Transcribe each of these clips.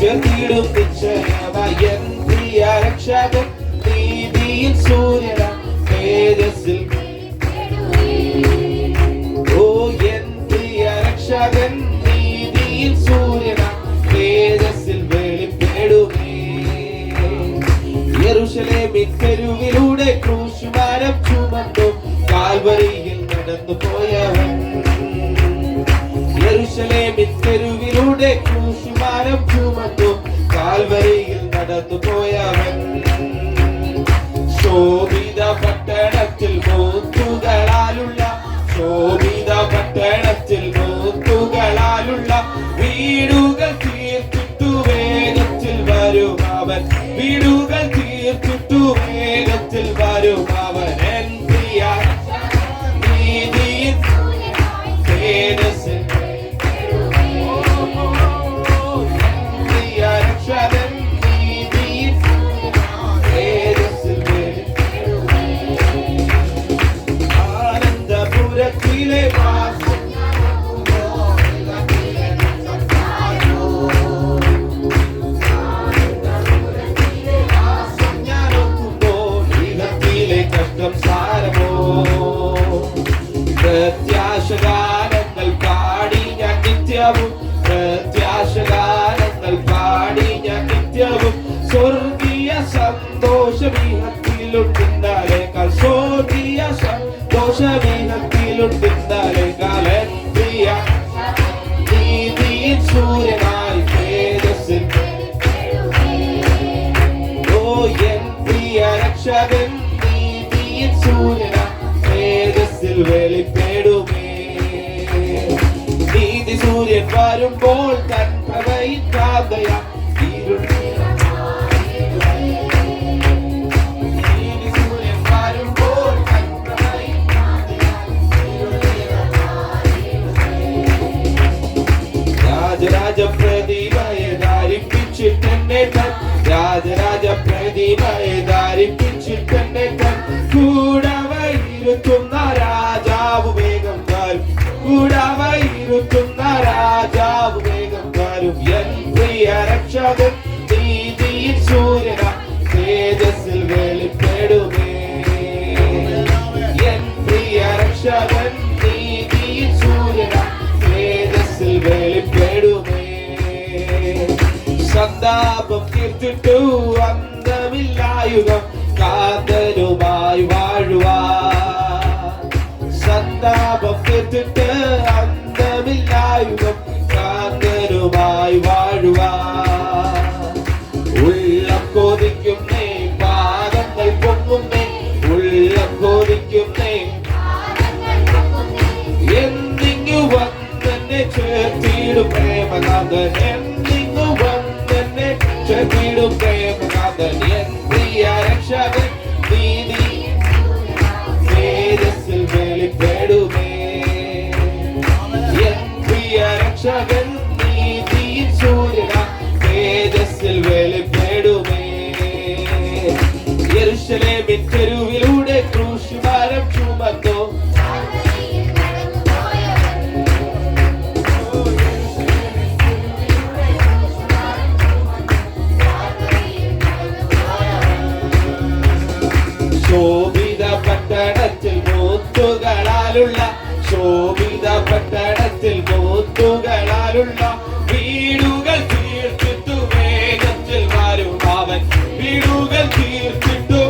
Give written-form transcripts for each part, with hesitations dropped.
ചേർത്തിടും നിശ്ചയമായി എൻ പ്രിയ രക്ഷകൻ നീതിയിൽ സൂര്യന തേജസ്സിൽ. ഓ എൻ പ്രിയ രക്ഷകൻ നീതിയിൽ സൂര്യന തേജസ്സിൽ വെളിപ്പെടുമേ. യെരൂശലേമിൻ തെരുവിലൂടെ ക്രൂശുമരം ചുമന്നു കാൽവരിയിൽ നടന്നു പോയവൻ. യെരൂശലേമിൻ തെരുവിലൂടെ ക്രൂശുമരം ചുമന്നു കാൽവരിയിൽ നടന്നു പോയവൻ. ശോഭിത പട്ടണത്തിൽ മുത്തുകളാലുള്ള ശോഭിത പട്ടണത്തിൽ മുത്തുകളാലുള്ള വീടുകൾ തീർത്തിട്ടു വേഗത്തിൽ വരും അവൻ. വീടുകൾ തീർത്തിട്ടു വേഗത്തിൽ വരും അവൻ. എൻ പ്രിയ നീതിയിൽ തേജസ്സിൽ. പ്രിയ രക്ഷകൻ നീതിയിൽ തേജസ്സിൽ. ആനന്ദപുരത്തിലെ വാസം സാരമോ. പ്രത്യാശഗാനങ്ങൾ പാടി ഞാൻ നിത്യവും പ്രത്യാശഗാനങ്ങൾ പാടി ഞാൻ നിത്യവും സ്വർഗീയ സന്തോഷമീഹത്തിലുണ്ടെന്നാലേക്കാൾ സ്വർഗീയ സന്തോഷമീഹത്തിലുണ്ടെന്നാലേക്കാൾ എൻ പ്രിയ നീതിയിൽ സൂര്യനായി തേജസ്സിൽ. ഓ എൻ പ്രിയ രക്ഷകൻ സൂര്യന തേജസ്സിൽ വെളിപ്പെടുമേ. നീതി സൂര്യൻ വരുമ്പോൾ തൻ പ്രഭയിൽ കാന്തയാ രാജരാജ പ്രതിമയെ ധാരിപ്പിച്ചിട്ടെന്നെ തൻ രാജരാജ പ്രതിമയെ ധാരിപ്പിച്ചിട്ടെന്നെ തൻ കൂടവയിരുത്തുന്ന രാജാവ് വേഗം വരും. കൂടവയിരുത്തുന്ന രാജാവ് വേഗം വരും. എൻ പ്രിയ രക്ഷകൻ നീതിയിൽ സൂര്യന തേജസ്സിൽ വെളിപ്പെടുമേ. എൻ പ്രിയ രക്ഷകൻ നീതിയിൽ സൂര്യന തേജസ്സിൽ വെളിപ്പെടുമേ. സന്താപം തീർത്തിട്ടു അന്തമില്ലായുഗം കാന്തനുമായി വാഴുവാൻ. സന്താപം തീർത്തിട്ട് അന്തമില്ലായുഗം കാന്തനുമായി വാഴുവാൻ. ഉള്ളം കൊതിക്കുന്നേ പാദങ്ങൾ പൊങ്ങുന്നേ ഉള്ളം കൊതിക്കുന്നേ എന്നിങ്ങു വന്നെന്നെ ചേർത്തിടും പ്രേമനാഥൻ. എന്നിങ്ങു വന്നെന്നെ ചേർത്തിടും പ്രേമനാഥൻ. എൻ പ്രിയ രക്ഷകൻ നീതി തേജസ്സിൽ വെളിപ്പെടുമേ. എൻ പ്രിയ രക്ഷകൻ നീതിയിൽ സൂര്യന തേജസ്സിൽ വെളിപ്പെടുമേ. യെരൂശലേമിൻ തെരുവിലൂടെ ക്രൂശുമരം ചുമന്നു ശോഭിത പട്ടണത്തിൽ മുത്തുകളാലുള്ള ശോഭിത പട്ടണത്തിൽ മുത്തുകളാലുള്ള വീടുകൾ തീർത്തിട്ടു വേഗത്തിൽ വരും അവൻ. വീടുകൾ തീർത്തിട്ടു.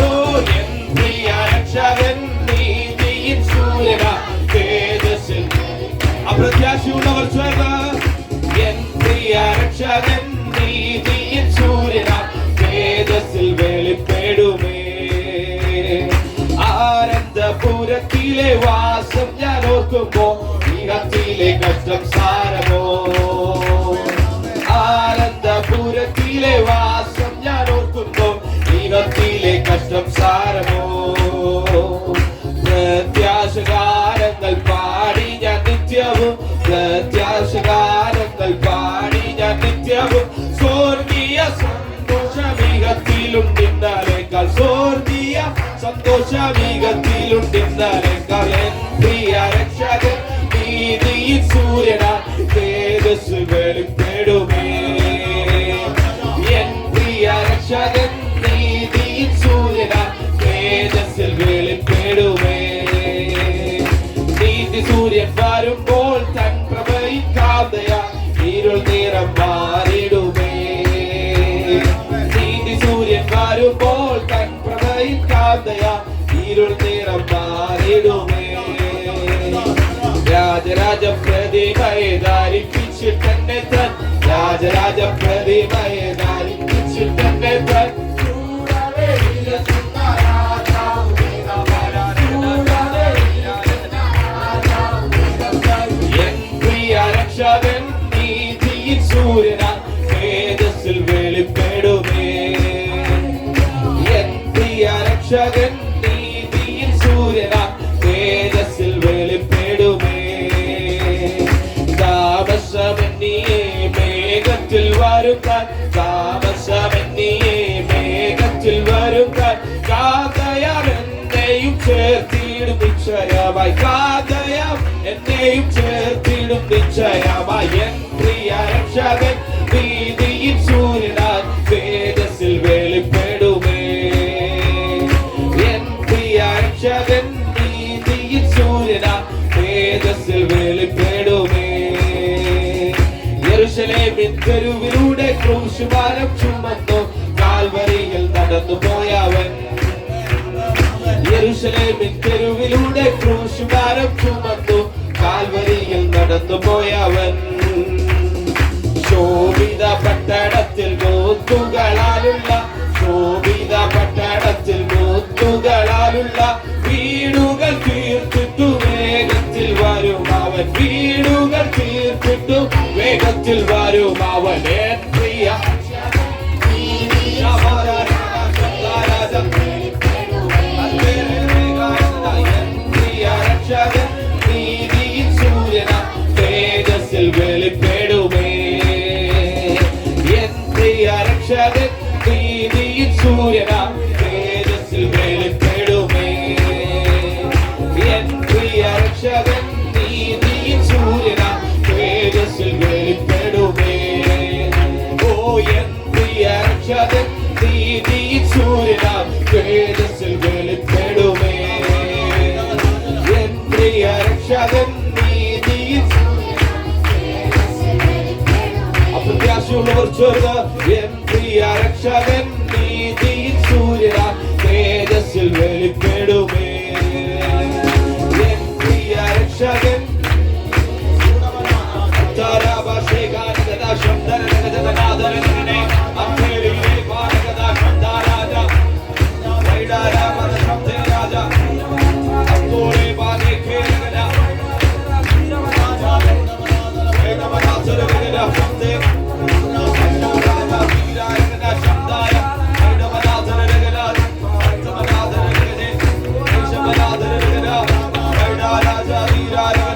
ഓ എൻ പ്രിയ രക്ഷകൻ നീതിയിൽ സൂര്യന തേജസ്സിൽ. അപ്രത്യാശയുള്ളവർ ചേർന്ന് എൻ പ്രിയ രക്ഷകൻ നീതിയിൽ സൂര്യന തേജസ്സിൽ വെളിപ്പെടുമേ. ആനന്ദപുരത്തിലെ വാസം ഞാൻ ഓർക്കുമ്പോ ഇഹത്തിലെ കഷ്ടം സാരമോ. ആനന്ദപുരത്തിലെ വാസം ഞാൻ ഓർക്കുമ്പോ ഇഹത്തിലെ കഷ്ടം സാരമോ. പ്രത്യാശഗാനങ്ങൾ പാടി ഞാൻ നിത്യവും പ്രത്യാശഗാനങ്ങൾ പാടി ഞാൻ നിത്യവും സ്വർഗീയ സന്തോഷമീഹത്തിലുണ്ടെന്നാലേക്കാൾ സ്വർഗീയ സന്തോഷമീഹത്തിലുണ്ടെന്നാലേക്കാൾ എൻ പ്രിയ രക്ഷകൻ നീതിയിൽ സൂര്യനാ തേജസ് തേജസ്സിൽ വെളിപ്പെടുമേ. എൻ പ്രിയ രക്ഷകൻ നീതിയിൻ സൂര്യനാ തേജസ്സിൽ വെളിപ്പെടുമേ. നീതി സൂര്യൻ വരുമ്പോൾ തൻ പ്രഭയിൽ കാന്തയാ ഇരുൾ നിറം മാറിടുമേ. നീതി സൂര്യൻ വരുമ്പോൾ തൻ പ്രഭയിൽ കാന്തയാ ഇരുൾ നിറം മാറിടുമേ. രാജരാജ പ്രതിമയെ ധാരിപ്പിച്ചിട്ടെന്നെ തൻ രാജരാജ പ്രതിമയെ ധാരിപ്പിച്ചിട്ടെന്നെ തൻ എൻ പ്രിയ രക്ഷകൻ നീതിയിൻ സൂര്യനാ തേജസ്സിൽ വെളിപ്പെടുമേ. എൻ പ്രിയ രക്ഷകൻ നീതിയിൻ സൂര്യനാ തേജസ്സിൽ വെളിപ്പെടുമേ. താമസമെന്നിയെ മേഘത്തിൽ വരുത്താൻ താമസമെന്നിയെ മേഘത്തിൽ വരുത്താൻ കാതയാം എന്നെയും ചേർത്തിടും നിശ്ചയമായി കാതയാം എന്നെയും ചേർത്തിടും നിശ്ചയമായി. എൻ പ്രിയ രക്ഷകൻ നീതിയിൻ സൂര്യനായി തേജസ്സിൽ വെളിപ്പെടുമേ. എൻ പ്രിയ രക്ഷകൻ നീതിയിൻ സൂര്യനായി തേജസ്സിൽ വെളിപ്പെടുമേ. യെരൂശലേമിൻ തെരുവിലൂടെ ക്രൂശുഭാരം ചുമന്നു കാൽവരിയിൽ നടന്നു പോയവൻ. യെരൂശലേമിൻ തെരുവിലൂടെ ക്രൂശുഭാരം ചുമന്നു കാൽവരിയിൽ നടന്നു പോയവൻ. ശോഭിത പട്ടണത്തിൽ മുത്തുകളാലുള്ള ശോഭിത പട്ടണത്തിൽ മുത്തുകളാലുള്ള വീടുകൾ തീർത്തിട്ടു വേഗത്തിൽ വരും അവൻ. വീടുകൾ തീർത്തിട്ടു വേഗത്തിൽ വരും അവൻ. എൻ പ്രിയ രക്ഷകൻ നീതിയിൻ സൂര്യനാ തേജസ്സിൽ വെളിപ്പെടുമേ. എൻ പ്രിയ രക്ഷകൻ നീതിയിൻ സൂര്യനാ തേജസ്സിൽ വെളിപ്പെടുമേ. എൻ പ്രിയ രക്ഷകൻ നീതിയിൻ സൂര്യനാ തേജസ്സിൽ വെളിപ്പെടുമേ. ഓ എൻ പ്രിയ രക്ഷകൻ നീതിയിൻ സൂര്യനാ തേജസ്സിൽ വെളിപ്പെടുമേ. എൻ പ്രിയ രക്ഷകൻ നീതിയിൻ അപ്രത്യാശയുള്ളവർ ചേർന്ന് എൻ പ്രിയ രക്ഷകൻ നീതിയിൻ സൂര്യനാ തേജസ്സിൽ വെളിപ്പെടുമേ. എൻ പ്രിയ രക്ഷകൻ Raja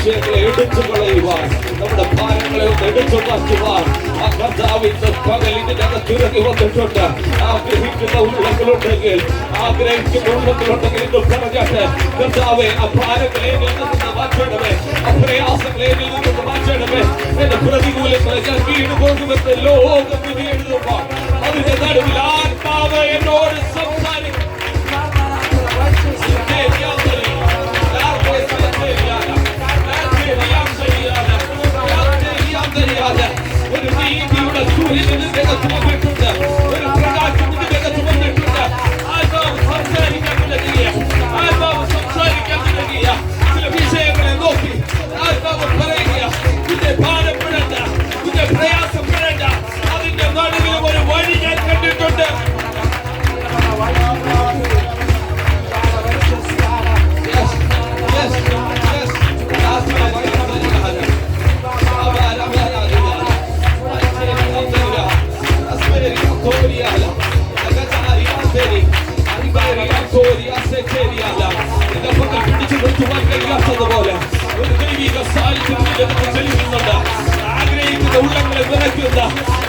സംശയങ്ങളെ എടുത്തു കളയുവാൻ, നമ്മുടെ ഭാരങ്ങളെ ഒന്ന് എടുത്തു മാറ്റുവാൻ ആ കർത്താവിന്റെ പകലിനകത്ത് ഇറങ്ങി വന്നിട്ടുണ്ട്. ആഗ്രഹിക്കുന്ന ഉള്ളങ്ങളുണ്ടെങ്കിൽ, ആഗ്രഹിക്കുന്ന ഉള്ളങ്ങളുണ്ടെങ്കിൽ ഇന്ന് പറഞ്ഞാട്ട് കർത്താവെ ആ ഭാരങ്ങളെ നിന്ന് മാറ്റണമേ, ആ പ്രയാസങ്ങളെ നിന്ന് മാറ്റണമേ. എന്റെ പ്രതികൂലങ്ങളെ ഞാൻ വീണ് പോകുമെന്ന് ലോകത്തിന് എഴുതുമ്പോൾ അതിന്റെ നടുവിൽ ആത്മാവ് എന്നോട് സംസാരിക്കും. ഒരു നീതിയുടെ സൂര്യൻ വന്നിട്ടുണ്ട്, ഒരു പ്രകാശം വന്നിട്ടുണ്ട്. ആത്മാവ് സംസാരിക്കാൻ തുടങ്ങിയ, ആത്മാവ് സംസാരിക്കാൻ തുടങ്ങിയ ചില വിഷയങ്ങളെ നോക്കി ആത്മാവ് പറയുക, ഇതിന്റെ ഭാരപ്പെടേണ്ട, ഇതിന്റെ പ്രയാസപ്പെടേണ്ട, അതിന്റെ നടുവിലും ഒരു വഴി ഞാൻ കണ്ടിട്ടുണ്ട്. പോലെ ഒരു ദൈവിക സാന്നിധ്യം ചെല്ലുന്നുണ്ട്. ആഗ്രഹിക്കുന്ന ഉള്ളങ്ങളെ നിറയ്ക്കുന്ന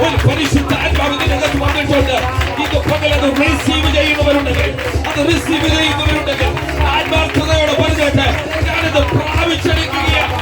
ഒരു പരിശുദ്ധ ആത്മാവിനകത്ത് വന്നിട്ടുണ്ട്. ഇത് പകലത് റിസീവ് ചെയ്യുന്നവരുണ്ടെങ്കിൽ, അത് റിസീവ് ചെയ്യുന്നവരുണ്ടെങ്കിൽ ആത്മാർത്ഥതയോടെ പറഞ്ഞിട്ട് ഞാനിത് പ്രാപിച്ചെടുക്കുകയാണ്.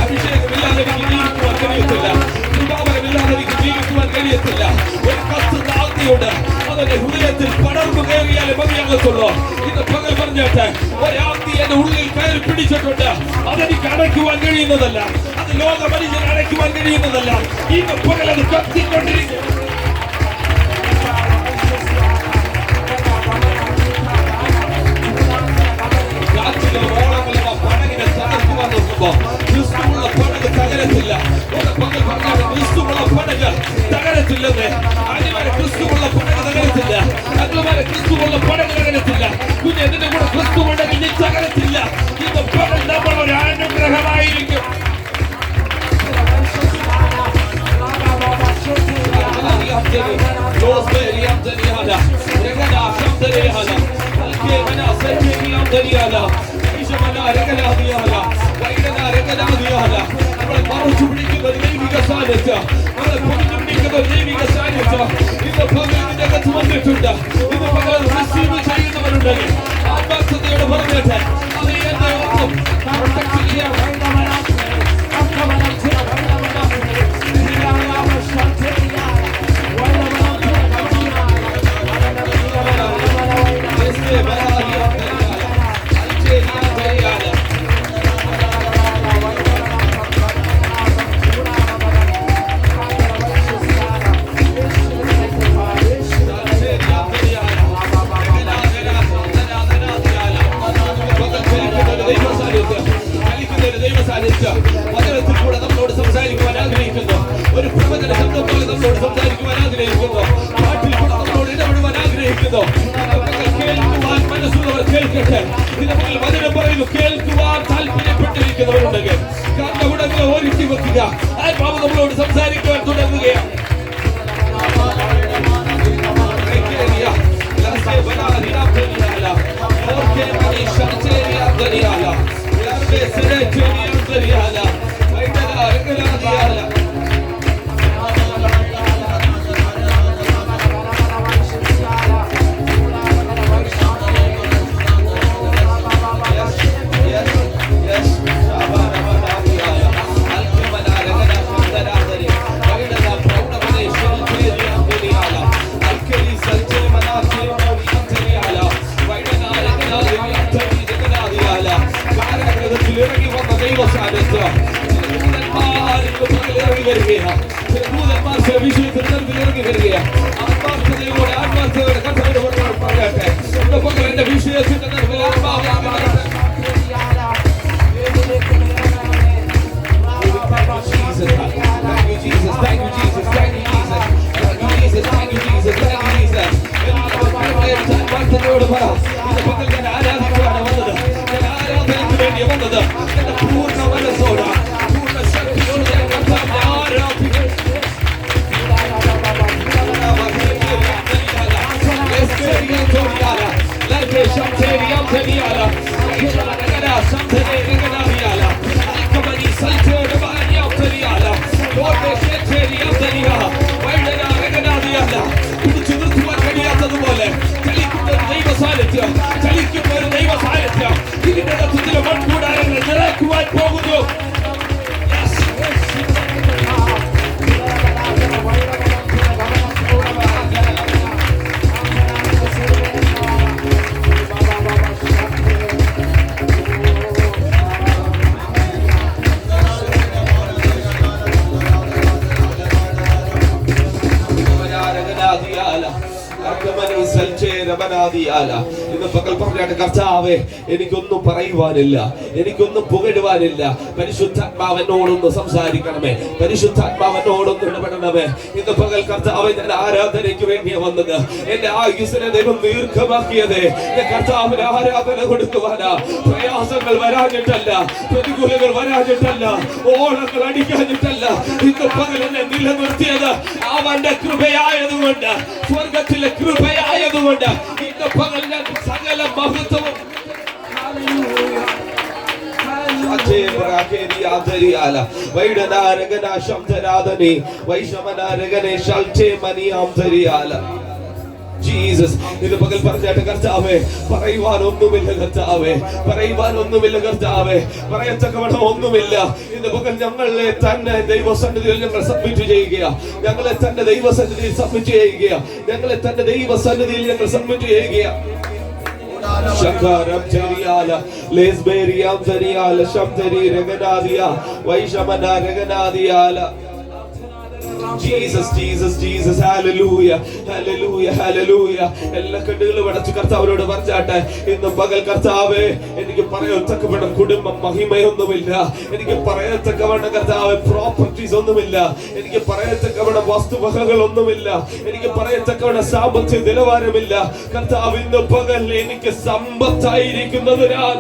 അഭിഷേകമില്ലാതെ എനിക്ക് ജീവിക്കുവാൻ കഴിയത്തില്ല, കൃപാവരമില്ലാതെ എനിക്ക് ജീവിക്കുവാൻ കഴിയത്തില്ല. ഒരു കത്തുണ്ട്, അതെന്റെ ഹൃദയത്തിൽ പടർന്നു കയറിയാലേ മതിയാകത്തുള്ളൂ. ഇത് പകൽ പറഞ്ഞിട്ട് ഒരാഗ്നി എന്റെ ഉള്ളിൽ കയറി പിടിച്ചിട്ടുണ്ട്. അതെനിക്ക് അടയ്ക്കുവാൻ കഴിയുന്നതല്ല, അത് ലോക മനുഷ്യൻ അടയ്ക്കുവാൻ കഴിയുന്നതല്ല. ഇത് പകൽ അത് കത്തിക്കൊണ്ടിരിക്കും. ക്രിസ്തുവുള്ള പടക് തകരത്തില്ല. ക്രിസ്തുവുള്ള പടക് തകരത്തില്ലെന്ന് ആദ്യമാരെ ക്രിസ്തുവുള്ള പടക് തകരത്തില്ല. അതുമാരെ ക്രിസ്തുവുള്ള പടക് തകരത്തില്ല. കുഞ്ഞ് ഇതിന്റെ കൂടെ ക്രിസ്തു ഉണ്ടെങ്കിൽ നീ തകരത്തില്ല. ഇത് പകൽ നമ്മൾ ഒരു അനുഗ്രഹമായിരിക്കും. നമ്മളെ മറച്ചു പിടിക്കുന്ന ദൈവിക സാന്നിധ്യം, നമ്മളെ പൊതിഞ്ഞു പിടിക്കുന്ന ദൈവിക സാന്നിധ്യം ഇന്ന് പകലിന്റെ അകത്ത് വന്നിട്ടുണ്ട്. ഇത് പകൽ റിസീവ് ചെയ്യുന്നവരുണ്ടെങ്കിൽ ആത്മാർത്ഥതയോടെ പറഞ്ഞിട്ട് അത് എന്നെ ഒന്നും പ്രൊട്ടക്ട് ചെയ്യാൻ വചനത്തിൽ കൂടെ നമ്മളോട് സംസാരിക്കുവാൻ ആഗ്രഹിക്കുന്നു. ഒരു പ്രവചന ശബ്ദം പോലെ നമ്മളോട് സംസാരിക്കുവാൻ ആഗ്രഹിക്കുന്നു. പാട്ടിൽ കൂടെ നമ്മളോട് ഇടപെടുവാൻ ആഗ്രഹിക്കുന്നു. കേൾക്കുവാൻ മനസ്സുള്ളവർ കേൾക്കട്ടെ. ഇത് നമ്മൾ വചനം പറയുന്നു, കേൾക്കുവാൻ താല്പര്യപ്പെട്ടിരിക്കുന്നവരുണ്ടെങ്കിൽ കണ്ണുടങ്ങൾ ഒരുക്കി വെക്കുക. ആത്മാവ് നമ്മളോട് സംസാരിക്കുവാൻ തുടങ്ങുകയാണ്. ഇറങ്ങി വന്ന ദൈവ സാന്നിധ്യം ഇറങ്ങി വരികയാണ്. ചില വിഷയത്തിൽ ഇറങ്ങി വരികയാണ്. ആത്മാർത്ഥതയോടെ കർത്താവിന്റെ പറയട്ടെ, എന്റെ വിഷയത്തിന്റെ നിർമ്മിൽ ആരാധിക്കുവാണ് വന്നത്. പിടിച്ചു നിർത്തുവാൻ കഴിയാത്തതുപോലെ ചലിക്കുന്ന ഒരു ദൈവ സാന്നിധ്യം, ചലിക്കുന്ന ഒരു ദൈവ സാന്നിധ്യം ഇതിന്റെ ചില മൺകൂടാരങ്ങൾ നിറയ്ക്കുവാൻ പോകുന്നു. ഇന്ന് പകൽ പറഞ്ഞാണ് കർത്താവേ, എനിക്കൊന്നും പറയുവാനില്ല, എനിക്കൊന്നും പുകഴുവാനില്ല. പരിശുദ്ധാത്മാവനോടൊന്ന് സംസാരിക്കണമേ, പരിശുദ്ധാത്മാവനോടൊന്ന് ഇടപെടണമേ. ഇന്ന് പകൽ കർത്താവേ, ഞാൻ ആരാധനയ്ക്ക് വേണ്ടിയാ വന്നത്. എന്റെ ആയുസ്സിനെ ദൈവം ദീർഘമാക്കിയത് കർത്താവിന് ആരാധന കൊടുക്കുവാനാ. പ്രയാസങ്ങൾ വരാഞ്ഞിട്ടല്ല, പ്രതികൂലങ്ങൾ വരാഞ്ഞിട്ടല്ല, ഓളങ്ങൾ അടിക്കാഞ്ഞിട്ടല്ല. ഇന്ന് പകൽ എന്നെ നിലനിർത്തിയത് അവന്റെ കൃപയായതുകൊണ്ട്, സ്വർഗത്തിലെ കൃപയായതുകൊണ്ട് ഇന്ന് പകൽ ഞാൻ സകല മഹത്വവും ജീസസ്. ഇത് പകൽ പറഞ്ഞാട്ട് കർത്താവേ, പറയുവാനൊന്നുമില്ല കർത്താവേ, പറയുവാനൊന്നുമില്ല കർത്താവേ, പറയത്തക്കവണ്ണം ഒന്നുമില്ല. ഇന്ന് പകൽ ഞങ്ങളെ തന്നെ ദൈവസന്നിധിയിൽ ഞങ്ങൾ സബ്മിറ്റ് ചെയ്യുക, ഞങ്ങളെ തന്നെ ദൈവസന്നിധിയിൽ സബ്മിറ്റ് ചെയ്യുക, ഞങ്ങളെ തന്നെ ദൈവസന്നിധിയിൽ ഞങ്ങൾ സബ്മിറ്റ് ചെയ്യുക. ശകാരം ചെറിയാല ലേസ്ബേരിയാം ചെറിയാല ശബ്ദരി രഗനാദിയ വൈഷമന രഗനാദിയാല. Jesus Jesus Jesus, hallelujah hallelujah hallelujah. എല്ലാ കണ്ണുകളും അടച്ച് കർത്താവിനോട് പറഞ്ഞാട്ടെ, ഇന്ന് പകൽ കർത്താവേ, എനിക്ക് പറയത്തക്കവണ്ണം കുടുംബം മഹിമയൊന്നുമില്ല, എനിക്ക് പറയത്തക്കവണ്ണം കർത്താവേ പ്രോപ്പർട്ടീസ് ഒന്നുമില്ല, എനിക്ക് പറയത്തക്കവണ്ണം വസ്തുവകകളൊന്നുമില്ല, എനിക്ക് പറയത്തക്കവണ്ണം സാമ്പത്തിക നിലവാരമില്ല. കർത്താവ് ഇന്ന് പകൽ എനിക്ക് സമ്പത്തായിരിക്കുന്നതിനാൽ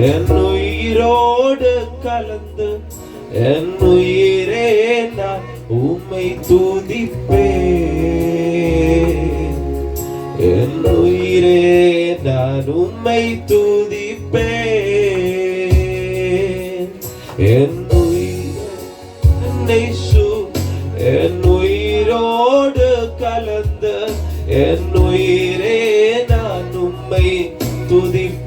என்னுயிரோடு கலந்து என்னுயிரே நான் உம்மை துதிப்பேன், என்னுயிரே நான் உம்மை துதிப்பேன், என்னுயிரோடு கலந்து என்னுயிரே நான் உம்மை துதிப்பேன்,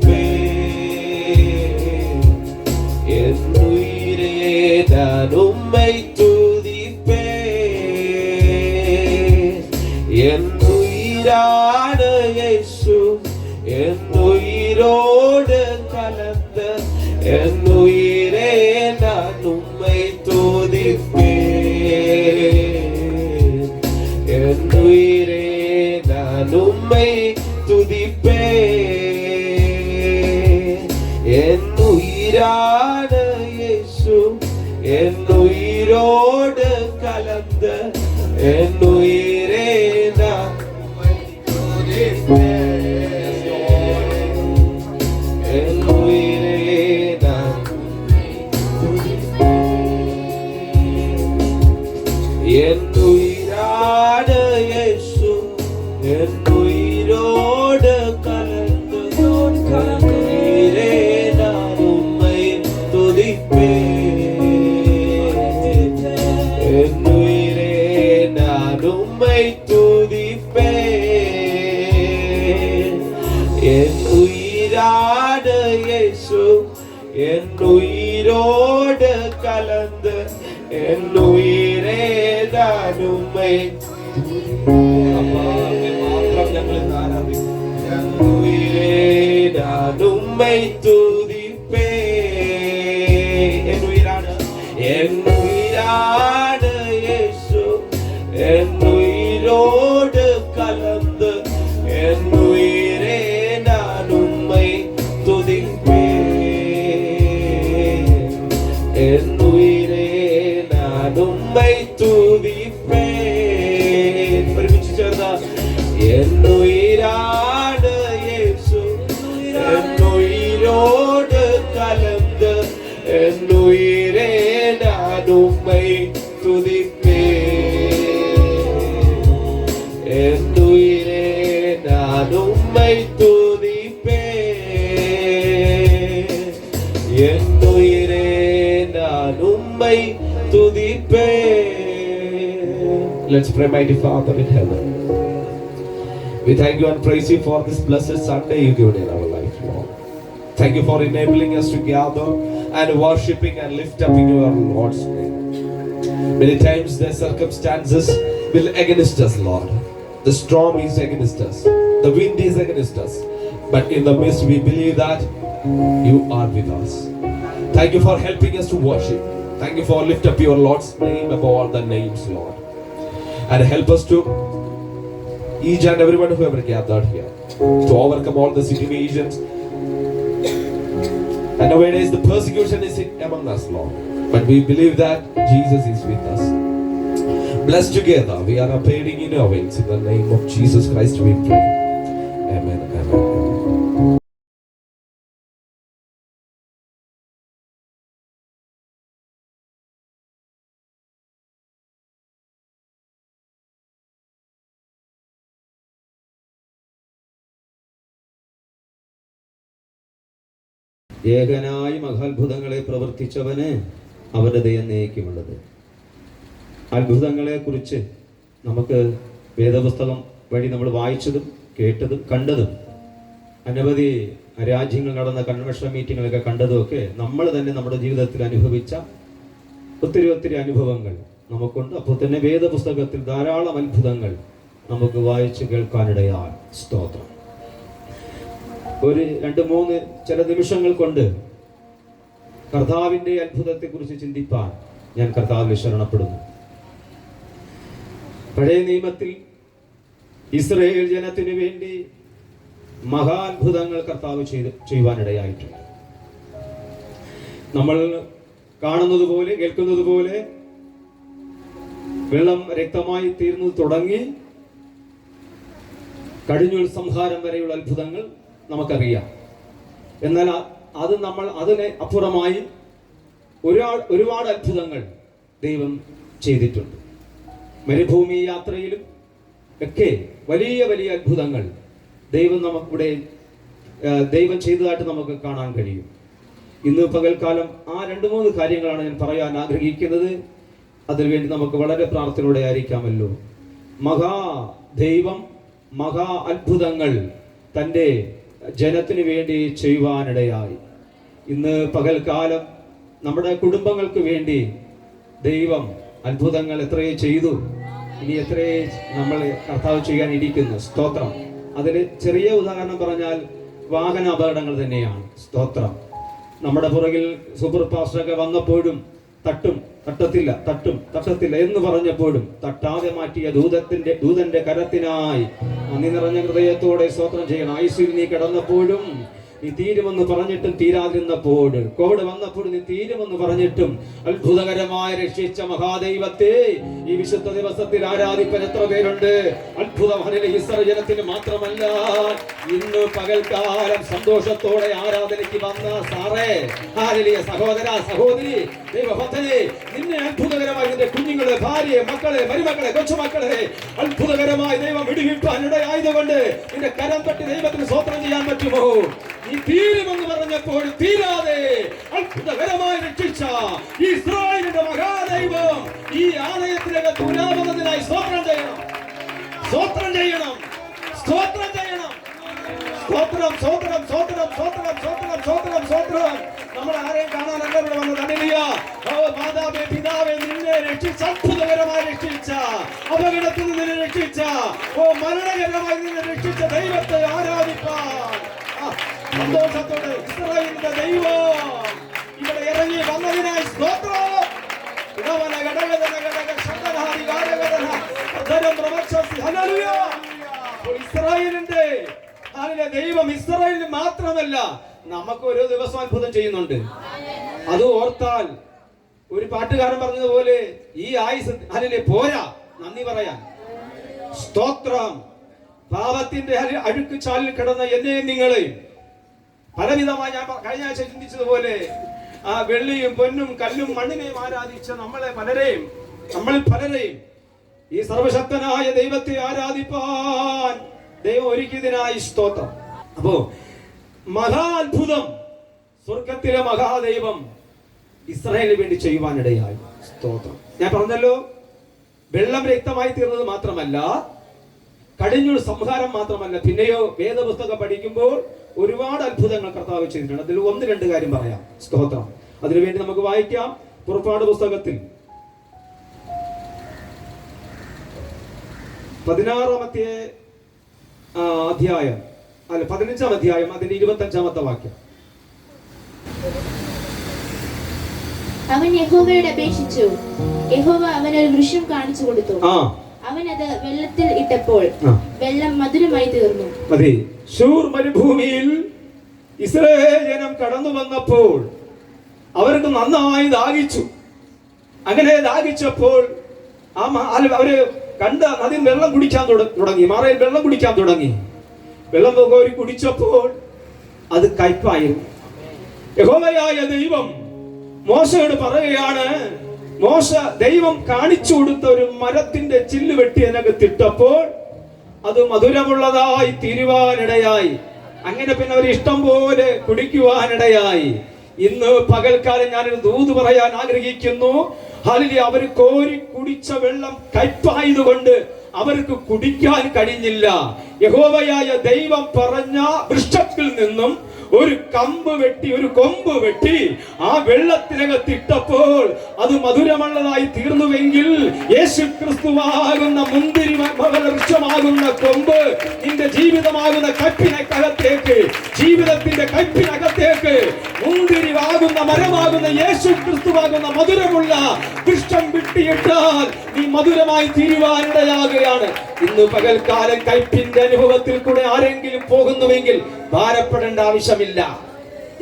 என்னுயிரே நான் உம்மை துதிப்பேன், என்னுயிரான இயேசு என்னுயிரோடு கலந்த என்னுயிரே நான் உம்மை துதிப்பேன், என்னுயிரே நான் உம்மை துதிப்பேன், என்னுயிரான இயேசு என்னுயிரோடு கலந்த என்னுயிரே நான் உம்மை துதிப்பேன், என்னுயிரே நான் என்னுயிரான இயேசு என்னுயிரோடு கலந்து என்னுயிரே நான் உம்மை துதிப்பேன், என்னுயிரே நான் உம்மை துதிப்பேன், என்னுயிரான இயேசு என்னுயிரோடு கலந்து என்னுயிரே நான் உம்மை മാത്രം ഞങ്ങൾ ആരാധിക്കും. என்னுயிரே நான் உம்மை துதிப்பேன், என்னுயிரான இயேசு என்னுயிரோடு கலந்து என்னுயிரே நான் உம்மை துதிப்பேன், என்னுயிரே நான் உம்மை துதிப்பேன். ഒരുമിച്ച് ചേർന്ന என்னுயிரான இயேசு என்னுயிரோடு கலந்து என்னுயிரே நான் உம்மை துதிப்பேன், உம்மை துதிப்பேன், என் உயிரே நான் உம்மை துதிப்பேன். Let's pray. Mighty Father in heaven, we thank you and praise you for this blessed Sunday you given in our life, Lord. Thank you for enabling us to gather and worshiping and lift up in your Lord's name. Many times the circumstances will against us, Lord. The storm is against us. The wind is against us. But in the midst we believe that you are with us. Thank you for helping us to worship. Thank you for lift up your Lord's name above all the names, Lord. And help us to each and everyone who ever gathered here to overcome all the situations. And nowadays the persecution is among us, Lord. But we believe that Jesus is with us. Blessed together, we are abiding in your wings. In the name of Jesus Christ we pray. Amen. Amen. ഏകനായി മഹാത്ഭുതങ്ങളെ പ്രവർത്തിച്ചവന് അവന്റെ ദയ എന്നേക്കുമുള്ളത്. അത്ഭുതങ്ങളെ കുറിച്ച് നമുക്ക് വേദപുസ്തകം വഴി നമ്മൾ വായിച്ചതും കേട്ടതും കണ്ടതും അനവധി രാജ്യങ്ങൾ നടന്ന കൺവെൻഷൻ മീറ്റിങ്ങുകളൊക്കെ കണ്ടതുമൊക്കെ നമ്മൾ തന്നെ നമ്മുടെ ജീവിതത്തിൽ അനുഭവിച്ച ഒത്തിരി അനുഭവങ്ങൾ നമുക്കുണ്ട്. അപ്പോൾ തന്നെ വേദപുസ്തകത്തിൽ ധാരാളം അത്ഭുതങ്ങൾ നമുക്ക് വായിച്ച് കേൾക്കാനിടയാണ്. സ്തോത്രം. ഒരു 2-3 ചില നിമിഷങ്ങൾ കൊണ്ട് കർത്താവിൻ്റെ അത്ഭുതത്തെക്കുറിച്ച് ചിന്തിപ്പാൻ ഞാൻ കർത്താവിൽ ശരണപ്പെടുന്നു. പഴയ നിയമത്തിൽ ഇസ്രായേൽ ജനത്തിനു വേണ്ടി മഹാത്ഭുതങ്ങൾ കർത്താവ് ചെയ്യുവാനിടയായിട്ടുണ്ട്. നമ്മൾ കാണുന്നത് പോലെ കേൾക്കുന്നത് പോലെ വെള്ളം രക്തമായി തീർന്നു തുടങ്ങി കടിഞ്ഞൂൽ സംഹാരം വരെയുള്ള അത്ഭുതങ്ങൾ നമുക്കറിയാം. എന്നാൽ അതിന് അപ്പുറമായി ഒരുപാട് അത്ഭുതങ്ങൾ ദൈവം ചെയ്തിട്ടുണ്ട്. മരുഭൂമി യാത്രയിലും ഒക്കെ വലിയ അത്ഭുതങ്ങൾ ദൈവം ചെയ്തതായിട്ട് നമുക്ക് കാണാൻ കഴിയും. ഇന്ന് പകൽക്കാലം ആ 2-3 കാര്യങ്ങളാണ് ഞാൻ പറയാൻ ആഗ്രഹിക്കുന്നത്. അതിനുവേണ്ടി നമുക്ക് വളരെ പ്രാർത്ഥനയോടെ ആയിരിക്കാമല്ലോ. ദൈവം മഹാ അത്ഭുതങ്ങൾ തൻ്റെ ജനത്തിന് വേണ്ടി ചെയ്യുവാനിടയായി. ഇന്ന് പകൽക്കാലം നമ്മുടെ കുടുംബങ്ങൾക്ക് വേണ്ടി ദൈവം അത്ഭുതങ്ങൾ എത്രയേ ചെയ്തു, ഇനി എത്രയേ നമ്മൾ കർത്താവ് ചെയ്യാൻ ഇരിക്കുന്നു. സ്തോത്രം. അതിൽ ചെറിയ ഉദാഹരണം പറഞ്ഞാൽ വാഹന അപകടങ്ങൾ തന്നെയാണ്. സ്തോത്രം. നമ്മുടെ പുറകിൽ സൂപ്പർ ഫാസ്റ്റൊക്കെ വന്നപ്പോഴും തട്ടത്തില്ല എന്ന് പറഞ്ഞപ്പോഴും തട്ടാതെ മാറ്റിയ ദൂതന്റെ കരത്തിനായി നന്ദി നിറഞ്ഞ ഹൃദയത്തോടെ സ്തോത്രം ചെയ്യണം. ഐസിയിൽ നീ കിടന്നപ്പോഴും നീ തീരുമെന്ന് പറഞ്ഞിട്ടും തീരാതിരുന്നപ്പോൾ, കോവിഡ് വന്നപ്പോൾ നീ തീരുമെന്ന് പറഞ്ഞിട്ടും അത്ഭുതകരമായി രക്ഷിച്ച മഹാദൈവത്തെ ഈ വിശുദ്ധ ദിവസത്തിൽ ആരാധിക്കാൻ എത്ര പേരുണ്ട്? അത്ഭുതമായ ഇസ്രായേൽ ജനത്തിന് മാത്രമല്ല, ഇന്ന് പകൽക്കാലം സന്തോഷത്തോടെ ആരാധനയ്ക്ക് വന്ന സാറേ, സഹോദര സഹോദരി, ദൈവഭക്തനെ, നിന്നെ അത്ഭുതകരമായി നിന്റെ കുഞ്ഞുങ്ങളെ, ഭാര്യയെ, മക്കളെ, മരുമക്കളെ, കൊച്ചുമക്കളെ അത്ഭുതകരമായി ദൈവം വിടുവിപ്പാനിടയായതുകൊണ്ട് നിന്റെ കരം തട്ടി ദൈവത്തിന് സ്തോത്രം ചെയ്യാൻ പറ്റുമോ? നീ തീരുമെന്ന് പറഞ്ഞപ്പോൾ തീരാതെ അത്ഭുതകരമായി രക്ഷിച്ച ഇസ്രായേലിന്റെ മഹാദൈവം ഈ ആലയത്തിലേക്ക് പുരാവന്നതിനായി സ്തോത്രം ചെയ്യണം. നമ്മൾ ആരെയും കാണാനല്ല ഇവിടെ വന്നത്. മാതാവേ, പിതാവേ, നിന്നെ രക്ഷിച്ച, അത്ഭുതകരമായി രക്ഷിച്ച, അപകടത്തിൽ നിന്നെ രക്ഷിച്ച, മരണകരമായി നിന്നെ രക്ഷിച്ച ദൈവത്തെ ആരാധിപ്പാൻ സന്തോഷത്തോടെ ഇസ്രായേലിന്റെ ദൈവം ഇവിടെ ഇറങ്ങി വന്നതിനായി സ്തോത്രം. ഇസ്രായേലിന്റെ ദൈവം ഇസ്രായേലിന് മാത്രമല്ല നമുക്ക് ഓരോ ദിവസം അത്ഭുതം ചെയ്യുന്നുണ്ട്. അത് ഓർത്താൽ ഒരു പാട്ടുകാരൻ പറഞ്ഞതുപോലെ ഈ ആയുസ് പോരാ നന്ദി പറയാൻ. സ്തോത്രം. പാപത്തിന്റെ അഴുക്ക് ചാലിൽ കിടന്ന എന്നെയും നിങ്ങളെയും പലവിധമായി ഞാൻ കഴിഞ്ഞ ആഴ്ച ചിന്തിച്ചതുപോലെ ആ വെള്ളിയും പൊന്നും കല്ലും മണ്ണിനെയും ആരാധിച്ച നമ്മളിൽ പലരെയും ഈ സർവശക്തനായ ദൈവത്തെ ആരാധിപ്പാൻ ദൈവം ഒരുക്കിയതിനായി സ്തോത്രം. അപ്പോ മഹാ അത്ഭുതം സ്വർഗത്തിലെ മഹാദൈവം ഇസ്രായേലിന് വേണ്ടി ചെയ്യുവാനിടയായി. സ്തോത്രം. ഞാൻ പറഞ്ഞല്ലോ, വെള്ളം രക്തമായി തീർന്നത് മാത്രമല്ല, കടിഞ്ഞൂൽ സംഹാരം മാത്രമല്ല, പിന്നെയോ വേദപുസ്തകം പഠിക്കുമ്പോൾ ഒരുപാട് അത്ഭുതങ്ങൾ കർത്താവ് ചെയ്തിട്ടുണ്ട്. അതിൽ 1-2 കാര്യം പറയാം. സ്തോത്രം. അതിനുവേണ്ടി നമുക്ക് വായിക്കാം. പുറപ്പാട് പുസ്തകത്തിൽ 16-ാമത്തെ അധ്യായം, അല്ല 15-ാം അധ്യായം, അതിന്റെ 25-ാമത്തെ വാക്യം. അവൻ യഹോവയോട് അപേക്ഷിച്ചു. യഹോവ അവനൊരു വൃക്ഷം കാണിച്ചു കൊടുത്തു. അവൻ അത് വെള്ളത്തിൽ ഇട്ടപ്പോൾ വെള്ളം മധുരമായി തീർന്നു. അതെ, ശൂർ മരുഭൂമിയിൽ ഇസ്രായേൽ ജനം കടന്നു വന്നപ്പോൾ അവർക്ക് നന്നായി ദാഹിച്ചു. അങ്ങനെ ദാഹിച്ചപ്പോൾ അവര് കണ്ട നദി വെള്ളം കുടിക്കാൻ തുടങ്ങി. മാറയിൽ വെള്ളം കുടിക്കാൻ തുടങ്ങി. വെള്ളം കോരി കുടിച്ചപ്പോൾ അത് കയ്പായിരുന്നു. യഹോവയായ ദൈവം മോശയോട് പറയുകയാണ്, മോശ ദൈവം കാണിച്ചു കൊടുത്ത ഒരു മരത്തിന്റെ ചില്ല് വെട്ടി അതിനകത്തിട്ടപ്പോൾ അത് മധുരമുള്ളതായി തീരുവാനിടയായി. അങ്ങനെ പിന്നെ അവർ ഇഷ്ടം പോലെ കുടിക്കുവാനിടയായി. ഇന്ന് പകൽക്കാലം ഞാനൊരു ദൂത് പറയാൻ ആഗ്രഹിക്കുന്നു. ഹല്ലേലൂയ. അവർ കോരി കുടിച്ച വെള്ളം കയ്പായതുകൊണ്ട് അവർക്ക് കുടിക്കാൻ കഴിഞ്ഞില്ല. യഹോവയായ ദൈവം പറഞ്ഞ വൃക്ഷത്തിൽ നിന്നും ഒരു കൊമ്പ് വെട്ടി ആ വെള്ളത്തിനകത്തിട്ടപ്പോൾ അത് മധുരമുള്ളതായി തീർന്നുവെങ്കിൽ യേശു ക്രിസ്തുവാകുന്ന മുന്തിരി വൃക്ഷമാകുന്ന കൊമ്പ് നിന്റെ ജീവിതമാകുന്ന കയ്പിനകത്തേക്ക്, ജീവിതത്തിന്റെ കയ്പിനകത്തേക്ക് മുന്തിരിവാകുന്ന മരമാകുന്ന യേശു ക്രിസ്തുവാകുന്ന മധുരമുള്ള വൃക്ഷം വിട്ടിയിട്ടാൽ നീ മധുരമായി തീരുവാനിടയാകുകയാണ്. ഇന്ന് പകൽക്കാലം കയ്പിന്റെ അനുഭവത്തിൽ കൂടെ ആരെങ്കിലും പോകുന്നുവെങ്കിൽ ഭാരപ്പെടേണ്ട ആവശ്യമില്ല.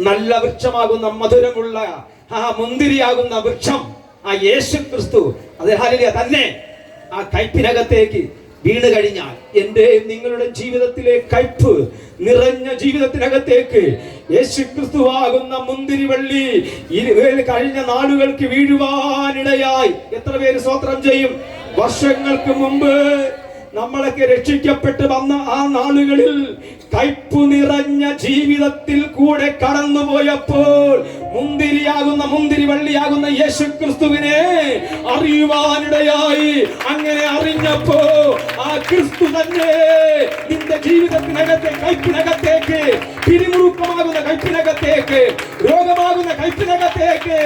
നല്ല വൃക്ഷമാകുന്ന മധുരമുള്ള ആ മുന്തിരിയാകുന്ന വൃക്ഷം ആ യേശു ക്രിസ്തു, അത് ഹല്ലേലൂയ തന്നെ ആ കയ്പിനകത്തേക്ക് വീണ് കഴിഞ്ഞാൽ എന്റെ നിങ്ങളുടെ ജീവിതത്തിലെ കയ്പ് നിറഞ്ഞ ജീവിതത്തിനകത്തേക്ക് യേശു ക്രിസ്തുവാകുന്ന മുന്തിരിവള്ളി കഴിഞ്ഞ നാളുകൾക്ക് വീഴുവാനിടയായി. എത്ര പേര് സ്തോത്രം ചെയ്യും? വർഷങ്ങൾക്ക് മുമ്പ് നമ്മളൊക്കെ രക്ഷിക്കപ്പെട്ട് വന്ന ആ നാളുകളിൽ കയ്പു നിറഞ്ഞ ജീവിതത്തിൽ കൂടെ കടന്നുപോയപ്പോൾ മുന്തിരിവള്ളിയാകുന്ന യേശു ക്രിസ്തുവിനെ അറിയുവാനിടയായി. അങ്ങനെ അറിഞ്ഞപ്പോ ആ ക്രിസ്തു തന്നെ നിന്റെ ജീവിതത്തിനകത്തെ കയ്പിനകത്തേക്ക്, പിരിമുറുക്കമാകുന്ന കയ്പിനകത്തേക്ക്, രോഗമാകുന്ന കയ്പിനകത്തേക്ക്,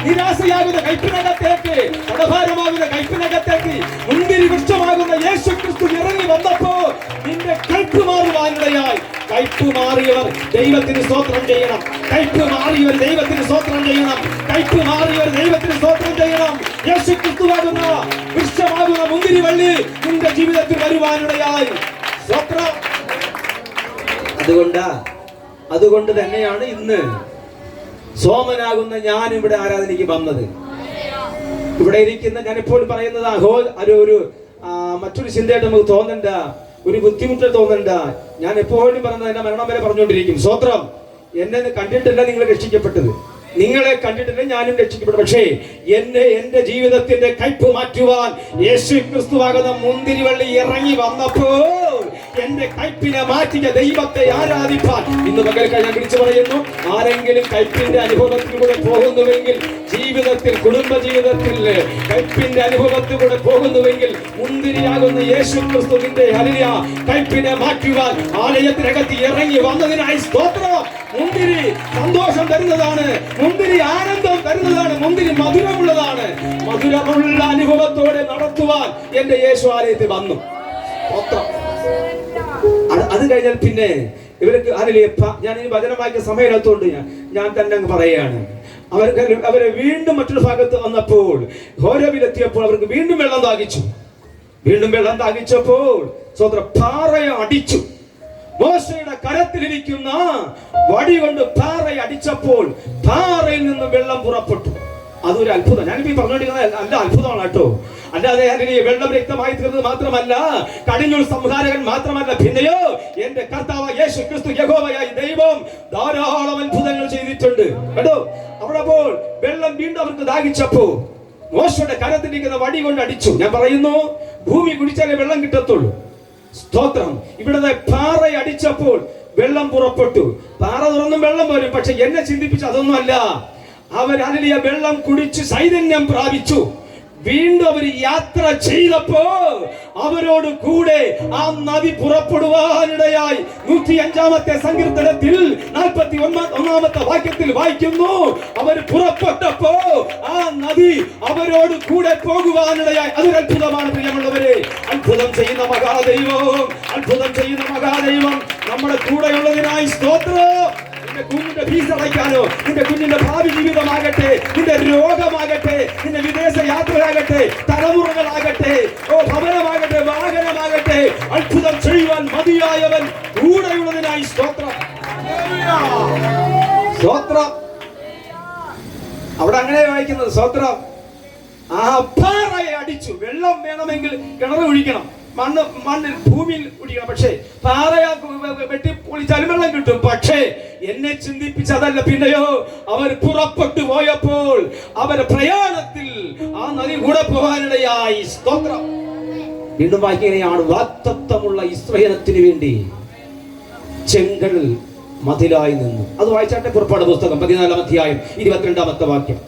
നിരാശയാകുന്ന കയ്പിനകത്തേക്ക്, കടഭാരമാകുന്ന കയ്പിനകത്തേക്ക് മുന്തിരി വൃക്ഷമാകുന്ന യേശു ക്രിസ്തു ഇറങ്ങി വന്നപ്പോ നിന്റെ കയ്പ് മാറുവാനിടയായി. കയ്പ് മാറിയവർ ദൈവത്തിന് സ്തോത്രം ചെയ്യണം. കയ്പ് മാറിയവർ ദൈവത്തിന് സ്തോത്രം ചെയ്യണം. കയ്പ് മാറിയവർ ദൈവത്തിന് സ്തോത്രം ചെയ്യണം. യേശു ക്രിസ്തുവാകുന്ന വൃക്ഷമാകുന്ന മുന്തിരിവള്ളി നിന്റെ ജീവിതത്തിൽ വരുവാനിടയായി. സ്തോത്രം. അതുകൊണ്ട് തന്നെയാണ് ഇന്ന് സോമനാകുന്ന ഞാൻ ഇവിടെ ആരാധനയ്ക്ക് വന്നത്. ഇവിടെ ഇരിക്കുന്ന ഞാൻ എപ്പോഴും പറയുന്നത് ഒരു മറ്റൊരു ചിന്തയായിട്ട് നമുക്ക് തോന്നണ്ട, ഒരു ബുദ്ധിമുട്ട് തോന്നണ്ട. ഞാൻ എപ്പോഴും പറയുന്നത് എന്റെ മരണം വരെ പറഞ്ഞുകൊണ്ടിരിക്കും. സ്തോത്രം. എന്നെ കണ്ടിട്ടല്ല നിങ്ങൾ രക്ഷിക്കപ്പെട്ടത്, നിങ്ങളെ കണ്ടിട്ടില്ല ഞാനും രക്ഷിക്കപ്പെട്ടു. പക്ഷേ എന്റെ ജീവിതത്തിന്റെ കയ്പ് മാറ്റുവാൻ യേശു ക്രിസ്തുവാകുന്ന മുന്തിരിവള്ളി ഇറങ്ങി വന്നപ്പോൾ എന്റെ കയ്പിനെ മാറ്റിയ ദൈവത്തെ ആരാധിപ്പാൻ ഇന്ന് പകൽക്കാലം ഞാൻ വിളിച്ചു പറയുന്നു. ആരെങ്കിലും കയ്പിന്റെ അനുഭവത്തിലൂടെ പോകുന്നുവെങ്കിൽ, ജീവിതത്തിൽ കുടുംബ ജീവിതത്തിൽ കയ്പിന്റെ അനുഭവത്തിലൂടെ പോകുന്നുവെങ്കിൽ, മുന്തിരിയാകുന്ന യേശു ക്രിസ്തുവിന്റെ ഹല്ലേലൂയ കയ്പിനെ മാറ്റുവാൻ ആലയത്തിനകത്ത് ഇറങ്ങി വന്നതിനായി സ്തോത്രം. മുന്തിരി സന്തോഷം തരുന്നതാണ്, മുന്തിരി ആനന്ദം തരുന്നതാണ്, മുന്തിരി മധുരമുള്ളതാണ്. മധുരമുള്ള അനുഭവത്തോടെ നടത്തുവാൻ എന്റെ യേശു ആലയത്തിൽ വന്നു. അത് കഴിഞ്ഞാൽ പിന്നെ ഇവർക്ക് ഞാൻ ഈ വചനം വായിച്ച സമയത്തോണ്ട് ഞാൻ തന്നെ അങ്ങ് പറയുകയാണ്. അവരെ വീണ്ടും മറ്റൊരു ഭാഗത്ത് വന്നപ്പോൾ ഹോരേബിലെത്തിയപ്പോൾ അവർക്ക് വീണ്ടും വെള്ളം ദാഹിച്ചു. വീണ്ടും വെള്ളം ദാഹിച്ചപ്പോൾ പാറയെ അടിച്ചു. മോശയുടെ കരത്തിലിരിക്കുന്ന വടി കൊണ്ട് പാറയെ അടിച്ചപ്പോൾ പാറയിൽ നിന്ന് വെള്ളം പുറപ്പെട്ടു. അതൊരു അത്ഭുതം. ഞാനിപ്പോ പറഞ്ഞുകൊണ്ടിരിക്കുന്നത് നല്ല അത്ഭുതമാണ് കേട്ടോ. അല്ലാതെ വെള്ളം രക്തമായി തീർന്നത് മാത്രമല്ല, കടിഞ്ഞൂൽ സംഹാരകൻ മാത്രമല്ല, പിന്നെയോ എന്റെ കർത്താവ് യേശു ക്രിസ്തു യഹോവയായ ദൈവം ധാരാളം അത്ഭുതങ്ങൾ ചെയ്തിട്ടുണ്ട് കേട്ടോ. അവിടെ അപ്പോൾ വെള്ളം വീണ്ടും അവർക്ക് ദാഹിച്ചപ്പോ മോശയുടെ കരത്തിലിരിക്കുന്ന വടി കൊണ്ട് അടിച്ചു. ഞാൻ പറയുന്നു, ഭൂമി കുടിച്ചാലേ വെള്ളം കിട്ടത്തുള്ളൂ. സ്തോത്രം. ഇവിടുത്തെ പാറ അടിച്ചപ്പോൾ വെള്ളം പുറപ്പെട്ടു. പാറ തുറന്നും വെള്ളം വരും. പക്ഷെ എന്നെ ചിന്തിപ്പിച്ച് അതൊന്നുമല്ല. അവർ ഹല്ലേലൂയ വെള്ളം കുടിച്ച് ചൈതന്യം പ്രാപിച്ചു. വീണ്ടും അവർ യാത്ര ചെയ്തപ്പോ അവരോട് കൂടെ ആ നദി പുറപ്പെടുവാനിടയായി. 105-ാമത്തെ സങ്കീർത്തനത്തിൽ 41-ാമത്തെ വാക്യത്തിൽ വായിക്കുന്നു, അവർ പുറപ്പെട്ടപ്പോ ആ നദി അവരോട് കൂടെ പോകുവാനിടയായി. അതൊരു അത്ഭുതമാണ് പ്രിയമുള്ളവരെ. അത്ഭുതം ചെയ്യുന്ന മഹാദൈവം, അത്ഭുതം ചെയ്യുന്ന മഹാദൈവം നമ്മുടെ കൂടെയുള്ളതിനായി സ്തോത്രം. നിന്റെ കുഞ്ഞിന്റെ ഫീസ് അടയ്ക്കാനോ, നിന്റെ കുഞ്ഞിന്റെ ഭാവി ജീവിതമാകട്ടെ, നിന്റെ രോഗമാകട്ടെ, നിന്റെ വിദേശ യാത്രയാകട്ടെ, തലമുറകളാകട്ടെ, ഭവനമാകട്ടെ, വാഹനമാകട്ടെ, അത്ഭുതം ചെയ്യുവാൻ മതിയായവൻ കൂടെയുള്ളതിനായി സ്തോത്രം. സ്തോത്രം. അവിടെ അങ്ങനെ വായിക്കുന്നത് സ്തോത്രം. ആ പാറയെ അടിച്ചു. വെള്ളം വേണമെങ്കിൽ കിണർ ഒഴിക്കണം, മണ്ണിൽ ഭൂമിയിൽ ഒഴിക്കണം. പക്ഷേ പാറയെ വെട്ടി പൊളിച്ചാലും വെള്ളം കിട്ടും. പക്ഷേ എന്നെ ചിന്തിപ്പിച്ചതല്ല. പിന്നെയോ അവർ പുറപ്പെട്ടു പോയപ്പോൾ അവർ പ്രയാണത്തിൽ ആ നദി കൂടെ പോകാനിടയായി. സ്തോത്രം. വീണ്ടും വായിക്കുകയാണ്, വാഗ്ദത്തമുള്ള ഇസ്രായേലിന് വേണ്ടി ചെങ്കടൽ മതിലായി നിന്നു. അത് വായിച്ചാട്ടെ. പുറപ്പാട് പുസ്തകം 14-ാം അധ്യായം 22-ാമത്തെ വാക്യം.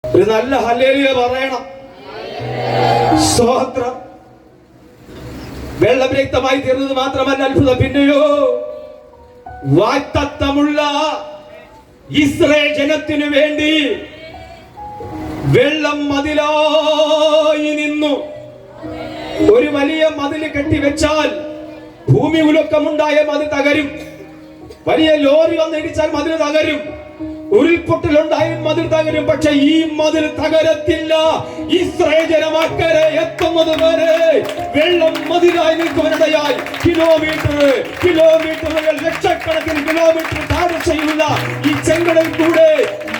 ഒരു നല്ല ഹല്ലേലൂയ പറയണം. സ്തോത്രം. വെള്ളം രക്തമായി തീർന്നത് മാത്രമല്ല അത്ഭുതം. പിന്നെയോ വാഗ്ദത്തമുള്ള ഇസ്രായേൽ ജനത്തിനു വേണ്ടി വെള്ളം മതിലായി നിന്നു. ഒരു വലിയ മതിൽ കെട്ടിവെച്ചാൽ ഭൂമി ഉലക്കമുണ്ടായ മതിൽ തകരും. വലിയ ലോറി വന്നിടിച്ചാൽ മതിൽ തകരും. ഉരുൾപൊട്ടലുണ്ടായി മതിൽ തകരും. പക്ഷെ ഈ മതിൽ തകരത്തില്ല. ഇസ്രായേൽ ജനം അക്കരെ എത്തുന്നത് വരെ വെള്ളം മതിലായി നിൽക്കുവാനിടയായി. കിലോമീറ്ററുകൾ ലക്ഷക്കണക്കിന് കിലോമീറ്റർ താഴ്ചയുള്ള ഈ ചെങ്കടൽ കൂടെ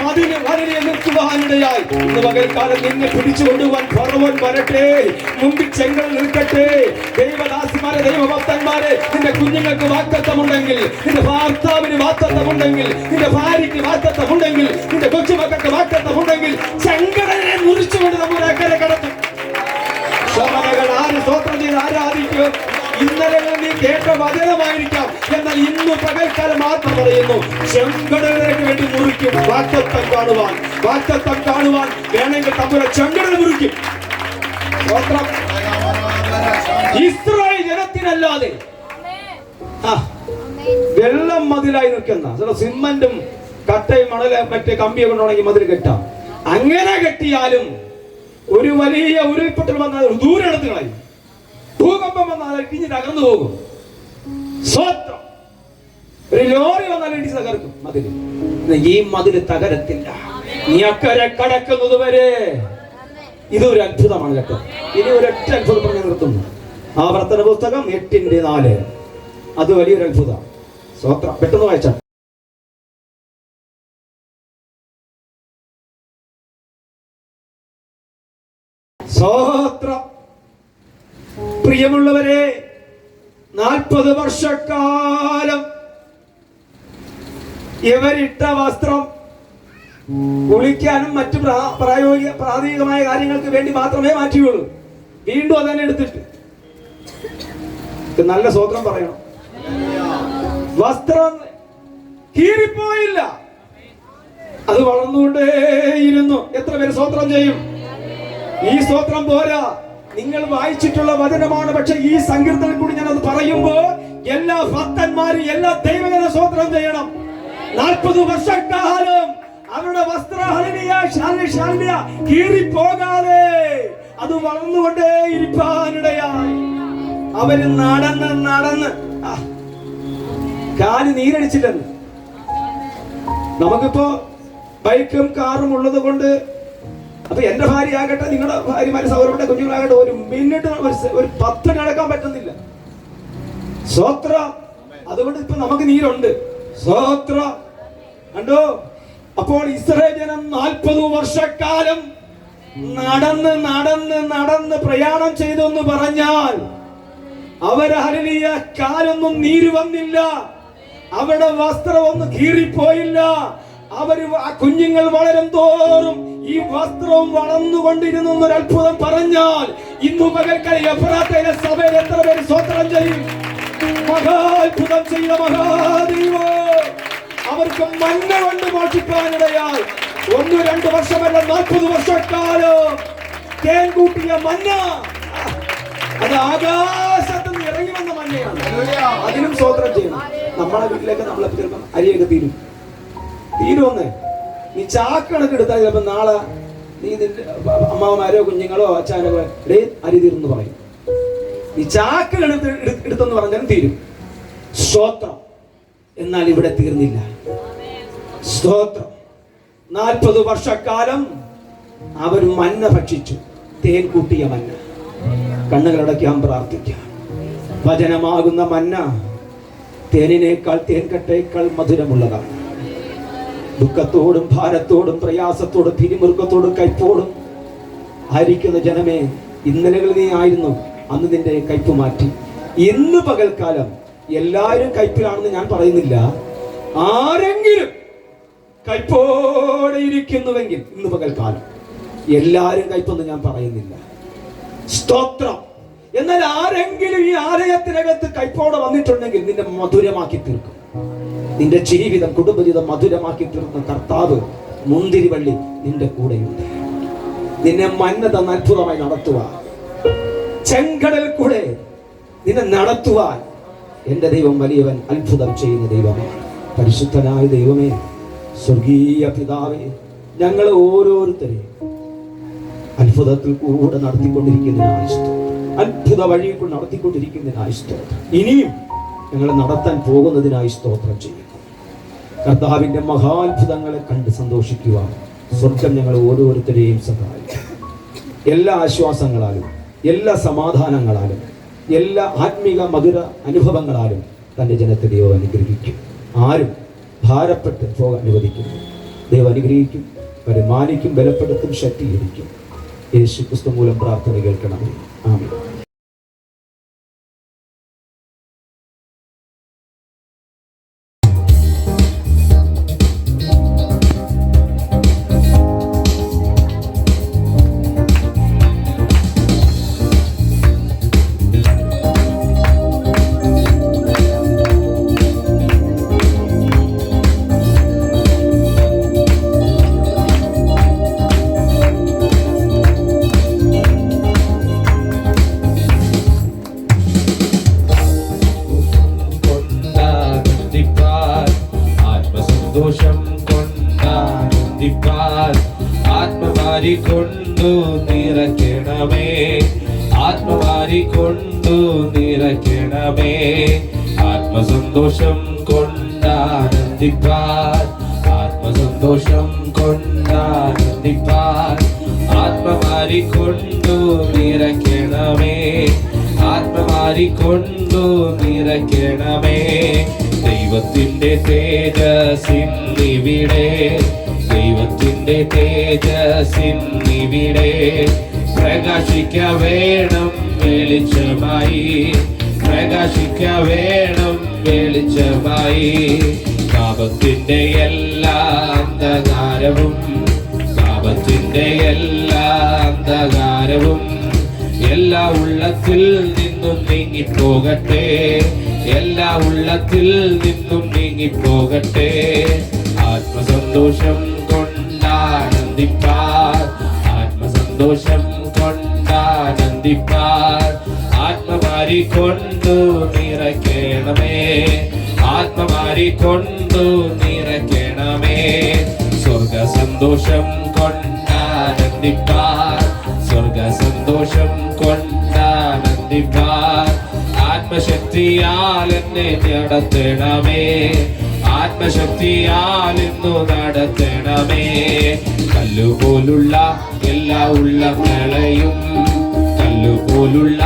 മതിൽ വരലിൽ നിൽക്കുവാനിടയായി. ഇന്ന് പകൽക്കാലം നിന്നെ പിടിച്ചു കൊണ്ടുപോകാൻ ഫറവോൻ വരട്ടെ, മുമ്പിൽ ചെങ്കടൽ നിൽക്കട്ടെ. ദൈവദാസിമാരെ, ദൈവഭക്തന്മാരെ, നിന്റെ കുഞ്ഞുങ്ങൾക്ക് വാഗ്ദത്തമുണ്ടെങ്കിൽ, നിന്റെ ഭർത്താവിന് വാഗ്ദത്തമുണ്ടെങ്കിൽ, നിന്റെ ഭാര്യയ്ക്ക് വാഗ്ദത്തമുണ്ടെങ്കിൽ, നിന്റെ കൊച്ചുമക്കൾക്ക് വാഗ്ദത്തമുണ്ടെങ്കിൽ, ചെങ്കടലിനെ മുറിച്ചുകൊണ്ട് നമ്മൾ അക്കരെ കടത്തും. ശമനകൾ ആര് സ്തോത്രം ചെയ്ത് ആരാധിക്കും? ഇന്നലെ നീ കേട്ട വചനമായിരിക്കാം. എന്നാൽ ഇന്ന് പകൽക്കാലം മാത്രം പറയുന്നു, ചെങ്കടലിലേക്ക് വേണ്ടി മുറിക്കും. വാഗ്ദത്തം കാണുവാൻ, വാഗ്ദത്തം കാണുവാൻ വേണമെങ്കിൽ തമ്മിലെ ചെങ്കടൽ മുറിക്കും. ഇസ്രായേൽ ജനത്തിനല്ലാതെ വെള്ളം മതിലായി നിൽക്കുന്ന സിമന്റും കട്ടയും മണലും മറ്റേ കമ്പിയെ കൊണ്ടുണ്ടെങ്കിൽ മതിൽ കെട്ടാം. അങ്ങനെ കെട്ടിയാലും ഒരു വലിയ ഉരുൾപൊട്ടൽ വന്നാൽ ദൂരെ എടുത്ത് കളയും. ഭൂകമ്പം വന്നാൽ ഇടിഞ്ഞ് തകർന്നു പോകും. സ്വത്രം. ഒരു ലോറി വന്നാൽ ഇടിച്ച് തകർക്കും മതില്. ഈ മതില് തകരത്തില്ല. നീ അക്കരെ കടക്കുന്നത് വരെ. ഇതൊരു അത്ഭുതമാണ് കേട്ടോ. ഇനി ഒരൊറ്റ അത്ഭുതം പറഞ്ഞു നിർത്തുന്നു. ആവർത്തന പുസ്തകം 8:4. അത് വലിയൊരു അത്ഭുതം. സ്വത്രം. പെട്ടെന്ന് വായിച്ചാൽ സ്വത്രം. പ്രിയമുള്ളവരെ, 40 വർഷക്കാലം ഇവരിട്ട വസ്ത്രം കുളിക്കാനും മറ്റു പ്രാഥമികമായ കാര്യങ്ങൾക്ക് വേണ്ടി മാത്രമേ മാറ്റിയുള്ളൂ. വീണ്ടും അതന്നെ എടുത്തിട്ട് നല്ല സ്വത്രം പറയണം. വസ്ത്രം കീറിപ്പോയില്ല, അത് വളർന്നുകൊണ്ടേയിരുന്നു. എത്ര പേര് സ്വത്രം ചെയ്യും? ഈ സ്തോത്രം പോരാ, നിങ്ങൾ വായിച്ചിട്ടുള്ള വചനമാണ്. പക്ഷെ ഈ സങ്കീർത്തനം കൂടി ഞാൻ അത് പറയുമ്പോ എല്ലാ ഭക്തന്മാരും, എല്ലാ ദൈവജന സ്തോത്രം ചെയ്യണം. 40 വർഷക്കാലം അവരുടെ വസ്ത്ര കീറിപ്പോകാതെ അത് വളർന്നുകൊണ്ടേ ഇരിപ്പാനിടയായി. അവര് നടന്ന് നടന്ന് കാല് നീരടിച്ചില്ലെന്ന്. നമുക്കിപ്പോ ബൈക്കും കാറും ഉള്ളത് കൊണ്ട്, അപ്പൊ എന്റെ ഭാര്യ ആകട്ടെ, നിങ്ങളുടെ ഭാര്യമാര്, സൗരയുടെ കുഞ്ഞുങ്ങളാകട്ടെ, ഒരു മിനിറ്റ് ഒരു 10 നടക്കാൻ പറ്റുന്നില്ല. സ്വത്ര. അതുകൊണ്ട് ഇപ്പൊ നമുക്ക് നീരുണ്ട്. സ്വത്ര. കണ്ടോ? അപ്പോൾ ഇസ്രായേൽ ജനം 40 വർഷക്കാലം നടന്ന് നടന്ന് നടന്ന് പ്രയാണം ചെയ്തു എന്ന് പറഞ്ഞാൽ അവര് ഹല്ലേലൂയ കാലൊന്നും നീര് വന്നില്ല. അവരുടെ വസ്ത്രം ഒന്ന് കീറിപ്പോയില്ല. അവര് ആ കുഞ്ഞുങ്ങൾ വളരും തോറും ഈ വസ്ത്രവും വളർന്നുകൊണ്ടിരുന്നു എന്നൊരു അത്ഭുതം പറഞ്ഞാൽ ഇന്നു പകൽക്കാലം എഫ്രാത്തയിലെ സഭയിൽ എത്ര പേര് സ്തോത്രം ചെയ്യും? മഹാത്ഭുതം ചെയ്ത മഹാദൈവം അവർക്ക് മന്ന കൊണ്ട് മോഷിക്കാനിടയായി 1-2 വർഷമല്ല 40 വർഷക്കാലം തേൻ കൂട്ടിയ മന്ന, അത് ആകാശത്ത് നിന്ന് ഇറങ്ങി വന്ന മന്നയാണ്. അതിനും സ്തോത്രം ചെയ്യണം. നമ്മളെ വീട്ടിലേക്ക് നമ്മളെ ചിലപ്പം അരിയൊക്കെ തീരുമെന്ന് നീ ചാക്കണക്ക് എടുത്താൽ ചിലപ്പോൾ നാളെ നീ നിന്റെ അമ്മാവന്മാരോ കുഞ്ഞുങ്ങളോ അച്ഛനോ അരി തീർന്നു പറയും. നീ ചാക്ക് എടുത്തെന്ന് പറഞ്ഞാലും തീരും. സ്തോത്രം. എന്നാൽ ഇവിടെ തീർന്നില്ല. സ്തോത്രം. 40 വർഷക്കാലം അവർ മന്ന ഭക്ഷിച്ചു, തേൻ കൂട്ടിയ മന്ന. കണ്ണുകളടയ്ക്കാൻ പ്രാർത്ഥിക്കാം. വചനമാകുന്ന മന്ന തേനിനേക്കാൾ തേൻകട്ടേക്കാൾ മധുരമുള്ളതാണ്. ദുഃഖത്തോടും ഭാരത്തോടും പ്രയാസത്തോടും പിരിമുറുക്കത്തോടും കയ്പോടും ആയിരിക്കുന്ന ജനമേ, ഇന്നലകളിൽ നീ ആയിരുന്നു, അന്ന് നിന്റെ കയ്പ് മാറ്റി. ഇന്ന് പകൽക്കാലം എല്ലാവരും കയ്പിലാണെന്ന് ഞാൻ പറയുന്നില്ല. ആരെങ്കിലും കയ്പോടെ ഇരിക്കുന്നുവെങ്കിൽ ഇന്ന് പകൽക്കാലം എല്ലാവരും കയ്പെന്ന് ഞാൻ പറയുന്നില്ല. സ്തോത്രം. എന്നാൽ ആരെങ്കിലും ഈ ആലയത്തിനകത്ത് കയ്പോടെ വന്നിട്ടുണ്ടെങ്കിൽ നിന്നെ മധുരമാക്കി തീർക്കും. നിന്റെ ജീവിതം, കുടുംബജീവിതം മധുരമാക്കി തീർക്കുന്ന കർത്താവ് മുന്തിരിവള്ളി നിന്റെ കൂടെയുണ്ട്. നിന്നെ മന്ന തന്ന് അത്ഭുതമായി നടത്തുവാൻ, ചെങ്കടൽ കൂടെ നിന്നെ നടത്തുവാൻ എന്റെ ദൈവം വലിയവൻ, അത്ഭുതം ചെയ്യുന്ന ദൈവമാണ്. പരിശുദ്ധനായ ദൈവമേ, സ്വർഗീയ പിതാവേ, ഞങ്ങൾ ഓരോരുത്തരെയും അത്ഭുതത്തിൽ കൂടെ നടത്തിക്കൊണ്ടിരിക്കുന്നതിനായി സ്തോത്രം. അത്ഭുത വഴി കൊണ്ട് നടത്തിക്കൊണ്ടിരിക്കുന്നതിനായി സ്തോത്രം. ഇനിയും ഞങ്ങളെ നടത്താൻ പോകുന്നതിനായി സ്തോത്രം ചെയ്യുന്നു. കർത്താവിന്റെ മഹാത്ഭുതങ്ങളെ കണ്ട് സന്തോഷിക്കുവാൻ സ്വർഗം ഞങ്ങൾ ഓരോരുത്തരെയും സഹായിക്കും. എല്ലാ ആശ്വാസങ്ങളാലും, എല്ലാ സമാധാനങ്ങളാലും, എല്ലാ ആത്മീക മധുര അനുഭവങ്ങളാലും തന്റെ ജനത്തെ ദൈവം അനുഗ്രഹിക്കും. ആരും ഭാരപ്പെട്ട് പോകാൻ അനുവദിക്കുന്നു. ദൈവം അനുഗ്രഹിക്കും, പരിമാനിക്കും, ബലപ്പെടുത്തും, ശക്തീകരിക്കും. യേശു ക്രിസ്തു മൂലം പ്രാർത്ഥന കേൾക്കണമേ. ആമേൻ. ആത്മമാരിക്കൊണ്ടു നിറയ്ക്കണമേ, ആത്മമാരിക്കൊണ്ടു നിറയ്ക്കണമേ. ആത്മസന്തോഷം കൊണ്ടാനന്ദിപ്പാൻ, ആത്മസന്തോഷം കൊണ്ടാനന്ദിപ്പാൻ. ആത്മമാരിക്കൊണ്ടു നിറയ്ക്കണമേ, ആത്മമാരിക്കൊണ്ടു നിറയ്ക്കണമേ. ദൈവത്തിന്റെ തേജസ്സിന്നിവിടെ, ദൈവത്തിന്റെ തേജസ്സിന്നിവിടെ. പ്രകാശിക്ക വേണം വെളിച്ചമായി, പ്രകാശിക്ക വേണം വെളിച്ചമായി. പാപത്തിന്റെ എല്ലാ അന്ധകാരവും, പാപത്തിന്റെ എല്ലാ അന്ധകാരവും എല്ലാ ഉള്ളത്തിൽ നിന്നും നീങ്ങിപ്പോകട്ടെ, എല്ലാ ഉള്ളത്തിൽ നിന്നും നീങ്ങിപ്പോകട്ടെ. ആത്മസന്തോഷം കൊണ്ടാനന്ദിപ്പാൻ, ആത്മസന്തോഷം കൊണ്ടാനന്ദിപ്പാൻ. ആത്മമാരിക്കൊണ്ടു നിറയ്ക്കണമേ, ആത്മമാരിക്കൊണ്ടു നിറയ്ക്കണമേ. സ്വർഗസന്തോഷം കൊണ്ടാനന്ദിപ്പാൻ, സ്വർഗസന്തോഷം കൊണ്ടാനന്ദിപ്പാൻ. ആത്മശക്തിയാൽ എന്നെ നടത്തണമേ, ആത്മശക്തിയാൽ ഇന്നു നടത്തണമേ. കല്ലുപോലുള്ള എല്ലാ ഉള്ളങ്ങളെയും, കല്ലുപോലുള്ള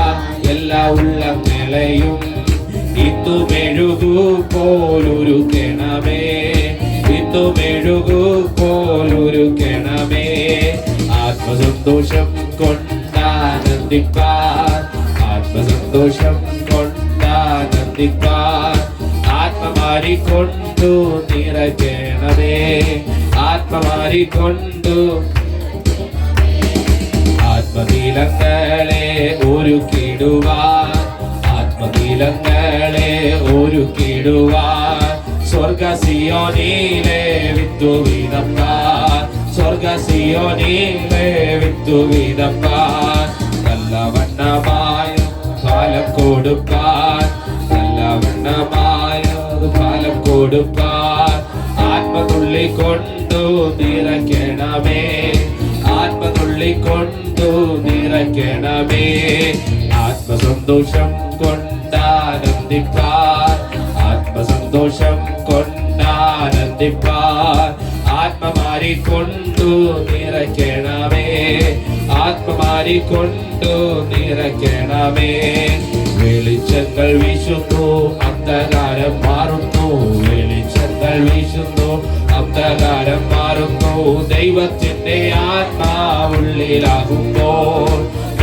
എല്ലാ ഉള്ളങ്ങളെയും ഇന്നു മെഴുകു പോലൊരുക്കണമേ, ഇന്നു മെഴുകു പോലൊരുക്കണമേ. ആത്മസന്തോഷം കൊണ്ടാനന്ദിപ്പാൻ, ആത്മസന്തോഷം കൊണ്ടാനന്ദിപ്പാൻ. ആത്മമാരിക്കൊണ്ടു നിറയ്ക്കണമേ, ആത്മമാരിക്കൊണ്ടു ആത്മതീലങ്ങളെ ഒരുക്കിടുവാൻ, ആത്മതീലങ്ങളെ ഒരുക്കിടുവാൻ, സ്വർഗസിയോനിലെ വിത്തുവിതപ്പാൻ, സ്വർഗസിയോനിലെ വിത്തുവിതപ്പാൻ, നല്ലവണ്ണമായ ഫലം കൊടുപ്പാൻ, നല്ലവണ്ണമായ ഫലം കൊടുപ്പാൻ, ആത്മതുള്ളി കൊണ്ടു നിറയ്ക്കണമേ, ആത്മതുള്ളി കൊണ്ടു നിറയ്ക്കണമേ, ആത്മസന്തോഷം കൊണ്ടാനന്ദിപ്പാൻ, ആത്മസന്തോഷം കൊണ്ടാനന്ദിപ്പാൻ, ആത്മമാരിക്കൊണ്ടു നിറയ്ക്കണമേ, ആത്മമാരിക്കൊണ്ടു നിറയ്ക്കണമേ. വെളിച്ചങ്ങൾ വീശുന്നു, അന്ധകാരം മാറുന്നു, വെളിച്ചങ്ങൾ വീശുന്നു, അന്ധകാരം മാറുന്നു, ദൈവത്തിന്റെ ആത്മാവുള്ളിലാകുമ്പോൾ,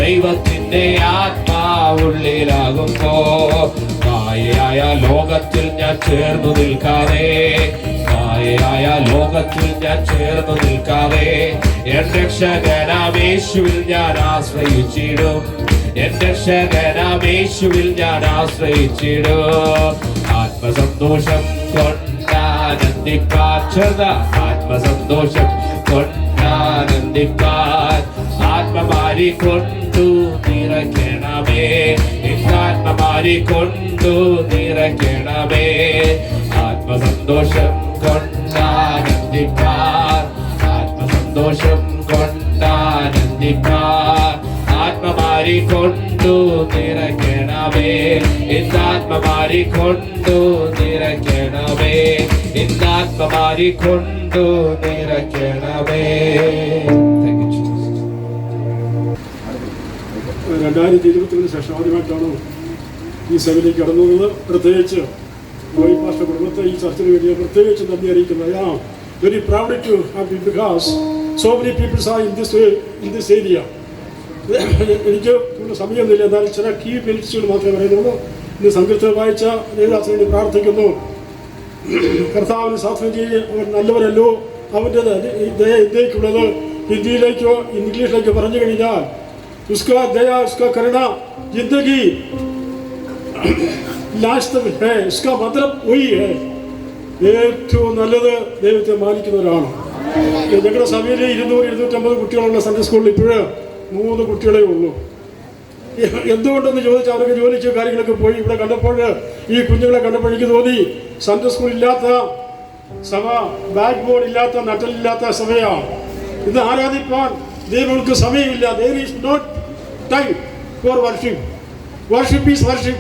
ദൈവത്തിന്റെ ആത്മാവുള്ളിലാകുമ്പോൾ, മായയായ ലോകത്തിൽ ഞാൻ ചേർന്നു നിൽക്കാതെ, മായയായ ലോകത്തിൽ ഞാൻ ചേർന്നു നിൽക്കാതെ, എൻ രക്ഷകനാമേശുവിൽ ഞാൻ ആശ്രയിച്ചിടും, എൻ രക്ഷകനാമേശുവിൽ ഞാൻ ആശ്രയിച്ചിടും. ആത്മസന്തോഷം കൊണ്ടാനന്ദിപ്പാൻ, ആത്മസന്തോഷം കൊണ്ടാനന്ദിപ്പാൻ, ആത്മമാരിക്കൊണ്ടു നിറയ്ക്കണമേ, ആത്മമാരിക്കൊണ്ടു നിറയ്ക്കണമേ, ആത്മസന്തോഷം കൊണ്ടാനന്ദിപ്പാൻ, ആത്മസന്തോഷം കൊണ്ടാനന്ദിപ്പാൻ, ആത്മമാരിക്കൊണ്ടു നിറയ്ക്കണമേ, ആത്മമാരിക്കൊണ്ടു നിറയ്ക്കണമേ, ആത്മമാരിക്കൊണ്ടു നിറയ്ക്കണമേ. 2020 ശേഷം ആദ്യമായിട്ടാണ് ഈ സഭയിലേക്ക് കടന്നു വന്നത്. പ്രത്യേകിച്ച് റോയി പാസ്റ്റർ കുടുംബത്തെ ഈ ചർച്ചയ്ക്ക് വേണ്ടി പ്രത്യേകിച്ച് നന്ദി അറിയിക്കുന്നത്. I am very proud to have been because so many peoples are in this area. എനിക്ക് കൂടുതൽ സമയമൊന്നുമില്ല, എന്നാൽ ചില കീ മിനിറ്റ്സുകൾ മാത്രമേ പറയുന്നുള്ളൂ. ഇന്ന് സങ്കീർത്തനം വായിച്ച ദേവദാസന് വേണ്ടി പ്രാർത്ഥിക്കുന്നു. കർത്താവിന് സാധനം ചെയ്ത് അവർ നല്ലവരല്ലോ, അവൻ്റെ ദയ ഇന്ത്യക്കുള്ളത് ഹിന്ദിയിലേക്കോ ഇംഗ്ലീഷിലേക്കോ പറഞ്ഞു കഴിഞ്ഞാൽ उसका दया उसका करुणा जिंदगी लास्ट तक है, इसका मतलब वही है. ഏറ്റവും നല്ലത് ദൈവത്തെ മാനിക്കുന്നവരാണ്. ഞങ്ങളുടെ സഭയിൽ 200-250 കുട്ടികളുള്ള സൺഡേ സ്കൂളിൽ ഇപ്പോഴ് 3 കുട്ടികളെ ഉള്ളൂ. എന്തുകൊണ്ടെന്ന് ചോദിച്ചാൽ അവർക്ക് ജോലിക്ക് കാര്യങ്ങളൊക്കെ പോയി. ഇവിടെ കണ്ടപ്പോൾ ഈ കുഞ്ഞുങ്ങളെ കണ്ടപ്പോൾ എനിക്ക് തോന്നി സൺഡേ സ്കൂൾ ഇല്ലാത്ത സഭ, ബാക്ക് ബോൺ ഇല്ലാത്ത, നട്ടലില്ലാത്ത സഭയാണ്. ഇന്ന് ആരാധിപ്പാൻ ദൈവങ്ങൾക്ക് സമയമില്ല. There is not time for worship. Worship is worship.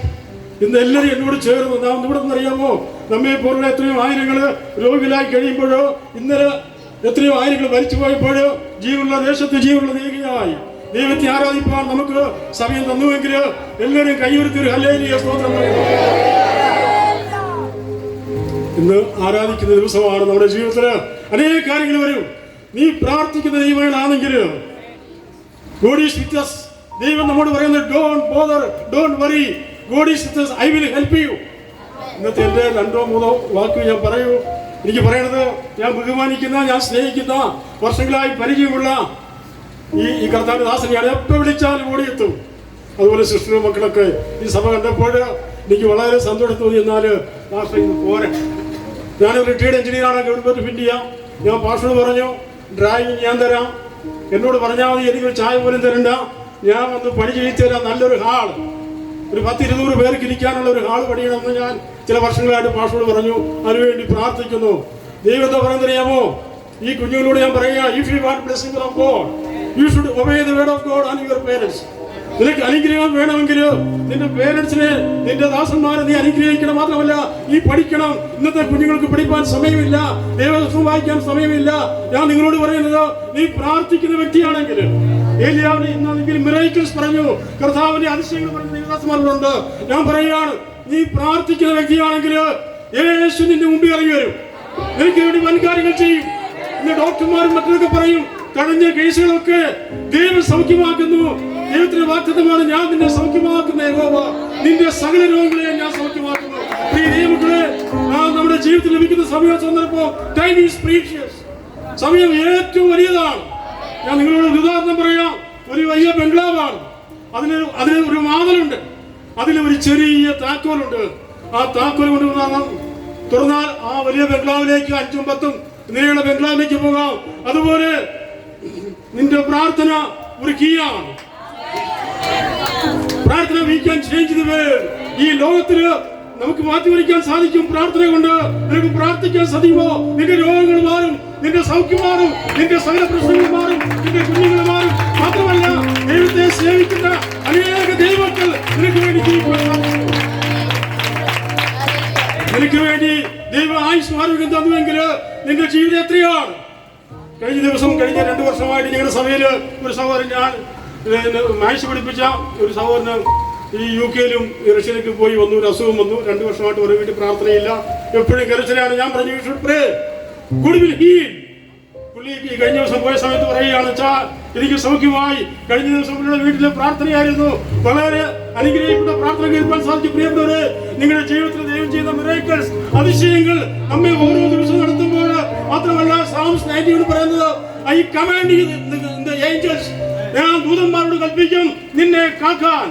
ഇന്ന് എല്ലാവരും എന്നോട് ചേർന്ന് നാം ഇവിടെ അറിയാമോ, നമ്മെ പോലുള്ള എത്രയോ ആയിരങ്ങൾ രോഗികളായി കഴിയുമ്പോഴോ, ഇന്നലെ എത്രയോ ആയിരങ്ങൾ മരിച്ചു പോയപ്പോഴോ, ജീവനുള്ള ദേശത്ത് ജീവനുള്ള ദൈവമായി ദൈവത്തെ ആരാധിപ്പാൻ നമുക്ക് സമയം തന്നുവെങ്കിൽ എല്ലാവരും കൈയുയർത്തി ഒരു ഹല്ലേലൂയ സ്തോത്രം പറയുന്നു. ഇന്ന് ആരാധിക്കുന്ന ദിവസമാണ്. നമ്മുടെ ജീവിതത്തിൽ അനേക കാര്യങ്ങൾ വരും. നീ പ്രാർത്ഥിക്കുന്ന ദൈവങ്ങളാണെങ്കിൽ God is with us. ദൈവം നമ്മോട് പറയുന്നത് don't bother, don't worry, God is with us, I will help you. ഇന്നത്തെ എൻ്റെ 2-3 വാക്ക് ഞാൻ പറയൂ. എനിക്ക് പറയണത്, ഞാൻ ബഹുമാനിക്കുന്ന, ഞാൻ സ്നേഹിക്കുന്ന, വർഷങ്ങളായി പരിചയമുള്ള ഈ കർത്താവിന്റെ ദാസനെയാണ്. എപ്പോൾ വിളിച്ചാലും ഓടിയെത്തും. അതുപോലെ സിസ്റ്ററും മക്കളൊക്കെ ഈ സഭ കണ്ടപ്പോൾ എനിക്ക് വളരെ സന്തോഷം തോന്നി. എന്നാൽ പാസ്റ്റർ ഇന്ന് പോരെ, ഞാനൊരു റിട്ടയർഡ് എഞ്ചിനീയറാണ്, ഗവൺമെന്റ് ഓഫ് ഇന്ത്യ. ഞാൻ പാസ്റ്ററോട് പറഞ്ഞു, ഡ്രൈവിംഗ് ഞാൻ തരാം, എന്നോട് പറഞ്ഞാൽ മതി, എനിക്കൊരു ചായ പോലും തരണ്ട, ഞാൻ വന്ന് പണി ചെയ്തു തരാം. നല്ലൊരു ഹാൾ, ഒരു 10-200 പേർക്ക് ഇരിക്കാനുള്ള ഒരു ഹാൾ പണിയണമെന്ന് ഞാൻ ചില വർഷങ്ങളായിട്ട് പാസ്റ്ററോട് പറഞ്ഞു. അതിനുവേണ്ടി പ്രാർത്ഥിക്കുന്നു. ദൈവത്തെ പറയുന്നറിയാമോ, ഈ കുഞ്ഞുങ്ങളോട് ഞാൻ പറയുക, if you want blessing from God, you should obey the word of God and your parents. നിനക്ക് അനുഗ്രഹം വേണമെങ്കിൽ നിന്റെ പേരൻസിനെ, നിന്റെ ദാസന്മാരെ നീ അനുഗ്രഹിക്കണം. മാത്രമല്ല നീ പഠിക്കണം. ഇന്നത്തെ കുഞ്ഞുങ്ങൾക്ക് പഠിക്കാൻ സമയമില്ല, ദൈവവചനം വായിക്കാൻ സമയമില്ല. ഞാൻ നിങ്ങളോട് പറയുന്നത്, നീ പ്രാർത്ഥിക്കുന്ന വ്യക്തിയാണെങ്കിൽ, ഏലിയാവിനെ ഇന്നാണെങ്കിൽ മിറക്കിൾസ് പറഞ്ഞു, കർത്താവിന്റെ അതിശയങ്ങൾ പറഞ്ഞ ദൈവദാസന്മാരുണ്ട്. ഞാൻ പറയുകയാണ്, നീ പ്രാർത്ഥിക്കുന്ന വ്യക്തിയാണെങ്കിൽ യേശു നിന്റെ മുമ്പിൽ ഇറങ്ങി വരും, നിനക്ക് വേണ്ടി വൻകാര്യങ്ങൾ ചെയ്യും. ഇന്ന് ഡോക്ടർമാരും മറ്റൊക്കെ പറയും, കഴിഞ്ഞ കേസുകളൊക്കെ ദൈവം സൗഖ്യമാക്കുന്നു. ദൈവത്തിന്റെ വാഗ്ദത്തമാണ്, ഞാൻ നിന്നെ സൗഖ്യമാക്കുന്ന യഹോവ, നിന്റെ സകല രോഗങ്ങളെ ഞാൻ സൗഖ്യമാക്കുന്നു. ഈ ദൈവങ്ങളെ നമ്മുടെ ജീവിതത്തിൽ ലഭിക്കുന്ന സമയം സന്ദർഭം ടൈം ഈസ് പ്രീഷ്യസ്. സമയം ഏറ്റവും വലിയതാണ്. ഞാൻ നിങ്ങളോട് ഒരു ഉദാഹരണം പറയാം. ഒരു വലിയ ബംഗ്ലാവാണ്. അതിന് ഒരു വാതിലുണ്ട്. അതിൽ ഒരു ചെറിയ താക്കോലുണ്ട്. ആ താക്കോൽ കൊണ്ട് തുറന്നാൽ ആ വലിയ ബംഗ്ലാവിലേക്ക് 5ഉം 10ഉം നിലയുള്ള ബംഗ്ലാവിലേക്ക് പോകാം. അതുപോലെ നിന്റെ പ്രാർത്ഥന ഒരു കീയാണ്. പ്രാർത്ഥന we can change the world. ഈ ലോകത്തിൽ നമുക്ക് മാറ്റിമറിക്കാൻ സാധിക്കും. പ്രാർത്ഥന കൊണ്ട് നിനക്ക് പ്രാർത്ഥിക്കാൻ സാധിക്കുമോ? നിന്റെ രോഗങ്ങൾ മാറും, നിന്റെ സൗഖ്യം മാറും, നിന്റെ സകല പ്രശ്നങ്ങൾ മാറും, നിന്റെ കുഞ്ഞുങ്ങൾ മാറും. മാത്രമല്ല ദൈവത്തെ സേവിക്കുന്ന അനേക ദൈവങ്ങൾ നിനക്ക് വേണ്ടി ജീവിക്കാൻ സാധിക്കും. നിനക്ക് വേണ്ടി ദൈവ ആയുസ് ആരോഗ്യം തന്നുവെങ്കിൽ നിന്റെ ജീവിതം എത്രയാണ്? കഴിഞ്ഞ 2 വർഷമായിട്ട് ഞങ്ങളുടെ സഭയിൽ ഒരു സഹോദരൻ, ഞാൻ മാത്സ് പഠിപ്പിച്ച ഒരു സഹോദരന് ഈ UK-ലും റഷ്യയിലേക്ക് പോയി വന്നു. ഒരു അസുഖം വന്നു. 2 വർഷമായിട്ട് ഒരു വീട്ടിൽ പ്രാർത്ഥനയില്ല, എപ്പോഴും കരച്ചിലാണ്. ഞാൻ പറഞ്ഞു you should pray, God will heal. പുള്ളി കഴിഞ്ഞ ദിവസം പോയ സമയത്ത് പറയുകയാണ്, എനിക്ക് സൗഖ്യമായി. കഴിഞ്ഞ ദിവസം പുള്ളിയുടെ വീട്ടിലെ പ്രാർത്ഥനയായിരുന്നു. വളരെ അനുഗ്രഹിക്കുന്ന പ്രാർത്ഥന കേൾക്കാൻ സാധിക്കും. പ്രിയപ്പെട്ടവരെ, നിങ്ങളുടെ ജീവിതത്തിൽ ദൈവം ചെയ്ത മിറക്കിൾസ്, അതിശയങ്ങൾ നമ്മെ ഓരോ ദിവസവും നടത്തുമ്പോൾ മാത്രമല്ല, Psalms 90 പറയുന്നത് I command the angels, ഞാൻ ദൂതന്മാരോട് കൽപ്പിക്കും നിന്നെ കാക്കാൻ.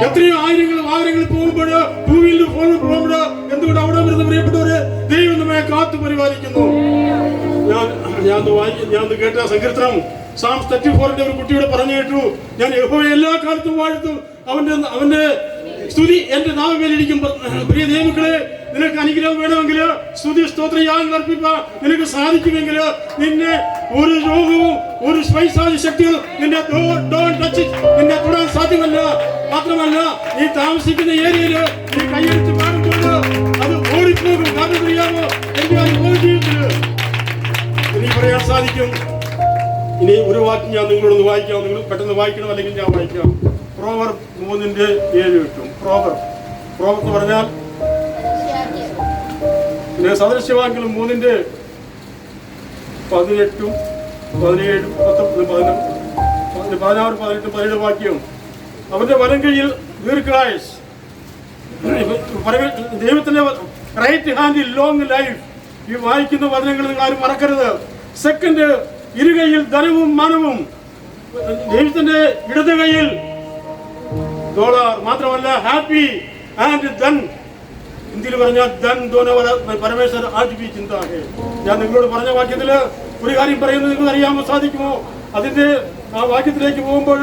എത്രയോ ആയിരങ്ങൾ പോകുമ്പോൾ, 2 വീലർ പോകുമ്പോൾ എന്തുകൊണ്ട് അവിടെ വരുന്ന പ്രിയപ്പെട്ടവര്, ദൈവം നമ്മെ കാത്തു പരിപാലിക്കുന്നു. ഞാൻ കേട്ട സങ്കീർത്തനം Psalms 34 ഒരു കുട്ടിയോട് പറഞ്ഞു കേട്ടു, ഞാൻ യഹോവയെ എല്ലാ കാലത്തും വാഴ്ത്തും, അവന്റെ സ്തുതി എന്റെ നാവിലിരിക്കും. പ്രിയ ദൈവമക്കളെ, നിനക്ക് അനുഗ്രഹം വേണമെങ്കിൽ സ്തുതി സ്തോത്രയാഗങ്ങൾ അർപ്പിക്കാൻ നിനക്ക് സാധിക്കുമെങ്കിൽ നിന്നെ ഒരു രോഗവും ഒരു പൈശാചിക ശക്തികൾ നിന്നെ തൊടാൻ സാധ്യമല്ല. മാത്രമല്ല, നീ താമസിക്കുന്ന ഏരിയയിൽ നീ കൈയെടുത്ത് പാടുമ്പോൾ അത് ഓടിപ്പോകും. കാരണം അറിയാമോ, എന്റെ അനുഭവ ജീവിതത്തിൽ എനിക്ക് പറയാൻ സാധിക്കും. ഇനി ഒരു വാക്ക് ഞാൻ നിങ്ങളോടൊന്ന് വായിക്കാം. നിങ്ങൾ പെട്ടെന്ന് വായിക്കണം, അല്ലെങ്കിൽ ഞാൻ വായിക്കാം. പ്രോവർബ് 3:7 പ്രോവർബ് എന്ന് പറഞ്ഞാൽ പിന്നെ സദൃശ്യവാക്യങ്ങൾ 3:18, 17, 16, 17 വാക്യം. അവന്റെ വലം കൈയിൽ ദീർഘായുസ്, ദൈവത്തിന്റെ റൈറ്റ് ഹാൻഡിൽ ലോങ് ലൈഫ്. ഈ വായിക്കുന്ന വചനങ്ങൾ നിങ്ങൾ ആരും മറക്കരുത്. സെക്കൻഡ്, ഇരുകൈയിൽ ധനവും മാനവും. ദൈവത്തിന്റെ ഇടത് കൈയിൽ ഡോളർ. മാത്രമല്ല ഹാപ്പി ആൻഡ് ധൻ. ഹിന്ദിയിൽ പറഞ്ഞാൽ ധൻ പരമേശ്വർ ആജ് ബി ചിന്ത. ഞാൻ നിങ്ങളോട് പറഞ്ഞ വാക്യത്തില് ഒരു കാര്യം പറയുന്നത് നിങ്ങൾക്ക് അറിയാമോ, സാധിക്കുമോ? അതിന്റെ ആ വാക്യത്തിലേക്ക് പോകുമ്പോൾ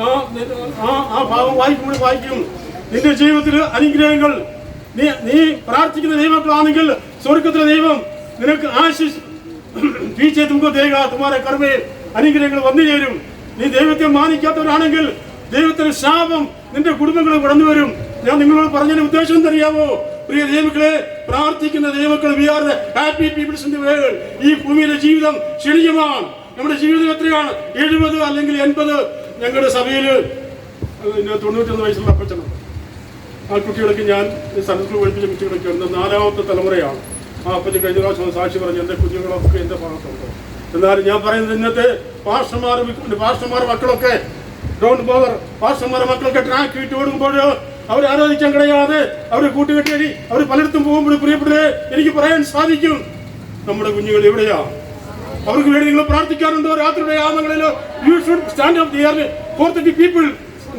ആ ഭാവം വായിക്കും. നിന്റെ ജീവിതത്തിൽ അനുഗ്രഹങ്ങൾ, നീ പ്രാർത്ഥിക്കുന്ന ദൈവങ്ങളാണെങ്കിൽ സ്വർഗത്തിലെ ദൈവം നിനക്ക് ആശിസ് തുമാരെ കർമ്മേ അനുഗ്രഹങ്ങൾ വന്നു ചേരും. നീ ദൈവത്തെ മാനിക്കാത്തവരാണെങ്കിൽ ദൈവത്തിന്റെ ശാപം നിന്റെ കുടുംബങ്ങൾ കടന്നു വരും. ഞാൻ നിങ്ങളോട് പറഞ്ഞതിന്റെ ഉദ്ദേശം എന്തറിയാമോ? പ്രിയ ദൈവമക്കളെ, പ്രാർത്ഥിക്കുന്ന ദൈവമക്കൾ, we are the happy peoples in the world. ഈ ഭൂമിയിലെ ജീവിതം ക്ഷണികമാണ്. നമ്മുടെ ജീവിതം എത്രയാണ്? 70 അല്ലെങ്കിൽ 80. ഞങ്ങളുടെ സഭയിൽ 91 വയസ്സുള്ള അപ്പച്ചനും ആ കുട്ടികളൊക്കെ, ഞാൻ സൺഡേ സ്കൂൾ പഠിപ്പിച്ച കുട്ടികളൊക്കെ ഉണ്ട്. 4ാമത്തെ തലമുറയാണ്. ആ അപ്പച്ചൻ കഴിഞ്ഞ പ്രാവശ്യം സാക്ഷി പറഞ്ഞു, എൻ്റെ കുഞ്ഞുങ്ങളൊക്കെ എൻ്റെ ഭാഗത്തുണ്ട്. എന്നാലും ഞാൻ പറയുന്നത്, ഇന്നത്തെ പാസ്റ്റർമാർ മക്കളൊക്കെ ഡോണ്ട് ബോദർ. പാസ്റ്റർമാരുടെ മക്കളൊക്കെ ട്രാക്ക് ഇട്ട് ഓടുമ്പോൾ അവർ ആരാധിക്കാൻ കഴിയാതെ അവർ കൂട്ടുകെട്ടി അവർ പലയിടത്തും പോകുമ്പോൾ പ്രിയപ്പെട്ടവരെ, എനിക്ക് പറയാൻ സാധിക്കും, നമ്മുടെ കുഞ്ഞുങ്ങൾ എവിടെയാ? അവർക്ക് വേണ്ടി നിങ്ങൾ പ്രാർത്ഥിക്കാറുണ്ടോ? രാത്രിയുടെ യാമങ്ങളിൽ you should stand up there 4:30 people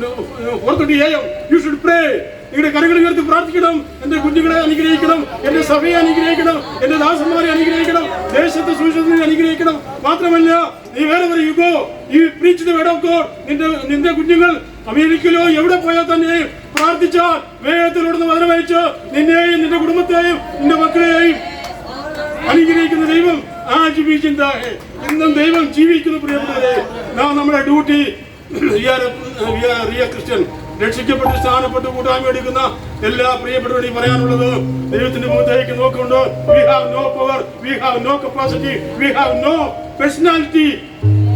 4:30 AM you should pray. നിങ്ങളുടെ കരങ്ങൾ ഉയർത്തി പ്രാർത്ഥിക്കണം. എന്റെ കുഞ്ഞുങ്ങളെ അനുഗ്രഹിക്കണം, എന്റെ സഭയെ അനുഗ്രഹിക്കണം, എന്റെ ദാസന്മാരെ അനുഗ്രഹിക്കണം, ദേശത്തെ സുവിശേഷത്തെ അനുഗ്രഹിക്കണം. മാത്രമല്ല, നീ വേറെ you go you preach the word of God. നിന്റെ കുഞ്ഞുങ്ങൾ അമേരിക്കയിലോ എവിടെ പോയാൽ തന്നെ പ്രാർത്ഥിച്ചാൽ, വേഗത്തിലൂടെ വചനം അയച്ച് നിന്നെയും നിന്റെ കുടുംബത്തെയും നിന്റെ മക്കളെയും അനുഗ്രഹിക്കുന്ന ദൈവം ഇന്നും ദൈവം ജീവിക്കുന്നു. പ്രിയപ്പെട്ടവരെ, നമ്മുടെ ഡ്യൂട്ടി ക്രിസ്ത്യൻ രക്ഷിക്കപ്പെട്ട് സ്ഥാനപ്പെട്ട് കൂട്ടായ്മ എടുക്കുന്ന എല്ലാ പ്രിയപ്പെട്ടവരോടും പറയാനുള്ളത്, ദൈവത്തിന്റെ മുഖത്തേക്ക് നോക്കുന്നുണ്ട്. We have no power, we have no capacity, we have no personality.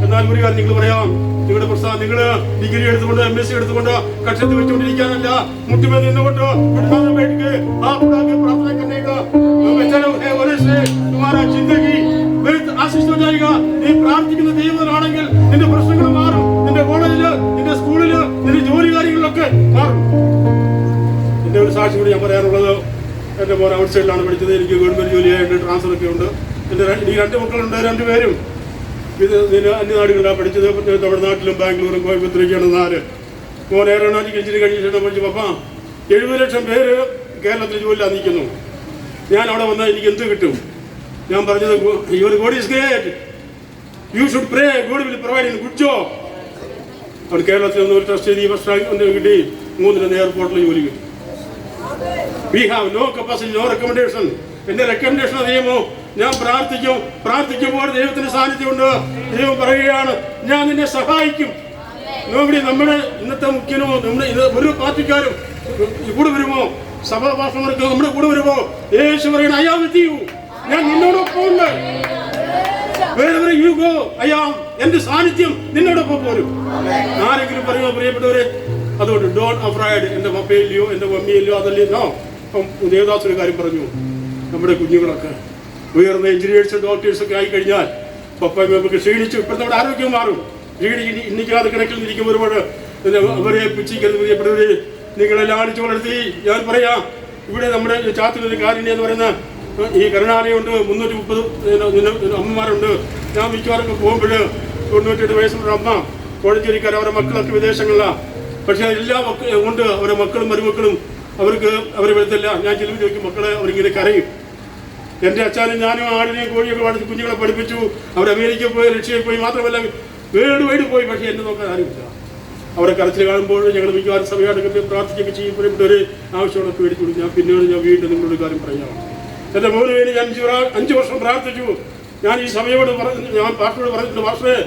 എന്നാൽ ഒരു കാര്യം നിങ്ങൾ പറയാം, നിങ്ങളുടെ പ്രസ്ഥാനം, നിങ്ങൾ ഡിഗ്രി എടുത്തുകൊണ്ട് MSc എടുത്തുകൊണ്ട് കക്ഷത്തിൽ വെച്ചുകൊണ്ടിരിക്കാനല്ല, മുട്ടുമേ നിന്നുകൊണ്ട് നീ പ്രാർത്ഥിക്കുന്ന ദൈവമാണെങ്കിൽ നിന്റെ പ്രശ്നങ്ങൾ മാറും. നിന്റെ കോളേജില്, നിന്റെ സ്കൂളില്, നിന്റെ ജോലി കാര്യങ്ങളിലൊക്കെ മാറും. എന്റെ ഒരു സാക്ഷി കൂടി ഞാൻ പറയാനുള്ളത്, എൻ്റെ മോൻ ഔട്ട് സൈഡിലാണ് പഠിച്ചത്. എനിക്ക് ഗവൺമെൻറ് ജോലിയായിട്ട് ട്രാൻസ്ഫറൊക്കെ ഉണ്ട്. എനിക്ക് 2 മക്കളുണ്ട്. 2 പേരും അന്യനാടുകളിലാണ് പഠിച്ചത്. തമിഴ്നാട്ടിലും ബാംഗ്ലൂരും കോയമ്പത്തൂരൊക്കെയാണ് 4. മോൻ എയറോനോട്ടിക്കൽ എഞ്ചിനീയറിംഗ് കഴിഞ്ഞ ശേഷം പഠിച്ചു. പപ്പ 70 ലക്ഷം പേര് കേരളത്തിൽ ജോലിയിലാണ് നിൽക്കുന്നു. ഞാൻ അവിടെ വന്നാൽ എനിക്ക് എന്ത് കിട്ടും? ഞാൻ പറഞ്ഞത് your God is great, U should pray, God will provide in good job. അവിടെ കേരളത്തിൽ നിന്ന് ഒരു ട്രസ്റ്റ് ചെയ്ത് ഈ വർഷം കിട്ടി. 3 എയർപോർട്ടിൽ ജോലി കിട്ടി. We have no capacity, no recommendation. എന്റെ റെക്കമെൻഡേഷൻ അറിയുമോ? ഞാൻ പ്രാർത്ഥിക്കുമ്പോൾ ദൈവത്തിന്റെ സാന്നിധ്യമുണ്ട്. ദൈവം പറയുകയാണ്, ഞാൻ നിന്നെ സഹായിക്കും. നോബഡി, നമ്മുടെ ഇന്നത്തെ മുഖ്യനോ നമ്മുടെ ഒരു പാർട്ടിക്കാരും കൂടെ വരുമോ? സഭാഭാഷമാർക്ക് നമ്മുടെ കൂടെ വരുമോ? യേശു പറയണം, I am with you. ഞാൻ നിന്നോടൊപ്പം ഉണ്ട്. Wherever you go, I am. എന്റെ സാന്നിധ്യം നിന്നോടൊപ്പം പോരും. ആരെങ്കിലും പറയുമോ പ്രിയപ്പെട്ടവരെ? അതുകൊണ്ട് ഡോണ്ട് അഫ്രൈഡ്. എന്റെ പപ്പയില്ലയോ എന്റെ മമ്മിയില്ലയോ അതല്ലോ. ദേവദാസ് ഒരു കാര്യം പറഞ്ഞു, നമ്മുടെ കുഞ്ഞുങ്ങളൊക്കെ ഉയർന്ന എഞ്ചിനീയേഴ്സും ഡോക്ടേഴ്സൊക്കെ ആയി കഴിഞ്ഞാൽ പപ്പയൊക്കെ ക്ഷീണിച്ചു. ഇപ്പോഴത്തെ നമ്മുടെ ആരോഗ്യം മാറും. ഇന്നിക്കാതെ കിടക്കിൽ നിൽക്കുമ്പോൾ ഒരുപാട് അവരെ പുച്ഛിക്കരുത് പ്രിയപ്പെട്ടവരെ. നിങ്ങളെല്ലാം അടിച്ചു വളർത്തി. ഞാൻ പറയാം, ഇവിടെ നമ്മുടെ ചാത്തിലൊരു കാരുണ്യം എന്ന് പറയുന്ന ഈ കരുണാലയമുണ്ട്. 330 അമ്മമാരുണ്ട്. ഞാൻ മിക്കവാറൊക്കെ പോകുമ്പോൾ 98 വയസ്സുള്ള അമ്മ കോഴഞ്ചേരിക്കാർ, അവരുടെ മക്കളൊക്കെ വിദേശങ്ങളിലാണ്. പക്ഷേ എല്ലാ കൊണ്ട് അവരുടെ മക്കളും മരുമക്കളും അവരെ വരുത്തില്ല. ഞാൻ ചിലവ് ചോദിക്കും, മക്കളെ അവരിങ്ങനെ കരയും. എൻ്റെ അച്ഛനും ഞാനും ആടിനെയും കോഴിയൊക്കെ വളർത്തി കുഞ്ഞുങ്ങളെ പഠിപ്പിച്ചു. അവർ അമേരിക്കയിൽ പോയി, റഷ്യയിൽ പോയി, മാത്രമല്ല വേട് പോയി. പക്ഷേ എന്നെ നോക്കാൻ ആരുമില്ല. അവരെ കരച്ചിൽ കാണുമ്പോൾ ഞങ്ങൾ മിക്കവാറും സമയമായിട്ടൊക്കെ പ്രാർത്ഥിക്കുകയൊക്കെ ചെയ്യപ്പെടുമ്പോൾ ഒരു ആവശ്യങ്ങളൊക്കെ മേടിച്ചു കൊടുക്കും. ഞാൻ പിന്നീട് വീണ്ടും നിങ്ങളൊരു കാര്യം പറയാം. എൻ്റെ മോന് വേണ്ടി ഞാൻ 5 വർഷം പ്രാർത്ഥിച്ചു. ഞാൻ ഈ സമയോട് ഞാൻ പാസ്റ്ററോട് പറഞ്ഞിട്ടുണ്ട്, പാസ്റ്ററെ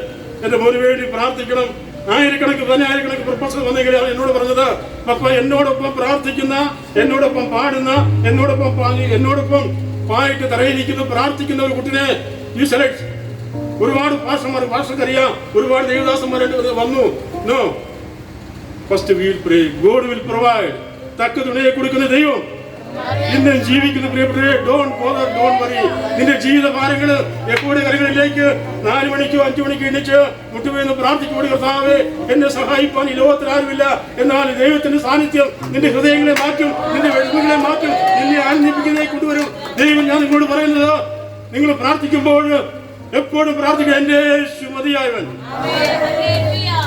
എൻ്റെ മോന് വേണ്ടി പ്രാർത്ഥിക്കണം. ആയിരക്കണക്കിന് പ്രൊഫസർ വന്നെങ്കിൽ എന്നോട് പറഞ്ഞത്, പപ്പ എന്നോടൊപ്പം പ്രാർത്ഥിക്കുന്ന, എന്നോടൊപ്പം പാടുന്ന, എന്നോടൊപ്പം പായിട്ട് തറയിലിരിക്കുന്ന പ്രാർത്ഥിക്കുന്ന ഒരു കുട്ടിനെ യു സെലക്ട്. ഒരുപാട് പാസ്റ്റർക്കറിയാം, ഒരുപാട് ദേവദാസന്മാർ വന്നു. No, first we will pray, God will provide. തക്ക തുണയെ കൊടുക്കുന്ന ദൈവം ഇന്നും ജീവിക്കുന്ന പ്രിയപ്പെട്ടവരെ. Don't bother, don't worry. നിന്റെ ജീവിത ഭാരങ്ങൾ എപ്പോഴും കരങ്ങളിലേക്ക് 4 മണിക്കോ 5 മണിക്കോ എണ്ണിച്ച് മുട്ടുവെന്ന് പ്രാർത്ഥിക്കോടി, കർത്താവേ എന്നെ സഹായിപ്പാൻ ഈ ലോകത്തിൽ ആരുമില്ല. എന്നാൽ ദൈവത്തിന്റെ സാന്നിധ്യം നിന്റെ ഹൃദയങ്ങളെ മാറ്റും, നിന്റെ വിഷമങ്ങളെ മാറ്റും, നിന്നെ ആനന്ദിപ്പിക്കുന്നതിനെ കൊണ്ടുവരും. ദൈവം ഞാൻ നിങ്ങളോട് പറയുന്നത്, നിങ്ങൾ പ്രാർത്ഥിക്കുമ്പോൾ എപ്പോഴും പ്രാർത്ഥിക്കുക, എന്റെ യേശു മതിയായവൻ.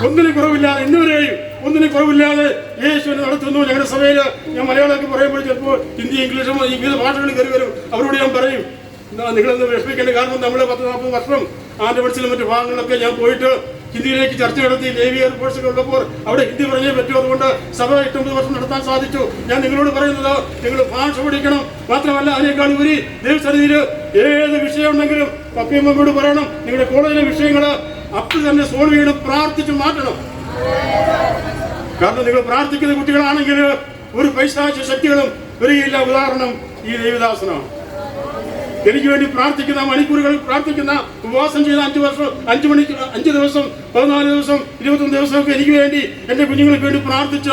ഒന്നിനും കുറവില്ലാതെ, ഇന്നുവരെയും ഒന്നിനും കുറവില്ലാതെ യേശുവിനെ നടത്തുന്നു. ഞങ്ങളുടെ സഭയിൽ ഞാൻ മലയാളമൊക്കെ പറയുമ്പോൾ ചിലപ്പോൾ ഹിന്ദി, ഇംഗ്ലീഷും വിവിധ ഭാഷകളിൽ കയറി വരും. അവരോട് ഞാൻ പറയും, നിങ്ങളൊന്ന് വിഷമിക്കേണ്ട. കാരണം നമ്മൾ 10-40 വർഷം ആന്ധ്രാപ്രദേശിലും മറ്റു ഭാഗങ്ങളിലൊക്കെ ഞാൻ പോയിട്ട് ഹിന്ദിയിലേക്ക് ചർച്ച നടത്തി. നേവി എയർഫോഴ്സൊക്കെ ഉള്ളപ്പോൾ അവിടെ ഹിന്ദി പറഞ്ഞേ പറ്റൂ. അതുകൊണ്ട് സഭ 8-9 വർഷം നടത്താൻ സാധിച്ചു. ഞാൻ നിങ്ങളോട് പറയുന്നത്, നിങ്ങൾ ഭാഷ പഠിക്കണം. മാത്രമല്ല അതിനേക്കാൾ ഉപരി ദൈവസന്നിധിയിൽ ഏത് വിഷയം ഉണ്ടെങ്കിലും പപ്പയമ്മയോട് പറയണം. നിങ്ങളുടെ കോളേജിലെ വിഷയങ്ങൾ അപ്പോൾ തന്നെ സോൾവ് ചെയ്യണം, പ്രാർത്ഥിച്ച് മാറ്റണം. കാരണം നിങ്ങൾ പ്രാർത്ഥിക്കുന്ന കുട്ടികളാണെങ്കിൽ ഒരു പൈശാചിക ശക്തികളും വരികയില്ല. ഉദാഹരണം ഈ ദേവദാസനാണ്. എനിക്ക് വേണ്ടി പ്രാർത്ഥിക്കുന്ന, മണിക്കൂറുകൾ പ്രാർത്ഥിക്കുന്ന, ഉപവാസം ചെയ്ത 5 ദിവസം 14 ദിവസം 21 ദിവസമൊക്കെ എനിക്ക് വേണ്ടി, എന്റെ കുഞ്ഞുങ്ങൾക്ക് വേണ്ടി പ്രാർത്ഥിച്ച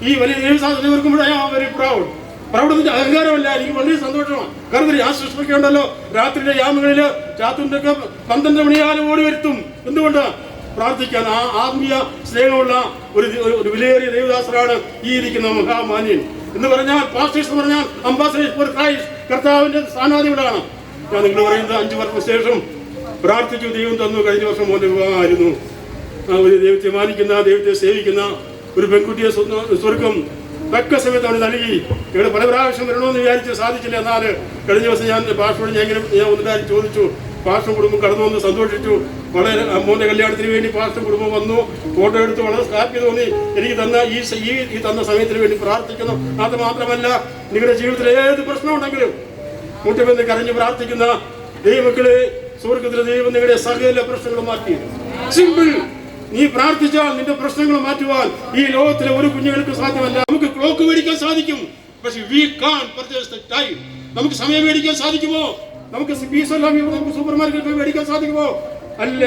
ഈ വലിയ ദേവദാസനെ ഓർക്കുമ്പോഴേ വെരി പ്രൗഡ്. പ്രൗഡ് അഹങ്കാരമല്ല, എനിക്ക് വളരെ സന്തോഷമാണ്. കാരണം ആ സൃഷ്ടിക്കേണ്ടല്ലോ. രാത്രിയിലെ യാമങ്ങളിൽ ചാത്തുന്റെ 12 മണിയാലും ഓടി വരുത്തും. എന്തുകൊണ്ട്? പ്രാർത്ഥിക്കാൻ. ആ ആത്മീയ സ്നേഹമുള്ള ഒരു വിലയേറിയ ദേവദാസനാണ് ഈ ഇരിക്കുന്ന മഹാമാന്യൻ. എന്ന് പറഞ്ഞാൽ പാസ്റ്റേഴ്സ് എന്ന് പറഞ്ഞാൽ അംബാസഡേഴ്സ് ഫോർ ക്രൈസ്റ്റ്, കർത്താവിന്റെ സ്ഥാനാധിപനാണ്. ഞാൻ നിങ്ങൾ പറയുന്നത് 5 വർഷത്തിന് ശേഷം പ്രാർത്ഥിച്ചു, ദൈവം തന്നു. കഴിഞ്ഞ വർഷം മോന്റെ വിവാഹമായിരുന്നു. ഒരു ദൈവത്തെ മാനിക്കുന്ന, ദൈവത്തെ സേവിക്കുന്ന ഒരു പെൺകുട്ടിയെ സ്വർഗം തക്ക സമയത്ത് അവന് നൽകി. ഞങ്ങൾ പല പ്രാവശ്യം വരണമെന്ന് വിചാരിച്ച് സാധിച്ചില്ല. എന്നാൽ കഴിഞ്ഞ ദിവസം ഞാൻ പാസ്റ്ററോട് ഞാൻ ഒന്ന് കാര്യം ചോദിച്ചു. പാസ്റ്റർ കുടുംബം കടന്നു വന്ന് സന്തോഷിച്ചു. വളരെ മോന്റെ കല്യാണത്തിന് വേണ്ടി പാസ്റ്റർ കുടുംബം വന്നു, ഫോട്ടോ എടുത്ത് വളരെ ഹാപ്പി തോന്നി. എനിക്ക് തന്ന ഈ തന്ന സമയത്തിന് വേണ്ടി പ്രാർത്ഥിക്കുന്നു. അത് മാത്രമല്ല, നിങ്ങളുടെ ജീവിതത്തിൽ ഏത് പ്രശ്നം ഉണ്ടെങ്കിലും മുട്ടുമെന്ന് കരഞ്ഞ് പ്രാർത്ഥിക്കുന്ന ദൈവമക്കളെ, സ്വർഗത്തിലെ ദൈവം നിങ്ങളുടെ സകല പ്രശ്നങ്ങളും മാറ്റി. സിമ്പിൾ. നീ പ്രാർത്ഥിച്ചാൽ നിന്റെ പ്രശ്നങ്ങൾ മാറ്റുവാൻ ഈ ലോകത്തിലെ ഒരു കുഞ്ഞുങ്ങൾക്ക് സാധ്യമല്ല. നമുക്ക് ക്ലോക്ക് മേടിക്കാൻ സാധിക്കും, പക്ഷെ we can't purchase the time. നമുക്ക് സമയം മേടിക്കാൻ സാധിക്കുമോ? നമുക്ക് സൂപ്പർ മാർക്കറ്റിൽ മേടിക്കാൻ സാധിക്കുമോ? അല്ല.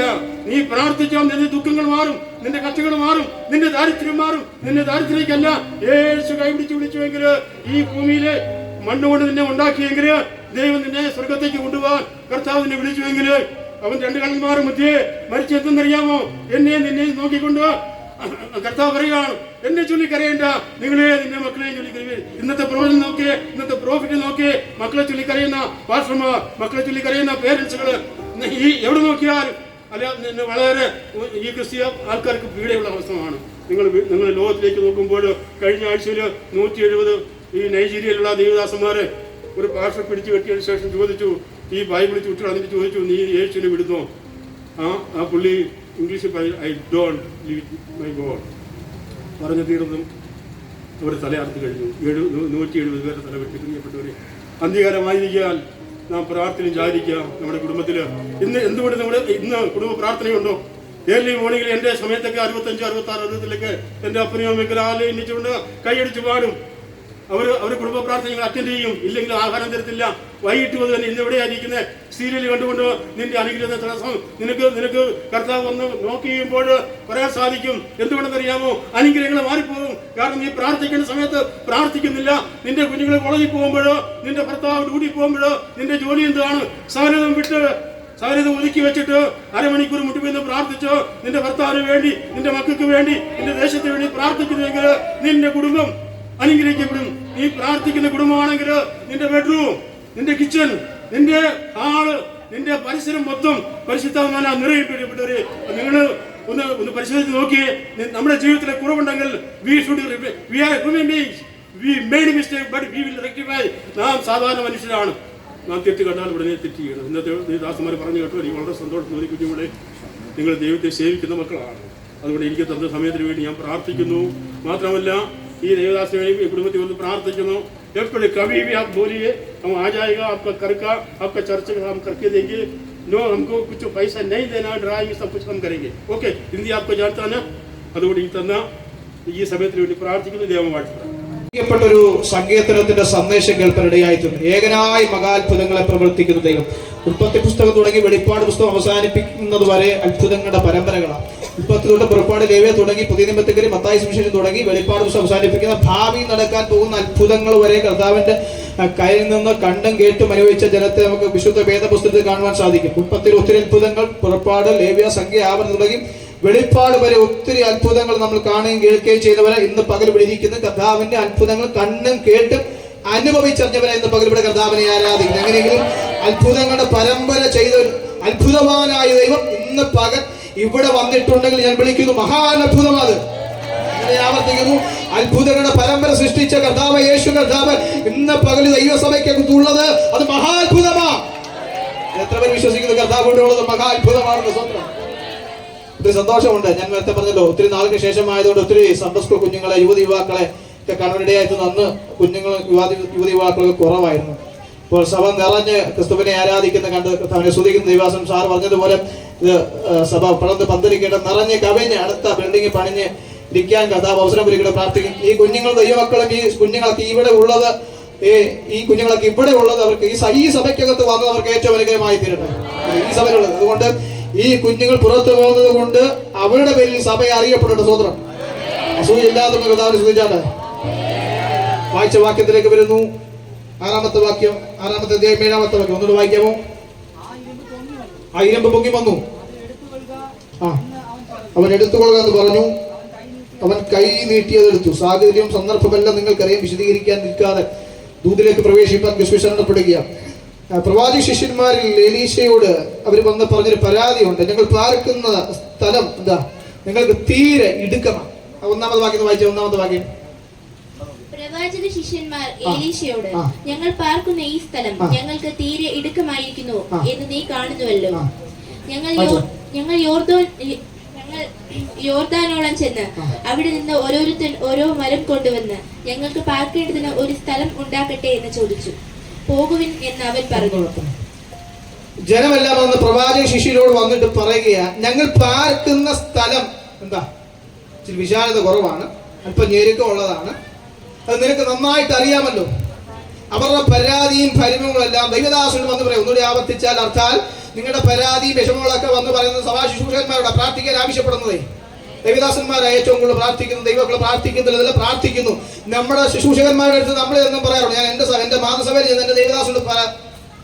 നീ പ്രാർത്ഥിച്ചാൽ നിന്റെ ദുഃഖങ്ങൾ മാറും, നിന്റെ കഷ്ടങ്ങൾ മാറും, നിന്റെ ദാരിദ്ര്യം മാറും. നിന്റെ ദാരിദ്ര്യക്കല്ല യേശു കൈപിടിച്ച് വിളിച്ചുവെങ്കിൽ, ഈ ഭൂമിയിലെ മണ്ണുകൊണ്ട് നിന്നെ ഉണ്ടാക്കിയെങ്കിൽ, ദൈവം നിന്നെ സ്വർഗത്തേക്ക് കൊണ്ടുപോകാൻ കർത്താവ് നിന്നെ വിളിച്ചുവെങ്കിൽ, അവൻ 2 കണ്ണന്മാർ മധ്യേ മരിച്ചെത്തുന്നറിയാമോ? എന്നെയും നിന്നെയും നോക്കിക്കൊണ്ട് കർത്താവ് പറയുകയാണ്, എന്നെ ചൊല്ലിക്കരയേണ്ട, നിങ്ങളെ നിന്റെ മക്കളെ ചൊല്ലിക്കരയേ. ഇന്നത്തെ പ്രവചനം നോക്കിയേ, ഇന്നത്തെ പ്രോഫിറ്റ് നോക്കിയേ, മക്കളെ ചൊല്ലിക്കരയുന്ന പാസ്റ്റർമാർ, മക്കളെ ചൊല്ലിക്കരയുന്ന പേരൻസുകള് ഈ എവിടെ നോക്കിയാലും അല്ല വളരെ ഈ ക്രിസ്തീയ ആൾക്കാർക്ക് പീഡയുള്ള അവസ്ഥയാണ്. നിങ്ങൾ ലോകത്തിലേക്ക് നോക്കുമ്പോൾ കഴിഞ്ഞ ആഴ്ചയിൽ 170 ഈ നൈജീരിയയിലുള്ള ദേവദാസന്മാരെ ഒരു പാസ്റ്റർ പിടിച്ചു കെട്ടിയതിനു ശേഷം ചോദിച്ചു, ഈ ബൈബിൾ ചുറ്റി അതിന് ചോദിച്ചു, നീ യേശുവിനെ വിടുന്നോ? ആ പുള്ളി ഇംഗ്ലീഷിൽ I don't leave my God പറഞ്ഞു തീർന്നും അവർ തലയാർത്ത് കഴിഞ്ഞു. 170 പേരെ തല വെട്ടി പ്രിയപ്പെട്ടവരെ, അന്ത്യകാലമായിരിക്കാൻ നാം പ്രാർത്ഥന ജാതിക്കുക. നമ്മുടെ കുടുംബത്തിൽ എന്തുകൊണ്ട് ഇന്ന് കുടുംബ പ്രാർത്ഥനയുണ്ടോ? ഏർലി മോർണിംഗിൽ എൻ്റെ സമയത്തൊക്കെ 65, 66, 60 എൻ്റെ അപ്പനെയും അമ്മയ്ക്ക് രാവിലെ എണ്ണിച്ചുകൊണ്ട് കൈയടിച്ച് പാടും. അവർ കുടുംബ പ്രാർത്ഥനകൾ അറ്റൻഡ് ചെയ്യും. ഇല്ലെങ്കിൽ ആഹാരം തരത്തില്ല. വൈകിട്ട് മുതൽ തന്നെ ഇന്ന് എവിടെയായിരിക്കുന്നത് സീരിയൽ കണ്ടുകൊണ്ട് നിന്റെ അനുഗ്രഹ തടസ്സം നിനക്ക് കർത്താവ് വന്ന് നോക്കി ചെയ്യുമ്പോൾ പറയാൻ സാധിക്കും. എന്തുകൊണ്ടെന്നറിയാമോ? അനുഗ്രഹങ്ങൾ മാറിപ്പോകും. കാരണം നീ പ്രാർത്ഥിക്കുന്ന സമയത്ത് പ്രാർത്ഥിക്കുന്നില്ല. നിന്റെ കുഞ്ഞുങ്ങൾ കോളേജിൽ പോകുമ്പോഴോ, നിന്റെ ഭർത്താവ് ഡ്യൂട്ടി പോകുമ്പോഴോ, നിന്റെ ജോലി എന്താണ്? സകലതും വിട്ട് സകലതും ഒതുക്കി വെച്ചിട്ട് അരമണിക്കൂർ മുട്ടുപിന്ന് പ്രാർത്ഥിച്ചോ നിന്റെ ഭർത്താവിന് വേണ്ടി, നിന്റെ മക്കൾക്ക് വേണ്ടി, നിന്റെ ദേശത്തിന് വേണ്ടി പ്രാർത്ഥിക്കുന്നെങ്കിൽ നിന്റെ കുടുംബം അനുഗ്രഹിക്കപ്പെടും. നീ പ്രാർത്ഥിക്കുന്ന കുടുംബമാണെങ്കിൽ നിന്റെ ബെഡ്റൂം, നിന്റെ കിച്ചൺ, നിന്റെ ഹാള്, നിന്റെ പരിസരം മൊത്തം പരിശുദ്ധമായ നിറയപ്പെട്ടവരെ നിങ്ങൾ ഒന്ന് പരിശോധിച്ച് നോക്കിയേ. നമ്മുടെ ജീവിതത്തിലെ കുറവുണ്ടെങ്കിൽ നാം സാധാരണ മനുഷ്യരാണ്. നാം തെറ്റ് കണ്ടാൽ ഉടനെ തെറ്റ് ചെയ്യണം. ഇന്നത്തെ ദാസന്മാർ പറഞ്ഞു കേട്ടോ, എനിക്ക് വളരെ സന്തോഷം തോന്നി. കുഞ്ഞുങ്ങളെ, നിങ്ങൾ ദൈവത്തെ സേവിക്കുന്ന മക്കളാണ്. അതുകൊണ്ട് എനിക്ക് തന്ന സമയത്തിന് വേണ്ടി ഞാൻ പ്രാർത്ഥിക്കുന്നു. മാത്രമല്ല ഈ ദേവദാസിന് വേണ്ടി കുടുംബത്തിൽ വന്ന് പ്രാർത്ഥിക്കുന്നു. എപ്പോഴും कभी भी आप बोलिए, हम आ जाएगा आपका कर का, आपका चर्च हम करके देंगे. नो, हमको कुछ पैसा नहीं देना, ड्राइंग सब कुछ हम करेंगे. ओके, हिंदी आपको जानता है ना? അതുകൊണ്ട് ഈ തന്ന ഈ സമയത്തിന് വേണ്ടി പ്രാർത്ഥിക്കുന്നു. ദൈവം വാഴ്ത്തട്ടെ. പ്പെട്ടൊരു സങ്കീർത്തനത്തിന്റെ സന്ദേശം കേൾപ്പനിടയായിട്ടുണ്ട്. ഏകനായി മഹാത്ഭുതങ്ങളെ പ്രവർത്തിക്കുന്ന ദൈവം. ഉൽപ്പത്തി പുസ്തകം തുടങ്ങി വെളിപ്പാട് പുസ്തകം അവസാനിപ്പിക്കുന്നത് വരെ അത്ഭുതങ്ങളുടെ പരമ്പരകളാണ്. ഉൽപ്പത്തി തൊട്ട് പുറപ്പാട്, ലേവ്യ തുടങ്ങി പുതിയ നിയമത്തിലേക്ക് മത്തായി സുവിശേഷം തുടങ്ങി വെളിപ്പാട് പുസ്തകം അവസാനിപ്പിക്കുന്ന ഭാവി നടക്കാൻ പോകുന്ന അത്ഭുതങ്ങൾ വരെ കർത്താവിന്റെ കയ്യിൽ നിന്ന് കണ്ടും കേട്ടും അനുഭവിച്ച ജനത്തെ നമുക്ക് വിശുദ്ധ വേദപുസ്തകത്തിൽ കാണുവാൻ സാധിക്കും. ഉൽപ്പത്തിയിൽ ഒത്തിരി അത്ഭുതങ്ങൾ, പുറപ്പാട്, ലേവ്യ, സംഖ്യ, ആവർത്തനം തുടങ്ങി വെളിപ്പാട് വരെ ഒത്തിരി അത്ഭുതങ്ങൾ നമ്മൾ കാണുകയും കേൾക്കുകയും ചെയ്തവരെ ഇന്ന് പകൽ ഇവിടെ ഇരിക്കുന്ന കർത്താവിന്റെ അത്ഭുതങ്ങൾ കണ്ണും കേട്ടും അനുഭവിച്ചറിഞ്ഞവരെ ഇന്ന് പകൽ ഇവിടെ കർത്താവിനെ ആരാധിക്കുന്നു. എങ്ങനെയെങ്കിലും അത്ഭുതങ്ങളുടെ പരമ്പര ചെയ്ത അത്ഭുതവാനായ ദൈവം ഇന്ന് പകൽ ഇവിടെ വന്നിട്ടുണ്ടെങ്കിൽ ഞാൻ വിളിക്കുന്നു മഹാനത്ഭുതമാണ്. ഞാൻ ആവർത്തിക്കുന്നു, അത്ഭുതങ്ങളുടെ പരമ്പര സൃഷ്ടിച്ച കർത്താവ് യേശു കർത്താവ് ഇന്ന് പകൽ ദൈവസഭയ്ക്കകത്തുള്ളത് അത് മഹാത്ഭുതമാണ്. എത്ര പേർ വിശ്വസിക്കുന്നു കർത്താവ് കൊണ്ടുള്ളത് മഹാത്ഭുതമാണെന്ന്? സ്വന്തം ഒത്തിരി സന്തോഷമുണ്ട്. ഞാൻ നേരത്തെ പറഞ്ഞല്ലോ, ഒത്തിരി നാളിന് ശേഷമായതുകൊണ്ട് ഒത്തിരി സൺഡേ സ്കൂൾ കുഞ്ഞുങ്ങളെ, യുവതി-യുവാക്കളെ ഒക്കെ കാണാനിടയായിരുന്നു. അന്ന് കുഞ്ഞുങ്ങൾ യുവതി-യുവാക്കളൊക്കെ കുറവായിരുന്നു. ഇപ്പോൾ സഭ നിറഞ്ഞ് ക്രിസ്തുവിനെ ആരാധിക്കുന്ന കണ്ട് കർത്താവിനെ സ്തുതിക്കുന്ന ദൈവാസനം സാർ പറഞ്ഞതുപോലെ ഇത് സഭ പടർന്ന് പന്തലിക്കേണ്ട നിറഞ്ഞ് കവിഞ്ഞ് അടുത്ത ബിൽഡിംഗ് പണിഞ്ഞ് ഇരിക്കാൻ കർത്താവ് അവസരം ഒരുക്കിയിട്ട് പ്രാർത്ഥിക്കും. ഈ കുഞ്ഞുങ്ങൾ ദൈവമക്കളും ഈ കുഞ്ഞുങ്ങളൊക്കെ ഇവിടെ ഉള്ളത്, ഈ കുഞ്ഞുങ്ങളൊക്കെ ഇവിടെ ഉള്ളത് അവർക്ക് ഈ സഭയ്ക്കകത്ത് വന്നവർക്ക് ഏറ്റവും അനുഗ്രഹമായി തീരട്ടെ ഈ സഭയിലുള്ളത്. അതുകൊണ്ട് ഈ കുഞ്ഞുങ്ങൾ പുറത്തു പോകുന്നത് കൊണ്ട് അവരുടെ പേരിൽ സഭയെ അറിയപ്പെടട്ടെ. സ്വതന്ത്രം അസൂയില്ലാതെ കർത്താവിനെ സ്തുതിച്ചാട്ടെ. വായിച്ച വാക്യത്തിലേക്ക് വരുന്നു. 6-ാമത്തെ വാക്യം, 6-ാമത്തെ അധ്യായം 7-ാമത്തെ വാക്യം ഒന്നുകൂടെ വായിക്കാമോ? ആ ഇരുമ്പ് പൊങ്ങി വന്നു. അവൻ എടുത്തുകൊള്ളുക എന്ന് പറഞ്ഞു. അവൻ കൈ നീട്ടിയതെടുത്തു. സാഹചര്യവും സന്ദർഭമെല്ലാം നിങ്ങൾക്കറിയാം, വിശദീകരിക്കാൻ നിൽക്കാതെ ദൂതിലേക്ക് പ്രവേശിപ്പാൻ ശരണപ്പെടുക. പ്രവാചക ശിഷ്യന്മാരിൽ എലീശയോട് അവർ വന്ന് പറഞ്ഞൊരു പരാതിയുണ്ട്. ഞങ്ങൾ പാർക്കുന്ന സ്ഥലം എന്താ? ഞങ്ങൾക്ക് തീരെ ഇടുക്കമാണ്. 1-ാമത്തെ വാക്യം വായിച്ച 1-ാമത്തെ വാക്യം. പ്രവാചക ശിഷ്യന്മാർ എലീശയോട്, ഞങ്ങൾ പാർക്കുന്ന ഈ സ്ഥലം ഞങ്ങൾക്ക് തീരെ ഇടുക്കമായിരിക്കുന്നു എന്ന് നീ കാണുന്നുവല്ലോ. ഞങ്ങൾ യോർദാനോളം ചെന്ന് അവിടെ നിന്ന് ഓരോരുത്തൻ ഓരോ മരം കൊണ്ടുവന്ന് ഞങ്ങൾക്ക് പാർക്കേണ്ടതിന് ഒരു സ്ഥലം ഉണ്ടാക്കട്ടെ എന്ന് ചോദിച്ചു. പോകുവിൻ എന്ന് അവൻ പറഞ്ഞു. ജനമെല്ലാം വന്ന് പ്രവാചക ശിഷ്യരോട് വന്നിട്ട് പറയുകയാ, ഞങ്ങൾ പാർക്കുന്ന സ്ഥലം എന്താ? ഇച്ചിരി വിശാലത കുറവാണ്, അല്പം ഞെരുക്കമുള്ളതാണ്. അത് നിനക്ക് നന്നായിട്ട് അറിയാമല്ലോ. അവരുടെ പരാതിയും പരിമങ്ങളും എല്ലാം ദൈവദാസനോട് വന്ന് പറയും. ഒന്നുകൂടി ആവർത്തിച്ചാൽ അർത്ഥാൽ നിങ്ങളുടെ പരാതിയും വിഷമങ്ങളൊക്കെ വന്ന് പറയുന്നത് സഭാ ശുശ്രൂഷകന്മാരോട് പ്രാർത്ഥിക്കാൻ ആവശ്യപ്പെടുന്നതേ. ദൈവദാസന്മാരായ ഏറ്റവും കൂടുതൽ പ്രാർത്ഥിക്കുന്നു, ദൈവങ്ങളെ പ്രാർത്ഥിക്കുന്നില്ല, പ്രാർത്ഥിക്കുന്നു. നമ്മുടെ ശുശ്രൂഷകന്മാരുടെ അടുത്ത് നമ്മളെ എന്നും പറയാറുണ്ട്. ഞാൻ എന്റെ മാതൃസഭയിൽ ചെന്ന് എന്റെ ദൈവദാസനോട്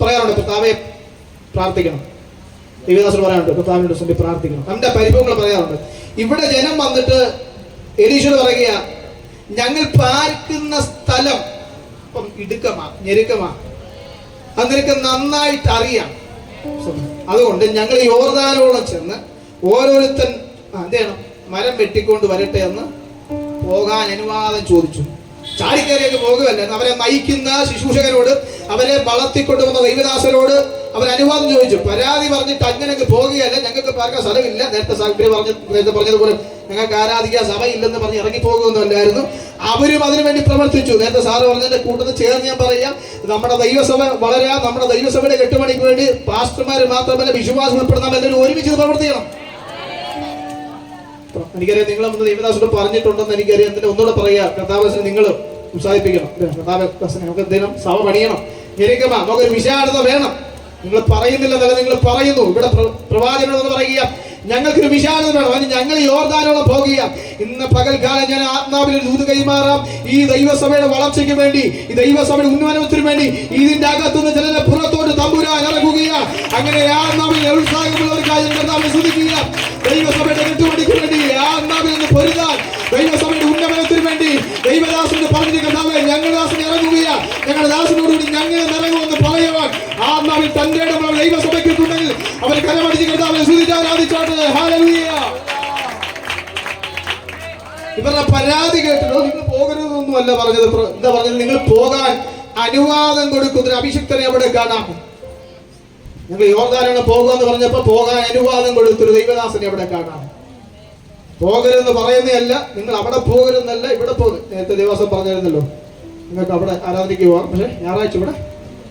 പറയാറുണ്ട്, കർത്താവേ പ്രാർത്ഥിക്കണം. ദേവദാസൻ പറയാറുണ്ട് കർത്താവിനോട് ചൊല്ലി പ്രാർത്ഥിക്കണം. നമ്മുടെ പരിഭവങ്ങൾ പറയാറുണ്ട്. ഇവിടെ ജനം വന്നിട്ട് എലീശയോട് പറയുക, ഞങ്ങൾ പാർക്കുന്ന സ്ഥലം ഇപ്പം ഇടുക്കമാ, ഞെരുക്കമാ, അത് നിനക്ക് നന്നായിട്ട് അറിയാം. അതുകൊണ്ട് ഞങ്ങൾ യോർദാനോളം ചെന്ന് ഓരോരുത്തൻ എന്ത് ചെയ്യണം, മരം വെട്ടിക്കൊണ്ട് വരട്ടെ എന്ന് പോകാൻ അനുവാദം ചോദിച്ചു. ചാടിക്കയറിയൊക്കെ പോകുകയല്ല, അവരെ നയിക്കുന്ന ശുശ്രൂഷകരോട്, അവരെ വളർത്തിക്കൊണ്ടുവന്ന ദൈവദാസരോട് അവർ അനുവാദം ചോദിച്ചു. പരാതി പറഞ്ഞിട്ട് അങ്ങനെയൊക്കെ പോകുകയല്ല, ഞങ്ങൾക്ക് പാർക്കാൻ സ്ഥലമില്ല. നേരത്തെ പറഞ്ഞതുപോലെ ഞങ്ങൾക്ക് ആരാധിക്കാൻ സഭയില്ലെന്ന് പറഞ്ഞ് ഇറങ്ങി പോകുമെന്നല്ലായിരുന്നു. അവരും അതിനുവേണ്ടി പ്രവർത്തിച്ചു. നേരത്തെ സാറ് പറഞ്ഞതിന്റെ കൂട്ടത്തിൽ ചേർന്ന് ഞാൻ പറയാം, നമ്മുടെ ദൈവസഭ വളരാൻ, നമ്മുടെ ദൈവസഭയുടെ കെട്ടുപണിക്ക് വേണ്ടി പാസ്റ്റർമാർ മാത്രമല്ല വിശ്വാസം ഉൾപ്പെടുന്ന എല്ലാവരും ഒരുമിച്ച് പ്രവർത്തിക്കണം. എനിക്കറിയാം നിങ്ങൾ ഒന്ന് ദൈവദാസോട് പറഞ്ഞിട്ടുണ്ടെന്ന് എനിക്കറിയാം. എന്നിട്ട് ഒന്നുകൂടെ പറയാ, കർത്താവസിനെ നിങ്ങൾ ഉത്സാഹിപ്പിക്കണം. കർത്താവസിനെ നമുക്ക് എന്തെങ്കിലും സഭ പണിയണം, ഞെരുക്കമാ, നമുക്കൊരു വിശാലത വേണം. നിങ്ങൾ പറയുന്നില്ലെന്നല്ല, നിങ്ങൾ പറയുന്നു. ഇവിടെ പ്രവാചകനോട് പറയുക, ഞങ്ങൾക്കൊരു വിശാലത വേണം, അതിന് ഞങ്ങൾ യോർദാനോളം പോകുക. ഇന്ന് പകൽക്കാലം ഞാൻ ആത്മാവിൽ ഒരു ദൂത് കൈമാറാം. ഈ ദൈവസഭയുടെ വളർച്ചയ്ക്ക് വേണ്ടി, ഈ ദൈവസഭയുടെ ഉന്നമനത്തിന് വേണ്ടി ഇതിന്റെ അകത്തുനിന്ന് ചിലരെ പുറത്തോട്ട് തമ്പുരാൻ ഇറങ്ങുക. അങ്ങനെ ആത്മാവിൽ ഉത്സാഹമുള്ളവർക്കായി കർത്താവിനെ സ്തുതിക്കുക. ദൈവസഭയുടെ കെട്ടുപണിക്ക് വേണ്ടി ആത്മാവിൽ നിന്ന് പൊരുതാൻ, ദൈവസഭയുടെ ഉന്നമനത്തിന് വേണ്ടി ദൈവദാസന്റെ പറഞ്ഞ കർത്താവെ ഞങ്ങൾ ദാസനെ ഇറങ്ങുക, ഞങ്ങളുടെ ദാസനോടുകൂടി ഞങ്ങൾ ഇറങ്ങുമെന്ന് പറയുവാൻ ആത്മാവിൽ തന്റെ ഇടം ദൈവസഭയ്ക്കുണ്ടെങ്കിൽ അവർ കരമടിച്ച് കർത്താവിനെ സ്തുതിച്ച് ആരാധിച്ചാട്ട്. ഹല്ലേലൂയ. ഇവരുടെ പരാതി കേട്ടിട്ടോ, നിങ്ങൾ പോകരുതെന്നൊന്നും അല്ല പറഞ്ഞത്. എന്താ പറഞ്ഞത്? നിങ്ങൾ പോകാൻ അനുവാദം കൊടുക്കുന്ന അഭിഷിക്തനെ അവിടെ കാണാം. ഞങ്ങൾ യോർദാനോട് പോകുമെന്ന് പറഞ്ഞപ്പോ പോകാൻ അനുവാദം കൊടുത്തൊരു ദൈവദാസനെ അവിടെ കാണാം. പോകരുതെന്ന് പറയുന്നതല്ല, നിങ്ങൾ അവിടെ പോകരുതെന്നല്ല, ഇവിടെ പോകും. നേരത്തെ ദിവസം പറഞ്ഞിരുന്നല്ലോ, നിങ്ങൾക്ക് അവിടെ ആരാധനയ്ക്ക് പോകാം, പക്ഷെ ഞായറാഴ്ച ഇവിടെ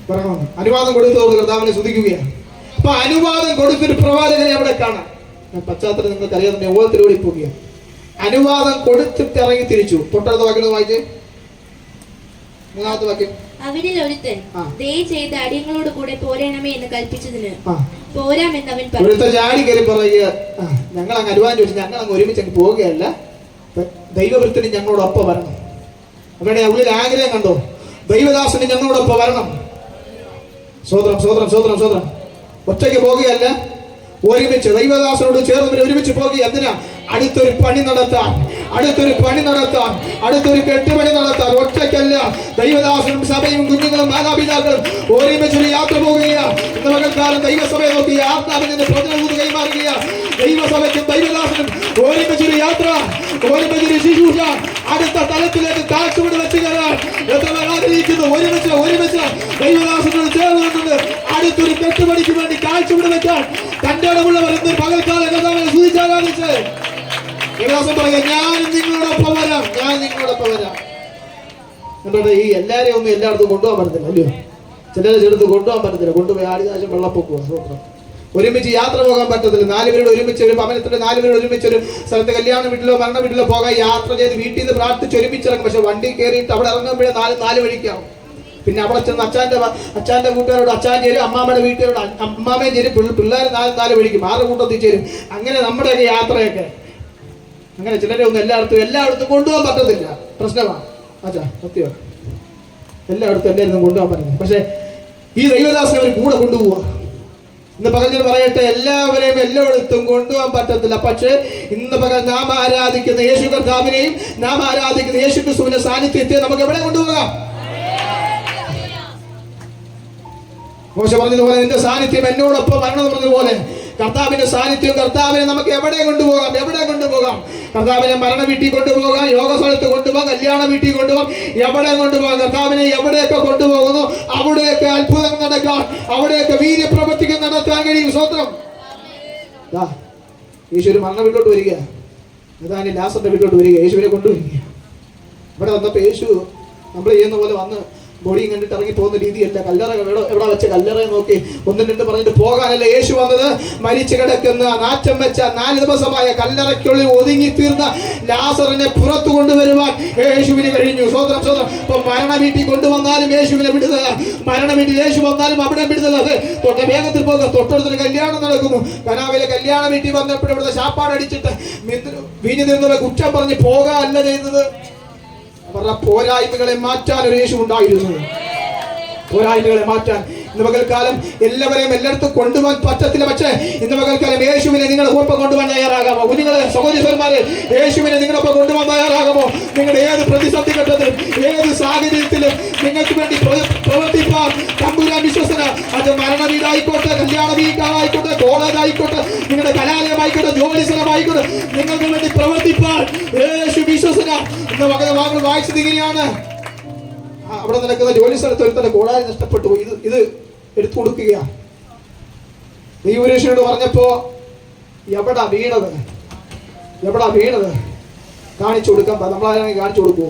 പറയണമെന്ന് അനുവാദം കൊടുത്തതോട് കർത്താവിനെ സ്തുതിക്കുകയാണ്. അപ്പൊ അനുവാദം കൊടുത്തൊരു പ്രവാചകനെ അവിടെ കാണാം. പശ്ചാത്തലം നിങ്ങൾക്ക് അറിയാതെ ഓരോരുത്തരോടി പോവുകയാണ്. അനുവാദം കൊടുത്തിട്ട് ഇറങ്ങി തിരിച്ചു. തൊട്ടടുത്ത വാക്യം വായിച്ചേ, മൂന്നാമത്തെ വാക്യം. അവരിൽ ഒരുത്തൻ ദയ ചെയ്ത അടിയങ്ങളോട് കൂടെ പോരണമേ എന്ന് കൽപ്പിച്ചതിന് പോരാമെന്ന് അവൻ പറഞ്ഞു. ചാടി കയറി പറയുക, ഞങ്ങൾ അങ്ങ് അനുവാദം ചോദിച്ചു, ഞങ്ങൾ അങ്ങ് ഒരുമിച്ച് അങ്ങ് പോവുകയല്ല, ദൈവവൃത്തിന് ഞങ്ങളോടൊപ്പം വരണം. അവരുടെ ഉള്ളിൽ ആഗ്രഹം കണ്ടോ, ദൈവദാസന് ഞങ്ങളോടൊപ്പം വരണം. സ്വതന്ത്രം സ്വതന്ത്രം സ്വതന്ത്രം സ്വതന്ത്രം. ഒറ്റയ്ക്ക് പോകുകയല്ല, ഒരുമിച്ച് ദൈവദാസനോട് ചേർന്ന് ഒരുമിച്ച് പോകുക. എന്തിനാ? അടുത്തൊരു പണി നടത്താൻ, അടുത്തൊരു പണി നടത്താൻ, അടുത്തൊരു കെട്ടുപണി നടത്താൻ. ഒറ്റയ്ക്കല്ല, ദൈവദാസനും സഭയും കുഞ്ഞുങ്ങളും മാതാപിതാക്കളും ഒരുമിച്ചൊരു യാത്ര പോകുകയാണ്. ഇന്ന് പകൽക്കാലം ദൈവസഭയെ നോക്കി ആത്മാവിന്റെ പ്രചരണ കൈമാറുക. ദൈവസഭയ്ക്കും ദൈവദാസനും ഒരുമിച്ചൊരു യാത്ര, ഒരുമിച്ചൊരു ശുശ്രൂഷ, അടുത്ത തലത്തിലേക്ക് കാഴ്ചവിടെ വെച്ച് കയറാൻ എത്ര ആഗ്രഹിക്കുന്നു. ഒരുമിച്ച് ഒരുമിച്ച് ദൈവദാസനോട് ചേർന്നുകൊണ്ട് അടുത്തൊരു കെട്ടുപണിക്ക് വേണ്ടി കാഴ്ചവിടെ വെക്കാൻ തന്റെ ഇടമുള്ളവർ ഇന്ന് പകൽക്കാലം കർത്താവിനെ സ്തുതിച്ചാരാധിച്ച് ദൈവദാസൻ പറയുക, ഞാൻ നിങ്ങളോടൊപ്പം വരാം, ഞാൻ നിങ്ങളോടൊപ്പം വരാം. എന്നിട്ട് ഈ എല്ലാരെയും ഒന്നും എല്ലായിടത്തും കൊണ്ടുപോകാൻ പറ്റത്തില്ല, അല്ലയോ? ചിലരെ ചെടുത്ത് കൊണ്ടുപോകാൻ പറ്റത്തില്ല, കൊണ്ടുപോയി ആടിനാശം വെള്ളപ്പൊക്കുക. ഒരുമിച്ച് യാത്ര പോകാൻ പറ്റത്തില്ല. 4 പേരോട് ഒരുമിച്ച് ഒരു ഭവനത്തിന്റെ 4 പേരോട് ഒരുമിച്ച് ഒരു സ്ഥലത്ത് കല്യാണ വീട്ടിലോ മരണ വീട്ടിലോ പോകാൻ യാത്ര ചെയ്ത് വീട്ടിൽ നിന്ന് പ്രാർത്ഥിച്ച് ഒരുമിച്ചിറങ്ങും. പക്ഷെ വണ്ടി കയറിയിട്ട് അവിടെ ഇറങ്ങുമ്പോഴേ 4 വഴിക്കാവും. പിന്നെ അവിടെ ചെന്ന് അച്ഛാന്റെ കൂട്ടുകാരോട് അച്ഛൻ ചേരും, അമ്മാമ്മയുടെ വീട്ടുകാരോട് അമ്മാമ്മയും ചേരും, പിള്ളേർ 4 വഴിക്കും 6 കൂട്ടത്തിൽ ചേരും. അങ്ങനെ നമ്മുടെയൊക്കെ യാത്രയൊക്കെ അങ്ങനെ ചിലരെ ഒന്നും എല്ലായിടത്തും കൊണ്ടുപോകാൻ പറ്റത്തില്ല. പ്രശ്നമാണ് അച്ഛാ, സത്യമാണ്. എല്ലായിടത്തും എല്ലാവരും കൊണ്ടുപോകാൻ പറ്റുന്നത്. പക്ഷെ ഈ ദൈവദാസനെ അവർ കൂടെ കൊണ്ടുപോവുക. ഇന്ന് പകൽ പറയട്ടെ, എല്ലാവരെയും എല്ലായിടത്തും കൊണ്ടുപോകാൻ പറ്റത്തില്ല. പക്ഷേ ഇന്ന് പകൽ നാം ആരാധിക്കുന്ന യേശു കർത്താവിനെയും നാം ആരാധിക്കുന്ന യേശു ക്രിസ്തുവിന്റെ സാന്നിധ്യത്തെ നമുക്ക് എവിടെ കൊണ്ടുപോകാം? മോശ പറഞ്ഞതുപോലെ എന്റെ സാന്നിധ്യം എന്നോടൊപ്പം വരണമെന്ന് പറഞ്ഞതുപോലെ കർത്താവിന്റെ സാന്നിധ്യം, കർത്താവിനെ നമുക്ക് എവിടെ കൊണ്ടുപോകാം? എവിടെ കൊണ്ടുപോകാം? കർത്താവിനെ മരണ വീട്ടിൽ കൊണ്ടുപോകാം, യോഗ സ്ഥലത്ത് കൊണ്ടുപോകാം, കല്യാണ വീട്ടിൽ കൊണ്ടുപോകാം, എവിടെ കൊണ്ടുപോകാം? കർത്താവിനെ എവിടെയൊക്കെ കൊണ്ടുപോകുന്നു അവിടെയൊക്കെ അത്ഭുതം നടക്കാൻ, അവിടെയൊക്കെ വീര്യപ്രവർത്തികൾ നടത്താൻ കഴിയും. സ്വന്തം യേശു ഒരു മരണ വീട്ടിലോട്ട് വരിക, അതാണ് ലാസറിന്റെ വീട്ടിലോട്ട് വരിക, യേശുവിനെ കൊണ്ടുവരിക. ഇവിടെ വന്നപ്പോ യേശു നമ്മൾ ചെയ്യുന്ന പോലെ വന്ന് ബോഡിയും കണ്ടിട്ട് ഇറങ്ങി പോകുന്ന രീതിയല്ല. കല്ലറ എവിടെ വെച്ച കല്ലറയെ നോക്കി 1-2 പറഞ്ഞിട്ട് പോകാനല്ല യേശു വന്നത്. മരിച്ചു കിടക്കുന്ന നാറ്റം വെച്ച 4 ദിവസമായ കല്ലറയ്ക്കുള്ളിൽ ഒതുങ്ങി തീർന്ന ലാസറിനെ പുറത്തു കൊണ്ടുവരുവാൻ യേശുവിന് കഴിഞ്ഞു. സ്വതന്ത്രം സ്വതന്ത്രം. ഇപ്പൊ മരണ വീട്ടിൽ കൊണ്ടുവന്നാലും യേശുവിനെ വിടുതല, മരണ വീട്ടിൽ യേശു വന്നാലും അവിടെ വിടുതല. അത് വേഗത്തിൽ പോകുക. തൊട്ടടുത്തൊരു കല്യാണം നടക്കുന്നു. കനാവിലെ കല്യാണ വീട്ടിൽ വന്നപ്പോഴും ഇവിടുത്തെ ശാപ്പാടടിച്ചിട്ട് വീഞ്ഞു നിന്നുള്ള കുറ്റം പറഞ്ഞ് പോകാനല്ല ചെയ്യുന്നത്. അവരുടെ പോരായ്മകളെ മാറ്റാൻ ഒരു യേശു ഉണ്ടായിരുന്നു. പോരായ്മകളെ മാറ്റാൻ ഇന്ന് പകൽക്കാലം എല്ലാവരെയും എല്ലായിടത്തും കൊണ്ടുപോകാൻ പറ്റത്തില്ല. പക്ഷേ ഇന്ന് പകൽക്കാലം യേശുവിനെ നിങ്ങളുടെ ഒപ്പം കൊണ്ടുപോകാൻ തയ്യാറാകാമോ? കുഞ്ഞുങ്ങളെ, സഹോദരന്മാരെ, യേശുവിനെ നിങ്ങളുടെ ഒപ്പം കൊണ്ടുപോകാൻ തയ്യാറാകാമോ? നിങ്ങളുടെ ഏത് പ്രതിസന്ധി ഘട്ടത്തിലും ഏത് സാഹചര്യത്തിലും നിങ്ങൾക്ക് വേണ്ടി പ്രവർത്തിപ്പാൻ തമ്പുരാൻ വിശ്വസന. അത് മരണ വീടായിക്കോട്ടെ, കല്യാണ വീടായിക്കോട്ടെ, കോളേജ് ആയിക്കോട്ടെ, നിങ്ങളുടെ കലാലയമായിക്കോട്ടെ, ജോലി സ്ഥലമായിക്കോട്ടെ, നിങ്ങൾക്ക് വേണ്ടി പ്രവർത്തിപ്പാൻ യേശു വിശ്വസന. ഇന്ന് വാക്കുകൾ വായിച്ചത് ഇങ്ങനെയാണ്. അവിടെ നടക്കുന്ന ജോലി സ്ഥലത്ത് ഒരുത്തന്റെ കോടാലി നഷ്ടപ്പെട്ടു പോയി. ഇത് എടുത്തു കൊടുക്കുകയാണ്. ദൈവരേഷനോട് പറഞ്ഞപ്പോ എവിടാ വീണത് കാണിച്ചു കൊടുക്കാൻ നമ്മളാണെങ്കിൽ കാണിച്ചു കൊടുക്കൂ.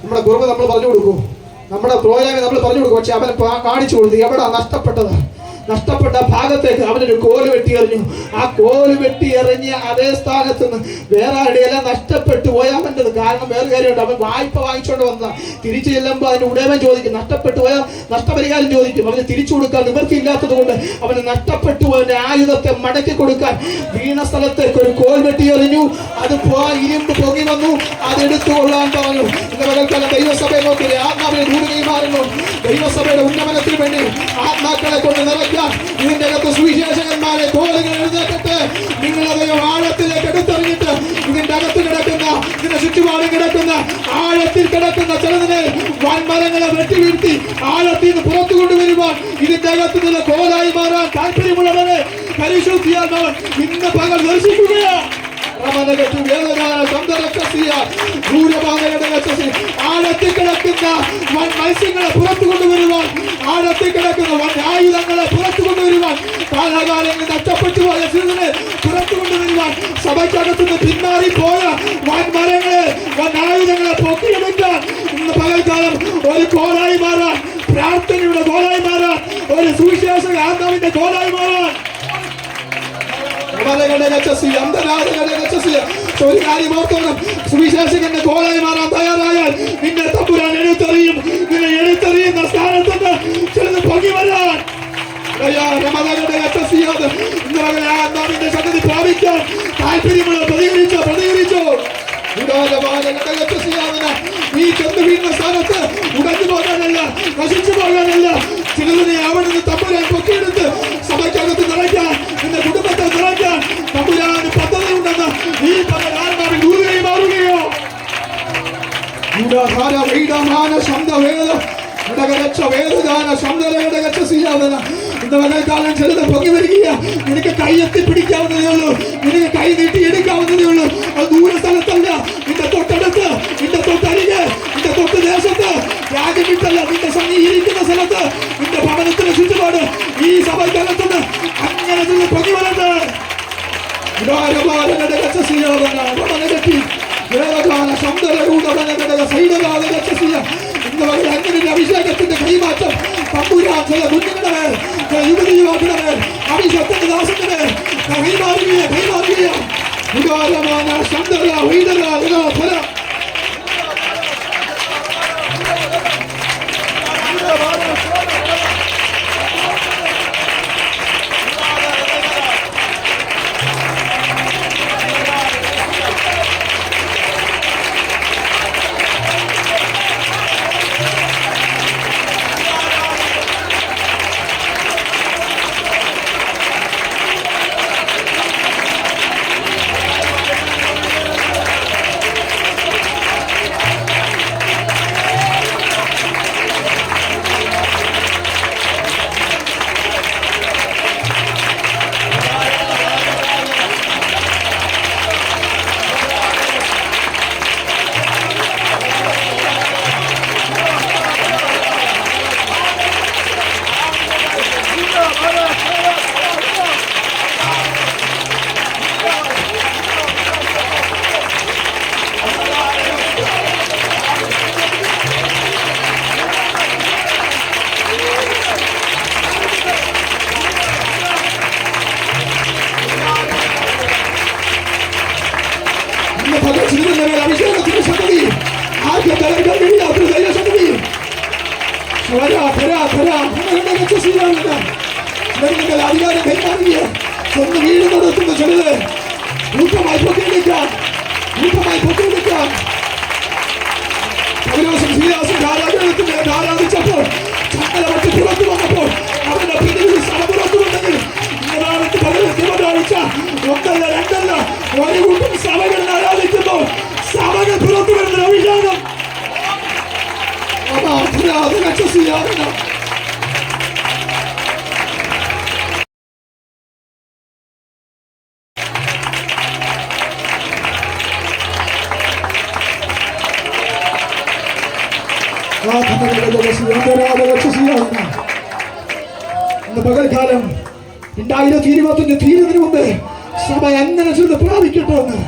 നമ്മുടെ കുറവ് നമ്മൾ പറഞ്ഞു കൊടുക്കൂ, നമ്മുടെ പ്രോഗ്രാമിൽ നമ്മൾ പറഞ്ഞു കൊടുക്കും. പക്ഷെ അവൻ കാണിച്ചു കൊടുത്തു എവിടാ നഷ്ടപ്പെട്ട ഭാഗത്തേക്ക് അവനൊരു കോല് വെട്ടി എറിഞ്ഞു. ആ കോല് വെട്ടി എറിഞ്ഞ് അതേ സ്ഥാനത്ത് നിന്ന് വേറെ ആരുടെയെല്ലാം നഷ്ടപ്പെട്ടു പോയ അവൻ്റെത്. കാരണം വേറെ കാര്യമുണ്ട്, അവൻ വായ്പ വാങ്ങിച്ചുകൊണ്ട് വന്നതാണ്. തിരിച്ചു ചെല്ലുമ്പോൾ അതിന് ഉടയവൻ ചോദിക്കും, നഷ്ടപ്പെട്ടു പോയ നഷ്ടപരിഹാരം ചോദിക്കും. അവന് തിരിച്ചു കൊടുക്കാൻ നിവൃത്തിയില്ലാത്തത് കൊണ്ട് അവന് നഷ്ടപ്പെട്ടു പോയതിന്റെ ആയുധത്തെ മടക്കി കൊടുക്കാൻ വീണ സ്ഥലത്തേക്ക് ഒരു കോൽ വെട്ടി എറിഞ്ഞു. അത് ഇരുമ്പ് പൊങ്ങി വന്നു, അതെടുത്തു കൊള്ളാൻ പറഞ്ഞു. ഇന്ന് പകൽക്കാലം ദൈവസഭയെ നോക്കി ആത്മാവിനെ ദൂരെ മാറുന്നു. ദൈവസഭയുടെ ഉന്നമനത്തിന് വേണ്ടി ആത്മാക്കളെ കൊണ്ട് നിറയ്ക്കാൻ ഇതിന്റെ അകത്ത് സുവിശേഷകന്മാരെ കോലുകൾ എഴുന്നേറ്റിട്ട് നിങ്ങളെ ആഴത്തിലേക്ക് എടുത്തെറിഞ്ഞിട്ട് ഇതിന്റെ അകത്ത് കിടക്കുന്ന, ഇതിന്റെ ചുറ്റുപാട് കിടക്കുന്ന, ആഴത്തിൽ കിടക്കുന്ന ചിലതിനെ വൻമരങ്ങളെ വെട്ടി വീഴ്ത്തി ആഴത്തിൽ നിന്ന് പുറത്തു കൊണ്ടുവരുവാൻ ഇതിന്റെ അകത്ത് നിന്ന് കോലായി മാറാൻ താല്പര്യമുള്ളവരെ പരിശുദ്ധിയാൽ ഇന്ന് പകൽ ദർശിക്കുകയാണ്. ആഴത്തിൽ കിടക്കുന്ന വൻ മത്സ്യങ്ങളെ പുറത്തു കൊണ്ടുവരുവാൻ, ആഴത്തിൽ കിടക്കുന്ന വൻ ആയുധങ്ങളെ പുറത്തു കൊണ്ടുവരുവാൻ, കാലാകാലങ്ങളിൽ നഷ്ടപ്പെട്ടു പോയ ചിലതിനെ പുറത്തു കൊണ്ടുവരുവാൻ, സഭയ്ക്കകത്തുനിന്ന് പിന്മാറിപ്പോയ വൻ മരങ്ങളെ, വൻ ആയുധങ്ങളെ പൊക്കിയെടുക്കാൻ ഇന്ന് പകൽക്കാലം ഒരു കോലായി മാറാൻ, പ്രാർത്ഥനയുടെ കോലായി മാറാൻ, ഒരു സുവിശേഷക ആത്മാവിന്റെ കോലായി മാറാൻ ഒരു കാര്യം ഓർത്തോണം. സുവിശേഷകന്റെ കോലായി മാറാൻ തയ്യാറായാൽ നിന്നെ തമ്പുരാൻ എഴുത്തെറിയും. നിന്നെ എഴുത്തെറിയുന്ന സ്ഥാനത്തുനിന്ന് ചിലത് പൊങ്ങി വരാൻ സംഗതി പ്രാപിക്കാൻ താല്പര്യമുള്ള പ്രതികരിച്ചോ. നീ ചെന്ന് വീഴുന്ന സ്ഥാനത്ത് ഉടഞ്ഞു പോകാനല്ല, നശിച്ചു പോകാനല്ല, ചിലതിനെ അവിടെ നിന്ന് തമ്പുരാൻ പൊക്കിയെടുത്ത് സഭയ്ക്കകത്ത് നിറയ്ക്കാൻ, നിന്റെ കുടുംബത്തെ നിറയ്ക്കാൻ തമ്പുരാന് പദ്ധതി ഉണ്ടെന്ന് ഈ പകലാത്മാവിൽ ദൂരമായി മാറുകയോ. ഇന്ന് വനൽക്കാലം ചിലത് പൊങ്ങി വരിക. നിനക്ക് കൈയെത്തി പിടിക്കാവുന്നതേ ഉള്ളൂ, നിനക്ക് കൈ നീട്ടി എടുക്കാവുന്നതേ ഉള്ളൂ. അത് ദൂര സ്ഥലത്തല്ല, നിന്റെ തൊട്ടടുത്ത്, നിന്റെ തൊട്ടരികെ, നിന്റെ തൊട്ട് ദേശത്ത്, രാജ്യം വിട്ടല്ല, നിന്റെ ഇരിക്കുന്ന സ്ഥലത്ത്, നിന്റെ ഭവനത്തിന് ചുറ്റുപാട് ഈ സഭയ്ക്കകത്തുണ്ട്. അങ്ങനെ നിന്ന് പൊങ്ങി വരട്ടെ. അഭിഷേകത്തിന്റെ കൈമാറ്റം തമ്പുരാൻ ചില കുഞ്ഞുങ്ങളുടെ യുവതി യുവാക്കളുടെ അഭിഷേകത്തിന്റെ ദാസത്തിന്റെ കൈമാറുകയാണ്. അഭിഷേകത്തിന്റെ ശക്തി ആദ്യം തലങ്ങൾ കഴിയാത്തൊരു ധൈര്യശക്തി അധികാരം കൈമാറിയ സ്വന്തം വീട് നടത്തുന്ന ചിലത് കൂട്ടമായി പൊക്കിയെടുക്കാൻ ആരാധിച്ചപ്പോൾ ചങ്ങല പറ്റി പുറത്തു വന്നപ്പോൾ ഇന്ന് പകൽക്കാലം 2025 തീരുന്നതിന് മുമ്പ് സഭ എങ്ങനെ ശുദ്ധ പ്രാപിക്കട്ടെ എന്ന്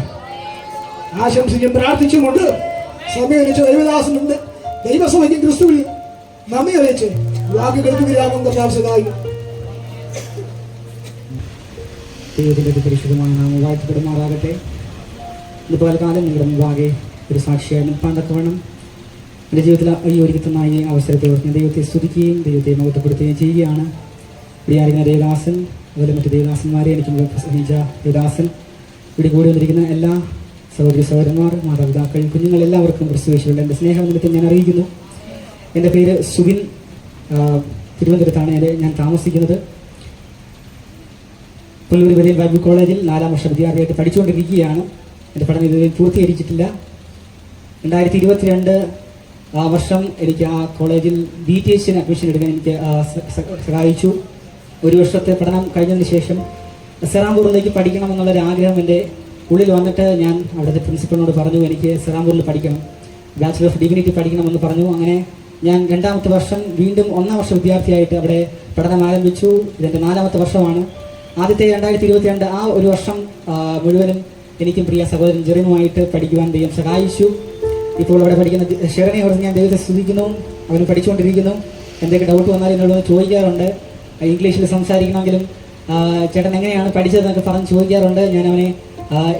ആശംസിച്ചും പ്രാർത്ഥിച്ചുകൊണ്ട് സഭയറിച്ച ദൈവദാസനുണ്ട്. ദൈവസഭയ്ക്ക് ക്രിസ്തുവിൽ നന്ദി അറിയിച്ച് വാക്കുകൾക്ക് വിരാമം കർത്താവ്. ദൈവത്തിൻ്റെ പരിശുദ്ധമായ നാമം വാഴ്ത്തപ്പെടുമാറാകട്ടെ. ഇന്ന് പകൽക്കാലം നിങ്ങളുടെ മുമ്പാകെ ഒരു സാക്ഷിയായി നിൽപ്പാൻ തക്കവണ്ണം എൻ്റെ ജീവിതത്തിൽ ഈ ഒരുക്കുന്ന ഈ അവസരത്തെ ഓർത്ത് ഞാൻ ദൈവത്തെ സ്തുതിക്കുകയും ദൈവത്തെ മഹത്വപ്പെടുത്തുകയും ചെയ്യുകയാണ്. ഇവിടെയായിരിക്കുന്ന ദേവദാസൻ, അതുപോലെ മറ്റ് ദേവദാസന്മാരെ എനിക്ക് പ്രസംഗിച്ച ദേവദാസൻ, ഇവിടെ കൂടി വന്നിരിക്കുന്ന എല്ലാ സഹോദരി സഹോദരന്മാർ, മാതാപിതാക്കൾ, കുഞ്ഞുങ്ങളെല്ലാവർക്കും ക്രിസ്തുയേശുവിൽ എൻ്റെ സ്നേഹനിമിത്തം ഞാൻ അറിയിക്കുന്നു. എൻ്റെ പേര് സുബിൻ. തിരുവനന്തപുരത്താണ് ഞാൻ താമസിക്കുന്നത്. പുല്ലൂർ വലിയ ബൈബിൾ കോളേജിൽ 4ാം വർഷ വിദ്യാർത്ഥിയായിട്ട് പഠിച്ചുകൊണ്ടിരിക്കുകയാണ്. എൻ്റെ പഠനം ഇതുവരെ പൂർത്തീകരിച്ചിട്ടില്ല. 2022 വർഷം എനിക്ക് ആ കോളേജിൽ BTH അഡ്മിഷൻ എടുക്കാൻ എനിക്ക് സഹായിച്ചു. ഒരു വർഷത്തെ പഠനം കഴിഞ്ഞതിന് ശേഷം സെറാംപൂറിലേക്ക് പഠിക്കണമെന്നുള്ളൊരു ആഗ്രഹം എൻ്റെ ഉള്ളിൽ വന്നിട്ട് ഞാൻ അവിടുത്തെ പ്രിൻസിപ്പളിനോട് പറഞ്ഞു, എനിക്ക് സെറാംപൂറിൽ പഠിക്കണം, ബാച്ചിലർ ഓഫ് ഡിഗ്നിറ്റി പഠിക്കണമെന്ന് പറഞ്ഞു. അങ്ങനെ ഞാൻ 2ാമത്തെ വർഷം വീണ്ടും 1ാം വർഷ വിദ്യാർത്ഥിയായിട്ട് അവിടെ പഠനം ആരംഭിച്ചു. ഇതെൻ്റെ 4ാമത്തെ വർഷമാണ്. ആദ്യത്തെ 2022 ആ ഒരു വർഷം മുഴുവനും എനിക്കും പ്രിയ സഹോദരൻ ജെറിനുമായിട്ട് പഠിക്കുവാൻ ദൈവം സഹായിച്ചു. ഇപ്പോൾ അവിടെ പഠിക്കുന്ന ഷെറിനെ ഓർത്ത് ഞാൻ ദൈവത്തെ സ്തുതിക്കുന്നു. അവന് പഠിച്ചുകൊണ്ടിരിക്കുന്നു. എന്തൊക്കെ ഡൗട്ട് വന്നാലും എന്നോട് ചോദിക്കാറുണ്ട്. ഇംഗ്ലീഷിൽ സംസാരിക്കണമെങ്കിലും ചേട്ടൻ എങ്ങനെയാണ് പഠിച്ചതെന്നൊക്കെ പറഞ്ഞ് ചോദിക്കാറുണ്ട്. ഞാൻ അവനെ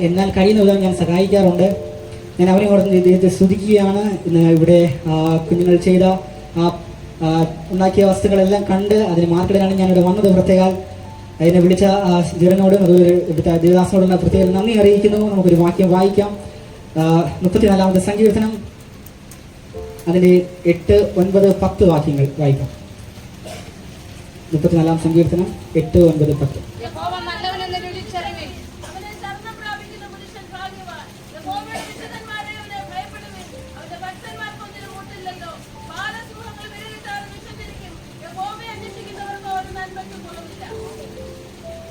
എന്നാൽ കഴിയുന്ന വിധം ഞാൻ സഹായിക്കാറുണ്ട്. ഞാൻ അവനെ ഓർത്ത് ദൈവത്തെ സ്തുതിക്കുകയാണ്. ഇന്ന് ഇവിടെ കുഞ്ഞുങ്ങൾ ചെയ്ത ഉണ്ടാക്കിയ വസ്തുക്കളെല്ലാം കണ്ട് അതിന് മാർക്കിടാനാണ് ഞാനിവിടെ വന്നത്. പ്രത്യേകം എന്നെ വിളിച്ച ജെറിനോടും അതുപോലെ ഇവിടുത്തെ ദേവദാസനോടും പ്രത്യേകം നന്ദി അറിയിക്കുന്നു. നമുക്കൊരു വാക്യം വായിക്കാം. 34ാമത്തെ സങ്കീർത്തനം അതിൻ്റെ 8, 9, 10 വാക്യങ്ങൾ വായിക്കാം. 34ാം സങ്കീർത്തനം 8, 9, 10.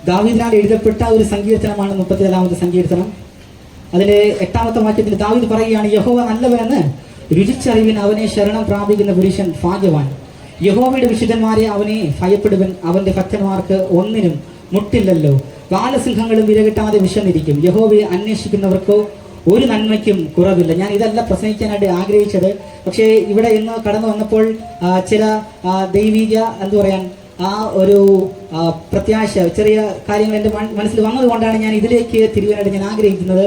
ദാവീദിനാൽ എഴുതപ്പെട്ട ഒരു സങ്കീർത്തനമാണ് 34ാമത്തെ സങ്കീർത്തനം. അതിലെ 8ാമത്തെ വാക്യത്തിൽ ദാവീദ് പറയുകയാണ്, യഹോവ നല്ലവനെന്ന് രുചിച്ചറിവിൻ, അവനെ ശരണം പ്രാപിക്കുന്ന പുരുഷൻ ഭാഗ്യവാൻ. യഹോവയുടെ വിശുദ്ധന്മാരെ അവനെ ഭയപ്പെടുവൻ, അവന്റെ ഭക്തന്മാർക്ക് ഒന്നിനും മുട്ടില്ലല്ലോ. ബാലസിംഹങ്ങളും വിരകിട്ടാതെ വിശന്നിരിക്കും, യഹോവയെ അന്വേഷിക്കുന്നവർക്കോ ഒരു നന്മയ്ക്കും കുറവില്ല. ഞാൻ ഇതല്ല പ്രസംഗിക്കാനായിട്ട് ആഗ്രഹിച്ചത്. പക്ഷേ ഇവിടെ ഇന്ന് കടന്നു വന്നപ്പോൾ ചില ദൈവിക എന്താ പറയാൻ ആ ഒരു പ്രത്യാശ, ചെറിയ കാര്യങ്ങൾ എൻ്റെ മനസ്സിൽ വന്നതുകൊണ്ടാണ് ഞാൻ ഇതിലേക്ക് തിരികാനായിട്ട് ഞാൻ ആഗ്രഹിക്കുന്നത്.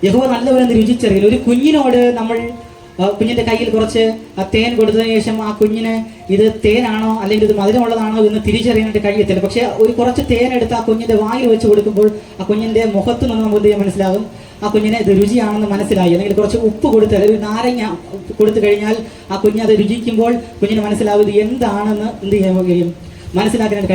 യഹോവ നല്ലവരെന്ന് രുചിച്ചറിയില്ല. ഒരു കുഞ്ഞിനോട് നമ്മൾ കുഞ്ഞിൻ്റെ കയ്യിൽ കുറച്ച് തേൻ കൊടുത്തതിന് ശേഷം ആ കുഞ്ഞിന് ഇത് തേനാണോ അല്ലെങ്കിൽ ഇത് മധുരമുള്ളതാണോ എന്ന് തിരിച്ചറിയാനായിട്ട് കഴിയത്തില്ല. പക്ഷേ ഒരു കുറച്ച് തേൻ എടുത്ത് ആ കുഞ്ഞിൻ്റെ വായിൽ വെച്ച് കൊടുക്കുമ്പോൾ ആ കുഞ്ഞിൻ്റെ മുഖത്ത് നിന്ന് നമുക്ക് മനസ്സിലാകും ആ കുഞ്ഞിനെ ഇത് രുചിയാണെന്ന് മനസ്സിലായി. അല്ലെങ്കിൽ കുറച്ച് ഉപ്പ് കൊടുത്ത് അല്ലെങ്കിൽ നാരങ്ങ കൊടുത്തു കഴിഞ്ഞാൽ ആ കുഞ്ഞത് രുചിക്കുമ്പോൾ കുഞ്ഞിന് മനസ്സിലാവും ഇത് എന്താണെന്ന് എന്ത് ചെയ്യാൻ കഴിയും, മനസ്സിലാക്കാനായിട്ട്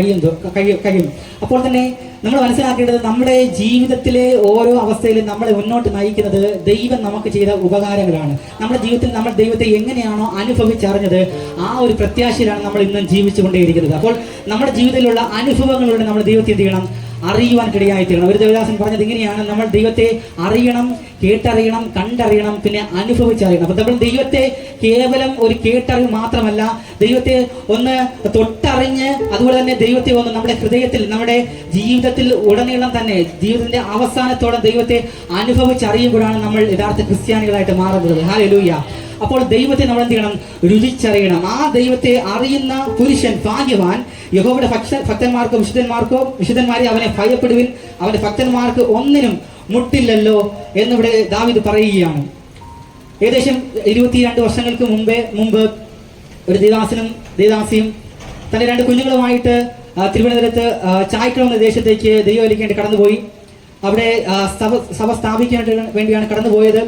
കഴിയും. അപ്പോൾ തന്നെ നമ്മൾ മനസ്സിലാക്കേണ്ടത് നമ്മുടെ ജീവിതത്തിലെ ഓരോ അവസ്ഥയിലും നമ്മളെ മുന്നോട്ട് നയിക്കുന്നത് ദൈവം നമുക്ക് ചെയ്ത ഉപകാരങ്ങളാണ്. നമ്മുടെ ജീവിതത്തിൽ നമ്മൾ ദൈവത്തെ എങ്ങനെയാണോ അനുഭവിച്ചറിഞ്ഞത് ആ ഒരു പ്രത്യാശയിലാണ് നമ്മൾ ഇന്നും ജീവിച്ചു കൊണ്ടേയിരിക്കുന്നത്. അപ്പോൾ നമ്മുടെ ജീവിതത്തിലുള്ള അനുഭവങ്ങളിലൂടെ നമ്മൾ ദൈവത്തെ എന്ത് ചെയ്യണം, അറിയുവാൻ കിടയായിത്തീരണം. ഒരു ദേവദാസൻ പറഞ്ഞത് ഇങ്ങനെയാണ്, നമ്മൾ ദൈവത്തെ അറിയണം, കേട്ടറിയണം, കണ്ടറിയണം, പിന്നെ അനുഭവിച്ചറിയണം. അപ്പൊ നമ്മൾ ദൈവത്തെ കേവലം ഒരു കേട്ടറിവ് മാത്രമല്ല, ദൈവത്തെ ഒന്ന് തൊട്ടറിഞ്ഞ് അതുപോലെ തന്നെ ദൈവത്തെ ഒന്ന് നമ്മുടെ ഹൃദയത്തിൽ നമ്മുടെ ജീവിതത്തിൽ ഉടനീളം തന്നെ ജീവിതത്തിന്റെ അവസാനത്തോടെ ദൈവത്തെ അനുഭവിച്ചറിയുമ്പോഴാണ് നമ്മൾ യഥാർത്ഥ ക്രിസ്ത്യാനികളായിട്ട് മാറുന്നത്. ഹല്ലേലൂയ. അപ്പോൾ ദൈവത്തെ നമ്മൾ എന്ത് ചെയ്യണം, രുചിച്ചറിയണം. ആ ദൈവത്തെ അറിയുന്ന പുരുഷൻ ഭാഗ്യവാൻ. യഹോവയുടെ വിശുദ്ധന്മാരെ അവനെ ഭയപ്പെടുവിൻ, അവന്റെ ഭക്തന്മാർക്ക് ഒന്നിനും മുട്ടില്ലല്ലോ എന്നിവിടെ ദാവീദ് പറയുകയാണ്. ഏകദേശം 22 വർഷങ്ങൾക്ക് മുമ്പ് ഒരു ദേവദാസിയും തന്റെ 2 കുഞ്ഞുങ്ങളുമായിട്ട് തിരുവനന്തപുരത്ത് ചായക്കുളം എന്ന ദേശത്തേക്ക് ദൈവവേലയ്ക്ക് കടന്നുപോയി. അവിടെ സഭ സ്ഥാപിക്കാൻ വേണ്ടിയാണ് കടന്നുപോയത്.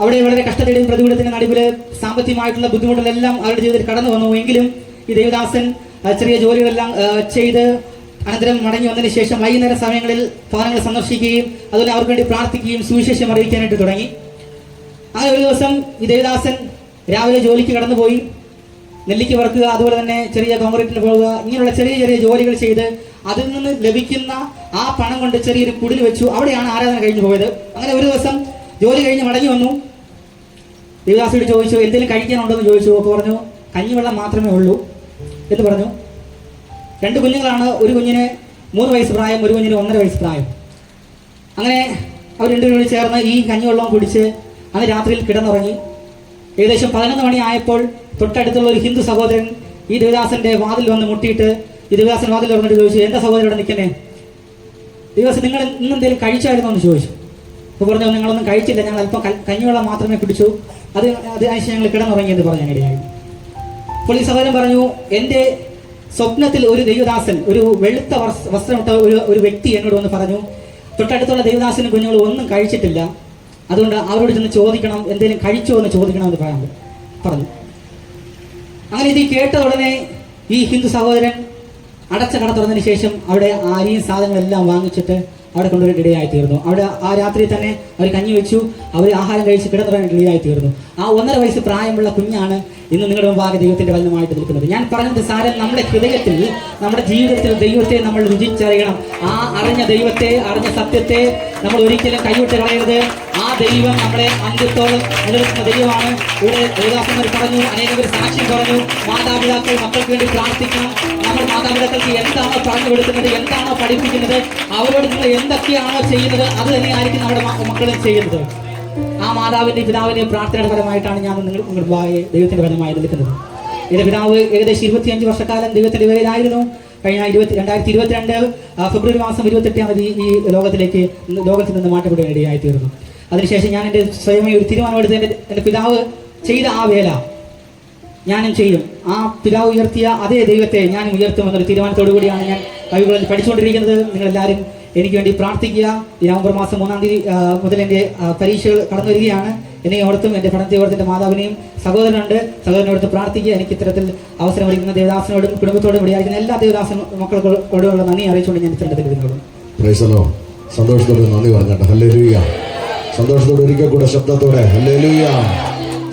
അവിടെ വളരെ കഷ്ടതയുടെയും പ്രതികൂലത്തിന്റെ നടുവിൽ സാമ്പത്തികമായിട്ടുള്ള ബുദ്ധിമുട്ടുകളെല്ലാം അവരുടെ ജീവിതത്തിൽ കടന്നു വന്നു. എങ്കിലും ഈ ദേവദാസൻ ചെറിയ ജോലികളെല്ലാം ചെയ്ത് അനന്തരം മടങ്ങി വന്നതിന് ശേഷം വൈകുന്നേര സമയങ്ങളിൽ ഭവനങ്ങൾ സന്ദർശിക്കുകയും അതുപോലെ അവർക്ക് വേണ്ടി പ്രാർത്ഥിക്കുകയും സുവിശേഷം അറിയിക്കാനായിട്ട് തുടങ്ങി. അങ്ങനെ ഒരു ദിവസം ഈ ദേവദാസൻ രാവിലെ ജോലിക്ക് കടന്നുപോയി. നെല്ലിക്ക് വറുക്കുക, അതുപോലെ തന്നെ ചെറിയ കോൺക്രീറ്റിന് പോകുക, ഇങ്ങനെയുള്ള ചെറിയ ചെറിയ ജോലികൾ ചെയ്ത് അതിൽ നിന്ന് ലഭിക്കുന്ന ആ പണം കൊണ്ട് ചെറിയൊരു കുടിൽ വെച്ചു. അവിടെയാണ് ആരാധന കഴിഞ്ഞു പോയത്. അങ്ങനെ ഒരു ദിവസം ജോലി കഴിഞ്ഞ് മടങ്ങി വന്നു. ദേവദാസിയോട് ചോദിച്ചു, എന്തെങ്കിലും കഴിക്കാനുണ്ടോ എന്ന് ചോദിച്ചു. അപ്പോൾ പറഞ്ഞു, കഞ്ഞിവെള്ളം മാത്രമേ ഉള്ളൂ എന്ന് പറഞ്ഞു. 2 കുഞ്ഞുങ്ങളാണ്. ഒരു കുഞ്ഞിന് 3 വയസ്സ് പ്രായം, ഒരു കുഞ്ഞിന് 1.5 വയസ്സ് പ്രായം. അങ്ങനെ അവർ രണ്ടുപേരും ചേർന്ന് ഈ കഞ്ഞിവെള്ളം കുടിച്ച് അന്ന് രാത്രിയിൽ കിടന്നുറങ്ങി. ഏകദേശം 11 മണി ആയപ്പോൾ തൊട്ടടുത്തുള്ള ഒരു ഹിന്ദു സഹോദരൻ ഈ ദേവദാസന്റെ വാതിൽ വന്ന് മുട്ടിയിട്ട് ഈ ദേവദാസൻ വാതിൽ തുറന്നിട്ട് ചോദിച്ചു, എന്താ സഹോദരൻ ഇവിടെ നിൽക്കുന്നേ? ദേവദാസൻ, നിങ്ങൾ ഇന്നെന്തെങ്കിലും കഴിച്ചായിരുന്നോ എന്ന് ചോദിച്ചു. അപ്പോൾ പറഞ്ഞു, നിങ്ങളൊന്നും കഴിച്ചില്ല, ഞങ്ങൾ അല്പം കഞ്ഞിവെള്ളം മാത്രമേ കുടിച്ചു, അതിനനുസരിച്ച് ഞങ്ങൾ കിടന്നുറങ്ങി എന്ന് പറഞ്ഞു ഇടയായി. അപ്പോൾ ഈ സഹോദരൻ പറഞ്ഞു, എൻ്റെ സ്വപ്നത്തിൽ ഒരു ദൈവദാസൻ, ഒരു വെളുത്ത വസ്ത്രമിട്ട ഒരു വ്യക്തി എന്നോട് വന്ന് പറഞ്ഞു, തൊട്ടടുത്തുള്ള ദേവദാസനും കുഞ്ഞുങ്ങൾ ഒന്നും കഴിച്ചിട്ടില്ല, അതുകൊണ്ട് അവരോട് ചെന്ന് ചോദിക്കണം, എന്തെങ്കിലും കഴിച്ചോ എന്ന് ചോദിക്കണമെന്ന് പറഞ്ഞു. അങ്ങനെ ഇത് കേട്ട ഉടനെ ഈ ഹിന്ദു സഹോദരൻ അടച്ച കട തുറന്നതിന് ശേഷം അവിടെ അരിയും സാധനങ്ങളെല്ലാം വാങ്ങിച്ചിട്ട് അവിടെ കൊണ്ടുവരാൻ ഇടയായി തീർന്നു. അവിടെ ആ രാത്രി തന്നെ അവർ കഞ്ഞി വെച്ചു, അവർ ആഹാരം കഴിച്ച് കിടന്നുറങ്ങാൻ ഇടയായി തീർന്നു. ആ 1.5 വയസ്സ് പ്രായമുള്ള കുഞ്ഞാണ് ഇന്ന് നിങ്ങളുടെ മുമ്പാകെ ദൈവത്തിന്റെ വചനമായിട്ട് നിൽക്കുന്നത്. ഞാൻ പറഞ്ഞത് സാരം, നമ്മുടെ ഹൃദയത്തിൽ, നമ്മുടെ ജീവിതത്തിൽ ദൈവത്തെ നമ്മൾ രുചിച്ചറിയണം. ആ അറിഞ്ഞ ദൈവത്തെ, അറിഞ്ഞ സത്യത്തെ നമ്മൾ ഒരിക്കലും കൈവിട്ട് കളയരുത്. ആ ദൈവം നമ്മളെ അന്ത്യത്തോളം നിലനിൽക്കുന്ന ദൈവമാണ്. ഇവിടെ ദേവദാസന്മാർ പറഞ്ഞു, അനേകം സാക്ഷ്യം പറഞ്ഞു, മാതാപിതാക്കൾ മക്കൾക്ക് വേണ്ടി പ്രാർത്ഥിക്കണം. നമ്മൾ മാതാപിതാക്കൾക്ക് എന്താണോ പറഞ്ഞു കൊടുക്കുന്നത്, എന്താണോ പഠിപ്പിക്കുന്നത്, അവരോട് നിങ്ങൾ എന്തൊക്കെയാണോ ചെയ്യുന്നത്, അത് തന്നെയായിരിക്കും നമ്മുടെ മക്കളും ചെയ്യുന്നത്. ആ മാതാവിന്റെ പിതാവിന്റെ പ്രാർത്ഥനയുടെ ഫലമായിട്ടാണ് ഞാൻ ദൈവത്തിന്റെ ഫലമായി നിൽക്കുന്നത്. എന്റെ പിതാവ് ഏകദേശം 25 വർഷക്കാലം ദൈവത്തിന്റെ വേലയിലായിരുന്നു. കഴിഞ്ഞ 2022 ഫെബ്രുവരി മാസം 28-ാം തീയതി ഈ ലോകത്തിൽ നിന്ന് മാറ്റപ്പെടുവാൻ ഇടയായി തീർന്നു. അതിനുശേഷം ഞാൻ എൻ്റെ സ്വയമേ ഒരു തീരുമാനമെടുത്ത് എൻ്റെ പിതാവ് ചെയ്ത ആ വേല ഞാനും ചെയ്യും. ആ പിതാവ് ഉയർത്തിയ അതേ ദൈവത്തെ ഞാനും ഉയർത്തുമെന്നൊരു തീരുമാനത്തോടു കൂടിയാണ് ഞാൻ ബൈബിളിൽ പഠിച്ചുകൊണ്ടിരിക്കുന്നത്. നിങ്ങളെല്ലാവരും എനിക്ക് വേണ്ടി പ്രാർത്ഥിക്കുക. ഈ നവംബർ മാസം 3-ാം തീയതി മുതൽ എൻ്റെ പരീക്ഷകൾ കടന്നു വരികയാണ്. എന്നെ ഓർത്തും എൻ്റെ പഠനത്തെ ഓർത്ത് എൻ്റെ മാതാവിനെയും സഹോദരനോടുത്ത് പ്രാർത്ഥിക്കുക. എനിക്ക് ഇത്തരത്തിൽ അവസരം ഒരുക്കുന്ന ദേവദാസനോടും കുടുംബത്തോടും ഇവിടെയായിരിക്കുന്ന എല്ലാ ദേവദാസ മക്കളോടുള്ള നന്ദി അറിയിച്ചുകൊണ്ട് ഞാൻ ഇത്തരത്തിൽ ഇരുന്നോളും. സന്തോഷത്തോടെ നന്ദി പറഞ്ഞിട്ട് ഹല്ലേലൂയ. സന്തോഷത്തോടെ ഒരിക്കൽ കൂടെ ശബ്ദത്തോടെ ഹല്ലേലൂയ.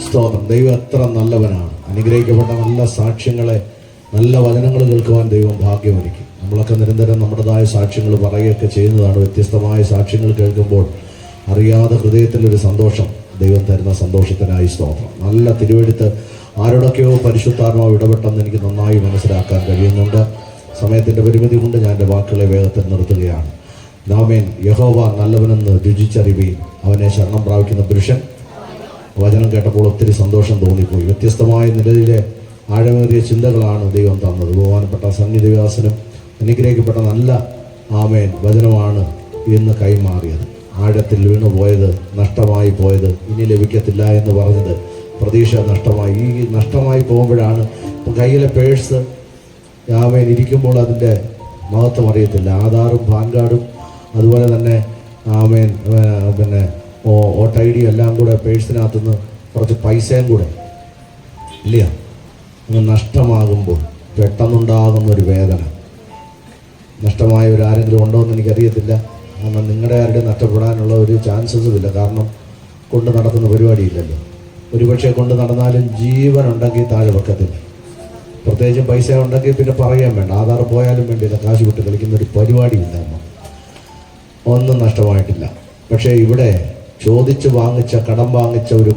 സ്തോത്രം. ദൈവം എത്ര നല്ലവനാണ്. അനുഗ്രഹിക്കപ്പെട്ട നല്ല സാക്ഷ്യങ്ങളെ, നല്ല വചനങ്ങൾ കേൾക്കുവാൻ ദൈവം ഭാഗ്യമൊരുക്കി. നമ്മളൊക്കെ നിരന്തരം നമ്മുടേതായ സാക്ഷ്യങ്ങൾ പറയുകയൊക്കെ ചെയ്യുന്നതാണ്. വ്യത്യസ്തമായ സാക്ഷ്യങ്ങൾ കേൾക്കുമ്പോൾ അറിയാതെ ഹൃദയത്തിലൊരു സന്തോഷം ദൈവം തരുന്ന സന്തോഷത്തിനായി സ്തോത്രം. നല്ല തിരുവെഴുത്ത് ആരോടൊക്കെയോ പരിശുദ്ധാത്മാവ് ഇടപെട്ടെന്ന് എനിക്ക് നന്നായി മനസ്സിലാക്കാൻ കഴിയുന്നുണ്ട്. സമയത്തിൻ്റെ പരിമിതി കൊണ്ട് ഞാൻ എൻ്റെ വാക്കുകളെ വേഗത്തിൽ നിർത്തുകയാണ്. നാമേൻ യഹോവ നല്ലവനെന്ന് രുചിച്ചറിവീൻ, അവനെ ശരണം പ്രാപിക്കുന്ന പുരുഷൻ. വചനം കേട്ടപ്പോൾ ഒത്തിരി സന്തോഷം തോന്നിപ്പോയി. വ്യത്യസ്തമായ നിലയിലെ ആഴമേറിയ ചിന്തകളാണ് ദൈവം തന്നത്. ബഹുമാനപ്പെട്ട സന്നിധിവാസനും അനുഗ്രഹിക്കപ്പെട്ട നല്ല ആമേൻ വചനമാണ് ഇന്ന് കൈമാറിയത്. ആഴത്തിൽ വീണുപോയത്, നഷ്ടമായി പോയത്, ഇനി ലഭിക്കത്തില്ല എന്ന് പറഞ്ഞത്, പ്രതീക്ഷ നഷ്ടമായി. ഈ നഷ്ടമായി പോകുമ്പോഴാണ് കയ്യിലെ പേഴ്സ് ആമേൻ ഇരിക്കുമ്പോൾ അതിൻ്റെ മഹത്വം അറിയത്തില്ല. ആധാറും പാൻ കാർഡും അതുപോലെ തന്നെ ആമേൻ പിന്നെ വോട്ട് ID എല്ലാം കൂടെ പേഴ്സിനകത്തുനിന്ന് കുറച്ച് പൈസയും കൂടെ ഇല്ല അങ്ങ് നഷ്ടമാകുമ്പോൾ പെട്ടെന്നുണ്ടാകുന്നൊരു വേദന. നഷ്ടമായവരാരെങ്കിലും ഉണ്ടോ എന്ന് എനിക്കറിയത്തില്ല. കാരണം നിങ്ങളുടെ ആരുടെയും നഷ്ടപ്പെടാനുള്ള ഒരു ചാൻസസും ഇല്ല. കാരണം കൊണ്ട് നടക്കുന്ന പരിപാടിയില്ലല്ലോ. ഒരുപക്ഷെ കൊണ്ട് നടന്നാലും ജീവനുണ്ടെങ്കിൽ താഴെ വെക്കത്തില്ല. പ്രത്യേകിച്ചും പൈസ ഉണ്ടെങ്കിൽ പിന്നെ പറയാൻ വേണ്ട. ആധാർ പോയാലും വേണ്ടിയില്ല, കാശ് വിട്ട് കളിക്കുന്ന ഒരു പരിപാടിയില്ല. ഒന്നും നഷ്ടമായിട്ടില്ല. പക്ഷേ ഇവിടെ ചോദിച്ച് വാങ്ങിച്ച, കടം വാങ്ങിച്ച ഒരു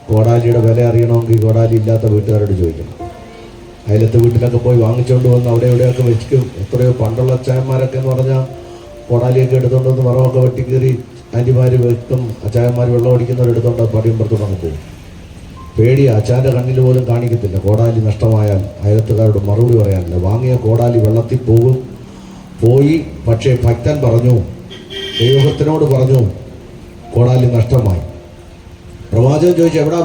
കോടാലിയുടെ വില അറിയണമെങ്കിൽ കോടാലി ഇല്ലാത്ത വീട്ടുകാരോട് ചോദിക്കണം. അയലത്തെ വീട്ടിലൊക്കെ പോയി വാങ്ങിച്ചുകൊണ്ട് വന്ന് അവിടെ എവിടെയൊക്കെ വെച്ചിക്കും. എത്രയോ പണ്ടുള്ള അച്ചായന്മാരൊക്കെ എന്ന് പറഞ്ഞാൽ കോടാലിയൊക്കെ എടുത്തുകൊണ്ടൊന്ന് മറമൊക്കെ വെട്ടി കീറി ആൻറ്റിമാർ വെക്കും. അച്ചായന്മാർ വെള്ളം അടിക്കുന്നവരെടുത്തോണ്ട് പടിയുമ്പുറത്തോടങ്ങ് പോകും. പേടിയാ. അച്ചാൻ്റെ കണ്ണിൽ പോലും കാണിക്കത്തില്ല. കോടാലി നഷ്ടമായാൽ അയലത്തുകാരോട് മറുപടി പറയാനില്ല. വാങ്ങിയ കോടാലി വെള്ളത്തിൽ പോയി. പക്ഷേ ഭക്തൻ പറഞ്ഞു, ദൈവഭക്തനോട് പറഞ്ഞു, കോടാലി നഷ്ടമായി. പ്രവാചകൻ ചോദിച്ചു, എവിടാ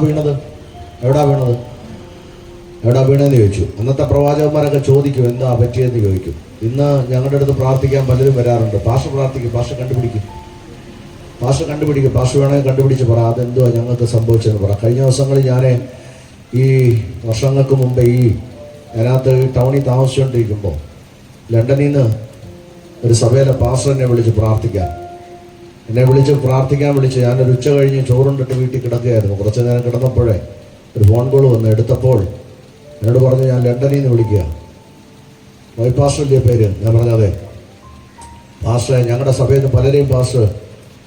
വീണതെന്ന് ചോദിച്ചു. അന്നത്തെ പ്രവാചകന്മാരൊക്കെ ചോദിക്കും, എന്താ പറ്റിയെന്ന് ചോദിക്കും. ഇന്ന് ഞങ്ങളുടെ അടുത്ത് പ്രാർത്ഥിക്കാൻ പലരും വരാറുണ്ട്. പാസ്റ്റർ പ്രാർത്ഥിക്കും, പാസ്റ്റർ കണ്ടുപിടിക്കും, പാസ്റ്റർ വേണമെങ്കിൽ കണ്ടുപിടിച്ച് പറ, അതെന്തുവാ ഞങ്ങൾക്ക് സംഭവിച്ചതെന്ന് പറ. കഴിഞ്ഞ ദിവസങ്ങളിൽ ഞാൻ ഈ വർഷങ്ങൾക്ക് മുമ്പ് അതിനകത്ത് ടൗണിൽ താമസിച്ചുകൊണ്ടിരിക്കുമ്പോൾ ലണ്ടനിൽ നിന്ന് ഒരു സഭയിലെ പാസ്റ്റർ എന്നെ വിളിച്ച് പ്രാർത്ഥിക്കാൻ വിളിച്ച് ഞാനൊരു ഉച്ച കഴിഞ്ഞ് ചോറുണ്ടിട്ട് വീട്ടിൽ കിടക്കുകയായിരുന്നു. കുറച്ച് നേരം കിടന്നപ്പോഴേ ഒരു ഫോൺ കോൾ വന്ന് എടുത്തപ്പോൾ എന്നോട് പറഞ്ഞു, ഞാൻ ലണ്ടനിൽ നിന്ന് വിളിക്കുക, പാസ്റ്ററിൻ്റെ പേര്. ഞാൻ പറഞ്ഞതെ പാസ്റ്ററെ, ഞങ്ങളുടെ സഭയിൽ നിന്ന് പലരെയും പാസ്റ്റർ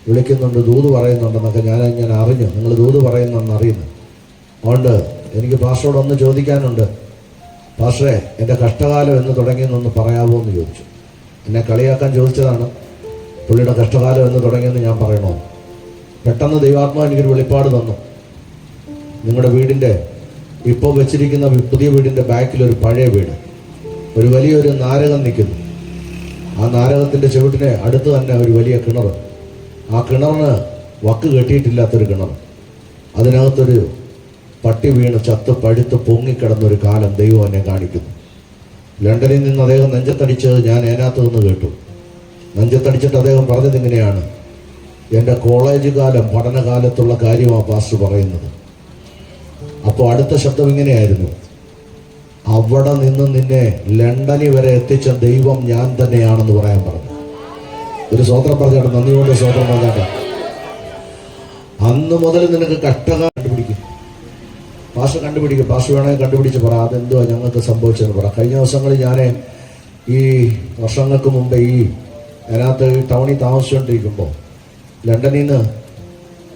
വിളിക്കുന്നുണ്ട്, ദൂത് പറയുന്നുണ്ടെന്നൊക്കെ ഞാൻ അറിഞ്ഞു, നിങ്ങൾ ദൂത് പറയുന്നെന്ന് അറിയുന്നു. അതുകൊണ്ട് എനിക്ക് പാസ്റ്ററോട് ഒന്ന് ചോദിക്കാനുണ്ട്. പാസ്റ്ററെ, എൻ്റെ കഷ്ടകാലം എന്ന് തുടങ്ങിയെന്നൊന്ന് പറയാമോ എന്ന് ചോദിച്ചു. എന്നെ കളിയാക്കാൻ ചോദിച്ചതാണ്. പുള്ളിയുടെ കഷ്ടകാലം എന്ന് തുടങ്ങിയെന്ന് ഞാൻ പറയണോ? പെട്ടെന്ന് ദൈവാത്മാവ് എനിക്കൊരു വെളിപ്പാട് തന്നു. നിങ്ങളുടെ വീടിൻ്റെ ഇപ്പോൾ വെച്ചിരിക്കുന്ന പുതിയ വീടിൻ്റെ ബാക്കിലൊരു പഴയ വീട്, ഒരു വലിയൊരു നാരകം നിൽക്കുന്നു. ആ നാരകത്തിൻ്റെ ചുവട്ടിന് അടുത്ത് തന്നെ ഒരു വലിയ കിണർ. ആ കിണറിന് വക്ക് കെട്ടിയിട്ടില്ലാത്തൊരു കിണർ. അതിനകത്തൊരു പട്ടി വീണ് ചത്ത് പഴുത്ത് പൊങ്ങിക്കിടന്നൊരു കാലം ദൈവം എന്നെ കാണിക്കുന്നു. ലണ്ടനിൽ നിന്ന് അദ്ദേഹം നെഞ്ചത്തടിച്ചത് ഞാൻ അതിനകത്ത് നിന്ന് കേട്ടു. നെഞ്ചത്തടിച്ചിട്ട് അദ്ദേഹം പറഞ്ഞത് ഇങ്ങനെയാണ്, എൻ്റെ കോളേജ് കാലം പഠനകാലത്തുള്ള കാര്യമാണ് പാസ്റ്റർ പറയുന്നത്. അപ്പോൾ അടുത്ത ശബ്ദം ഇങ്ങനെയായിരുന്നു, അവിടെ നിന്ന് നിന്നെ ലണ്ടനിൽ വരെ എത്തിച്ച ദൈവം ഞാൻ തന്നെയാണെന്ന് പറയാൻ പറഞ്ഞു. ഒരു സ്വോത്രം പറഞ്ഞാട്ടെ, നന്ദിയോടെ സ്വോത്രം പറഞ്ഞാട്ടെ. അന്ന് മുതൽ നിനക്ക് കഷ്ടകാലം കണ്ടുപിടിക്കും. പാസ്റ്റർ കണ്ടുപിടിക്കും. പാസ്റ്റർ വേണമെങ്കിൽ കണ്ടുപിടിച്ച് പറ, അതെന്തുവാ ഞങ്ങൾക്ക് സംഭവിച്ചതെന്ന് പറ. കഴിഞ്ഞ ദിവസങ്ങളിൽ ഞാൻ ഈ വർഷങ്ങൾക്ക് മുമ്പ് അതിനകത്ത് ടൗണിൽ താമസിച്ചുകൊണ്ടിരിക്കുമ്പോൾ ലണ്ടനിൽ നിന്ന്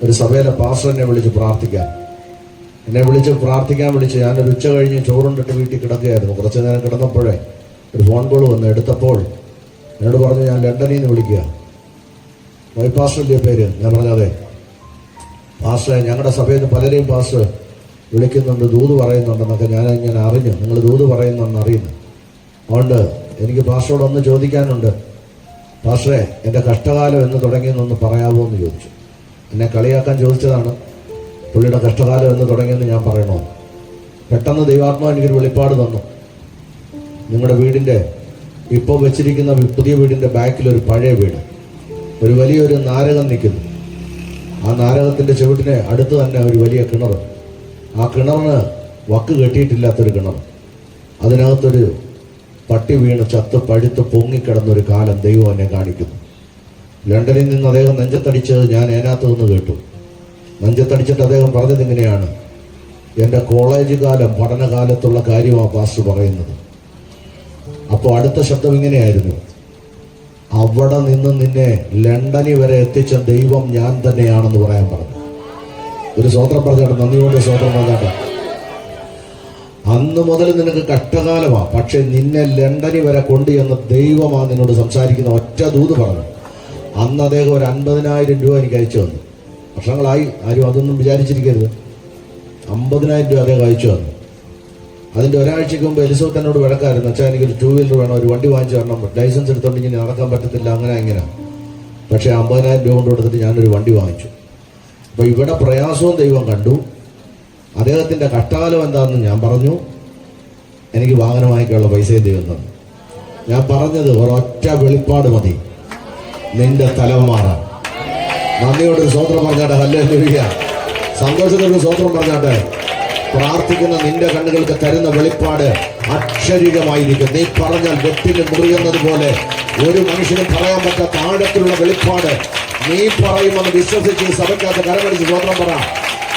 ഒരു സഭയിലെ പാസ്റ്റർ എന്നെ വിളിച്ച് പ്രാർത്ഥിക്കാൻ വിളിച്ച് ഞാനൊരു ഉച്ച കഴിഞ്ഞ് ചോറുണ്ടിട്ട് വീട്ടിൽ കിടക്കുകയായിരുന്നു. കുറച്ച് നേരം കിടന്നപ്പോഴേ ഒരു ഫോൺ കോൾ വന്ന് എടുത്തപ്പോൾ എന്നോട് പറഞ്ഞു, ഞാൻ ലണ്ടനിൽ നിന്ന് വിളിക്കുക, പാസ്റ്ററിൻ്റെ പേര്. ഞാൻ പറഞ്ഞതെ പാസ്റ്ററെ, ഞങ്ങളുടെ സഭയിൽ നിന്ന് പലരെയും പാസ്റ്റർ വിളിക്കുന്നുണ്ട്, ദൂത് പറയുന്നുണ്ടെന്നൊക്കെ ഞാൻ അറിഞ്ഞു, നിങ്ങൾ ദൂത് പറയുന്നെന്ന് അറിയുന്നു. അതുകൊണ്ട് എനിക്ക് പാസ്റ്ററോട് ഒന്ന് ചോദിക്കാനുണ്ട്. പാസ്റ്ററെ, എൻ്റെ കഷ്ടകാലം എന്ന് തുടങ്ങിയെന്നൊന്ന് പറയാമോ എന്ന് ചോദിച്ചു. എന്നെ കളിയാക്കാൻ ചോദിച്ചതാണ്. പുള്ളിയുടെ കഷ്ടകാലം എന്ന് തുടങ്ങിയെന്ന് ഞാൻ പറയണോ? പെട്ടെന്ന് ദൈവാത്മാവ് എനിക്കൊരു വെളിപ്പാട് തന്നു. നിങ്ങളുടെ വീടിൻ്റെ ഇപ്പോൾ വെച്ചിരിക്കുന്ന പുതിയ വീടിൻ്റെ ബാക്കിലൊരു പഴയ വീട്, ഒരു വലിയൊരു നാരകം നിൽക്കുന്നു. ആ നാരകത്തിൻ്റെ ചുവട്ടിന് അടുത്ത് തന്നെ ഒരു വലിയ കിണർ. ആ കിണറിന് വക്ക് കെട്ടിയിട്ടില്ലാത്തൊരു കിണർ. അതിനകത്തൊരു പട്ടി വീണ് ചത്ത് പഴുത്ത് പൊങ്ങിക്കിടന്നൊരു കാലം ദൈവം എന്നെ കാണിക്കുന്നു. ലണ്ടനിൽ നിന്ന് അദ്ദേഹം നെഞ്ചത്തടിച്ചത് ഞാൻ അതിനകത്ത് നിന്ന് കേട്ടു. നെഞ്ചത്തടിച്ചിട്ട് അദ്ദേഹം പറഞ്ഞത് ഇങ്ങനെയാണ്, എൻ്റെ കോളേജ് കാലം പഠനകാലത്തുള്ള കാര്യമാണ് പാസ്റ്റർ പറയുന്നത്. അപ്പോൾ അടുത്ത ശബ്ദം ഇങ്ങനെയായിരുന്നു, അവിടെ നിന്ന് നിന്നെ ലണ്ടനിൽ വരെ എത്തിച്ച ദൈവം ഞാൻ തന്നെയാണെന്ന് പറയാൻ പറഞ്ഞു. ഒരു സ്വോത്രം പറഞ്ഞാട്ടെ, നന്ദിയോടെ സ്വോത്രം പറഞ്ഞാട്ടെ. അന്ന് മുതൽ നിനക്ക് കഷ്ടകാലമാണ്, പക്ഷെ നിന്നെ ലണ്ടനിൽ വരെ കൊണ്ടുചെന്ന ദൈവമാണ് നിന്നോട് സംസാരിക്കുന്ന ഒറ്റ ദൂത് പറഞ്ഞു. അന്ന് അദ്ദേഹം ഒരു 50,000 രൂപ എനിക്ക് അയച്ചു തന്നു. വർഷങ്ങളായി, ആരും അതൊന്നും വിചാരിച്ചിരിക്കരുത്. 50,000 രൂപ അദ്ദേഹം അയച്ചു തന്നു. അതിൻ്റെ ഒരാഴ്ചയ്ക്ക് മുമ്പ് എലിസബത്ത് എന്നോട് വഴക്കായിരുന്നു, അച്ഛാ എനിക്കൊരു 2 വീലർ വേണം, ഒരു വണ്ടി വാങ്ങിച്ചു തരണം, ലൈസൻസ് എടുത്തോണ്ട് ഇങ്ങനെ നടക്കാൻ പറ്റത്തില്ല, അങ്ങനെ ഇങ്ങനെ. പക്ഷേ 50,000 രൂപ കൊണ്ട് കൊടുത്തിട്ട് ഞാനൊരു വണ്ടി വാങ്ങിച്ചു. അപ്പോൾ ഇവിടെ പ്രയാസവും ദൈവം കണ്ടു. അദ്ദേഹത്തിൻ്റെ കഷ്ടകാലം എന്താണെന്ന് ഞാൻ പറഞ്ഞു. എനിക്ക് വാഹനം വാങ്ങിക്കാനുള്ള പൈസയും ദൈവം തന്നു. ഞാൻ പറഞ്ഞത് ഒരൊറ്റ വെളിപ്പാട് മതി, നിന്റെ തലം മാറാം. നന്ദിയോടൊരു സ്വോത്രം പറഞ്ഞാട്ടെ, ഹല്ലേലൂയ. സന്തോഷത്തോടൊരു സ്വോത്രം പറഞ്ഞാട്ടെ. പ്രാർത്ഥിക്കുന്ന നിന്റെ കണ്ണുകൾക്ക് തരുന്ന വെളിപ്പാട് അക്ഷരികമായിരിക്കും. നീ പറഞ്ഞാൽ വെട്ടിന് മുറിയുന്നത് പോലെ ഒരു മനുഷ്യനും പറയാൻ പറ്റാത്ത ആഴത്തിലുള്ള വെളിപ്പാട് നീ പറയുമെന്ന് വിശ്വസിച്ച് സഭയ്ക്കകത്ത് കരമടിച്ച് സ്വോത്രം പറ.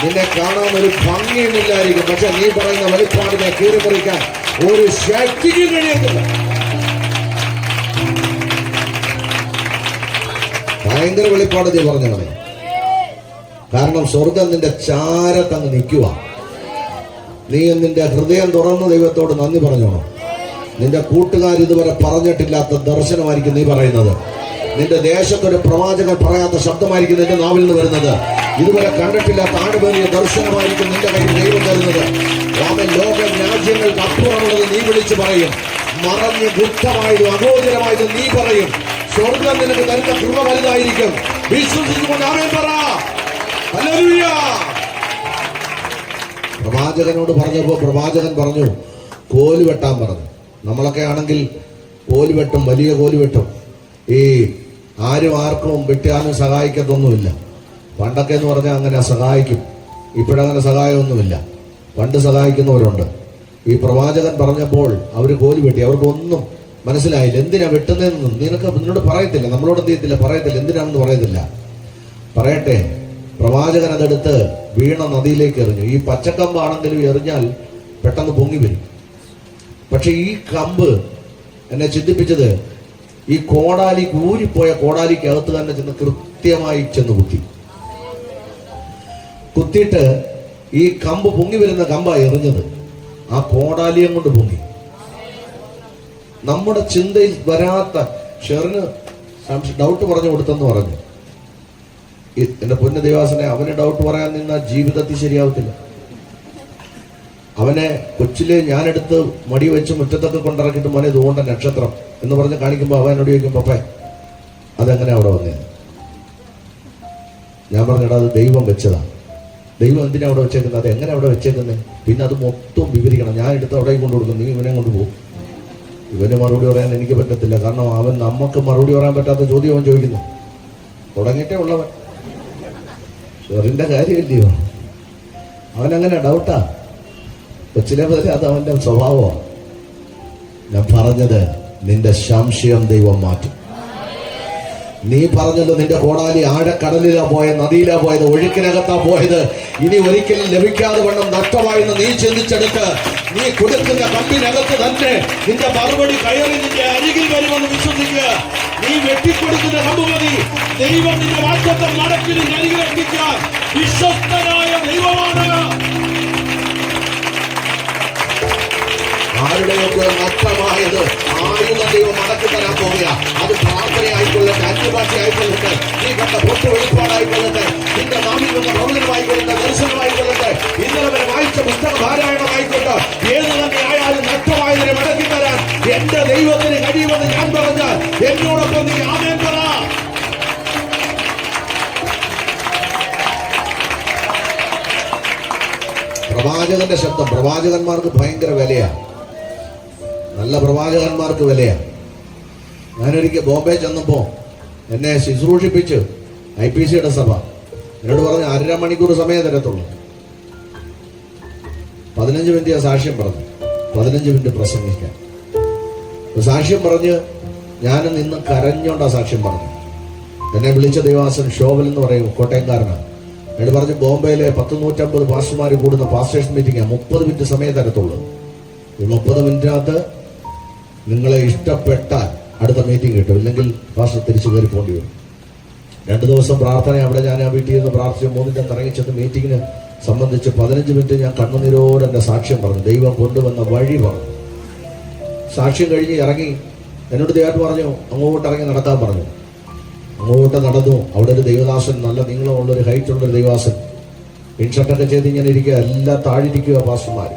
നിന്നെ കാണാൻ ഒരു ഭംഗിയുമില്ലായിരിക്കും, പക്ഷെ നീ പറയുന്ന വെളിപ്പാടിനെ കീറിമുറിക്കാൻ ഒരു ശക്തിക്കും കഴിയത്തില്ല. ഭയങ്കര വെളിപ്പാട് നീ പറഞ്ഞാണ്. കാരണം സ്വർഗം നിന്റെ ചാരത്തങ്ങ് നിൽക്കുക. നീ നിന്റെ ഹൃദയം തുറന്ന് ദൈവത്തോട് നന്ദി പറഞ്ഞോണം. നിന്റെ കൂട്ടുകാർ ഇതുവരെ പറഞ്ഞിട്ടില്ലാത്ത ദർശനമായിരിക്കും നീ പറയുന്നത്. നിന്റെ ദേശത്തൊരു പ്രവാചകൻ പറയാത്ത ശബ്ദമായിരിക്കും നിന്റെ നാവിൽ നിന്ന് വരുന്നത്. ഇതുവരെ കണ്ടിട്ടില്ലാത്ത ആടുപേറിയ ദർശനമായിരിക്കും നിന്റെ കയ്യിൽ ദൈവം തരുന്നത്. അവൻ ലോക രാജ്യങ്ങൾക്ക് അപ്പുറമുള്ളത് നീ വിളിച്ചു പറയും. മറഞ്ഞ് ഗുപ്തമായതും അഗോചരമായതും നീ പറയും. സ്വർഗം നിനക്ക് തരുന്ന കൃപ വലുതായിരിക്കും. വിശ്വസിച്ചുകൊണ്ട് ആമേൻ പറ. ഹല്ലേലൂയ. പ്രവാചകനോട് പറഞ്ഞപ്പോൾ പ്രവാചകൻ പറഞ്ഞു കോല് വെട്ടാൻ പറഞ്ഞു. നമ്മളൊക്കെ ആണെങ്കിൽ കോല് വെട്ടും, വലിയ കോല് വെട്ടും. ഈ ആരും ആർക്കും വെട്ടാനും സഹായിക്കത്തൊന്നുമില്ല. പണ്ടൊക്കെ എന്ന് പറഞ്ഞാൽ അങ്ങനെ സഹായിക്കും. ഇപ്പോഴങ്ങനെ സഹായമൊന്നുമില്ല. പണ്ട് സഹായിക്കുന്നവരുണ്ട്. ഈ പ്രവാചകൻ പറഞ്ഞപ്പോൾ അവർ കോല് വെട്ടി. അവർക്കൊന്നും മനസ്സിലായില്ല. എന്തിനാ വെട്ടുന്നതെന്നും നിന്നോട് പറയത്തില്ല, നമ്മളോട് എന്ത് ചെയ്യത്തില്ല, പറയത്തില്ല, എന്തിനാണെന്ന് പറയത്തില്ല. പറയട്ടെ, പ്രവാചകൻ അതെടുത്ത് വീണ നദിയിലേക്ക് എറിഞ്ഞു. ഈ പച്ചക്കമ്പാണെങ്കിലും എറിഞ്ഞാൽ പെട്ടെന്ന് പൊങ്ങി വരും. പക്ഷെ ഈ കമ്പ് എന്നെ ചിന്തിപ്പിച്ചത്, ഈ കോടാലി ഊരിപ്പോയ കോടാലിക്കകത്ത് തന്നെ ചെന്ന് കൃത്യമായി ചെന്ന് കുത്തിയിട്ട് ഈ കമ്പ് പൊങ്ങി വരുന്ന കമ്പാ എറിഞ്ഞത്. ആ കോടാലിയം കൊണ്ട് പൊങ്ങി. നമ്മുടെ ചിന്തയിൽ വരാത്ത ഷെറിന് ഡൗട്ട് പറഞ്ഞു കൊടുത്തെന്ന് പറഞ്ഞു. എന്റെ പൊന്ന ദേവാസനെ, അവന് ഡൗട്ട് പറയാൻ നിന്ന ജീവിതത്തിൽ ശരിയാവത്തില്ല. അവനെ കൊച്ചിലെ ഞാനെടുത്ത് മടി വെച്ച് മുറ്റത്തൊക്കെ കൊണ്ടിറക്കിയിട്ട് മോനെ ഇതുകൊണ്ട് നക്ഷത്രം എന്ന് പറഞ്ഞ് കാണിക്കുമ്പോൾ അവൻ എന്നോട് ചോദിക്കും, പപ്പേ അതെങ്ങനെ അവിടെ വന്നേ? ഞാൻ പറഞ്ഞിടാ, അത് ദൈവം വെച്ചതാണ്. ദൈവം എന്തിനാ അവിടെ വെച്ചേക്കുന്നത്? അത് എങ്ങനെ അവിടെ വെച്ചേക്കുന്നത്? പിന്നെ അത് മൊത്തം വിവരിക്കണം. ഞാൻ എടുത്ത് അവിടെ കൊണ്ടു കൊടുക്കും, നീ ഇവനെ കൊണ്ടുപോകും. ഇവന് മറുപടി പറയാൻ എനിക്ക് പറ്റത്തില്ല. കാരണം അവൻ നമുക്ക് മറുപടി പറയാൻ പറ്റാത്ത ചോദ്യം അവൻ ചോദിക്കുന്നു. തുടങ്ങിയിട്ടേ ഉള്ളവൻ. ഷെറിന്റെ കാര്യമില്ലയോ? അവനങ്ങനെ ഡൗട്ടാ. കൊച്ചിലെ മുതലേ അത് അവന്റെ സ്വഭാവമാണ്. ഞാൻ പറഞ്ഞത്, നിന്റെ സംശയം ദൈവം മാറ്റും. നീ പറഞ്ഞല്ലോ നിന്റെ കോടാലി ആഴക്കടലിലാ പോയത്, നദിയിലാ പോയത്, ഒഴുക്കിനകത്താ പോയത്, ഇനി ഒരിക്കലും ലഭിക്കാതെ വണ്ണം നഷ്ടമായെന്ന് നീ ചിന്തിച്ചെടുത്ത് നീ കൊടുക്കുന്ന കമ്പിനകത്ത് തന്നെ നിന്റെ മറുപടി കയറി നിന്റെ അരികിൽ വരുമെന്ന് വിശ്വസിക്കുക. നീ വെട്ടിക്കൊടുക്കുന്ന കമ്പ് മതി. ദൈവം നിന്റെ വാഗ്ദത്തം മടക്കി നിന്റെ അരികിലെത്തിക്കാൻ വിശ്വസ്തനായ ദൈവമാണ്. ആരുടെയൊക്കെ നഷ്ടമായത് ആയുധ ദൈവം മടക്കി തരാൻ പോവുക. അത് പ്രാർത്ഥനയായിക്കൊള്ളട്ടെ, അന്യഭാഷയായിക്കൊള്ളട്ടെ, നീ കണ്ട പൊട്ടു വെളിപ്പാടായിക്കൊള്ളട്ടെ, നിന്റെ നാമിൽ വന്ന പ്രവചനമായിക്കൊള്ളട്ടെ, ദർശനമായിക്കൊള്ളട്ടെ, ഇന്നലെ വരെ വായിച്ച പുസ്തക പാരായണമായിക്കൊള്ളട്ടെ, ഏത് തന്നെ ആയാലും നഷ്ടമായതിനെ മടക്കി തരാൻ എന്റെ ദൈവത്തിന് കഴിയുമെന്ന് ഞാൻ പറഞ്ഞാൽ എന്നോടൊപ്പം നീ ആമേൻ പറ. പ്രവാചകന്റെ ശബ്ദം പ്രവാചകന്മാർക്ക് ഭയങ്കര വിലയാണ്. നല്ല പ്രവാചകന്മാർക്ക് വിലയാണ്. ഞാനൊരിക്കൽ ബോംബെ ചെന്നപ്പോൾ എന്നെ ശുശ്രൂഷിപ്പിച്ച് IPCയുടെ സഭ എന്നോട് പറഞ്ഞ് 1.5 മണിക്കൂർ സമയം തരത്തുള്ളൂ. 15 മിനിറ്റ് സാക്ഷ്യം പറഞ്ഞു, 15 മിനിറ്റ് പ്രസംഗിക്കാൻ. സാക്ഷ്യം പറഞ്ഞ് ഞാൻ നിന്ന് കരഞ്ഞോണ്ടാ സാക്ഷ്യം പറഞ്ഞു. എന്നെ വിളിച്ച ദൈവാസൻ ശോഭൽ എന്ന് പറയും, കോട്ടയംകാരനാണ്. എന്നോട് പറഞ്ഞ് ബോംബെയിലെ 150 പാസ്റ്റർമാർ കൂടുന്ന പാസ്റ്റേഴ്സ് മീറ്റിംഗാണ്, 30 മിനിറ്റ് സമയം തരത്തുള്ളൂ. ഈ 30 മിനിറ്റിനകത്ത് നിങ്ങളെ ഇഷ്ടപ്പെട്ടാൽ അടുത്ത മീറ്റിംഗ് കിട്ടും, ഇല്ലെങ്കിൽ പാസ്റ്റർ തിരിച്ചു കയറി പോകേണ്ടി വരും. 2 ദിവസം പ്രാർത്ഥന അവിടെ ഞാൻ ആ വീട്ടിൽ നിന്ന് പ്രാർത്ഥിച്ച് 3 ഇറങ്ങിച്ചെന്ന് മീറ്റിങ്ങിന് സംബന്ധിച്ച് 15 മിനിറ്റ് ഞാൻ കണ്ണുനീരോടെ എൻ്റെ സാക്ഷ്യം പറഞ്ഞു. ദൈവം കൊണ്ടുവന്ന വഴി പറഞ്ഞു. സാക്ഷ്യം കഴിഞ്ഞ് ഇറങ്ങി എന്നോട് ദൈവം പറഞ്ഞു, അങ്ങോട്ട് ഇറങ്ങി നടക്കാൻ പറഞ്ഞു. അങ്ങോട്ട് നടന്നു. അവിടെ ഒരു ദൈവദാസൻ, നല്ല നീളമുള്ളൊരു ഹൈറ്റുള്ളൊരു ദൈവദാസൻ, ഇൻഷർട്ടൊക്കെ ചെയ്ത് ഇങ്ങനെ ഇരിക്കുക, എല്ലാം താഴിരിക്കുക പാസ്റ്റർമാർ.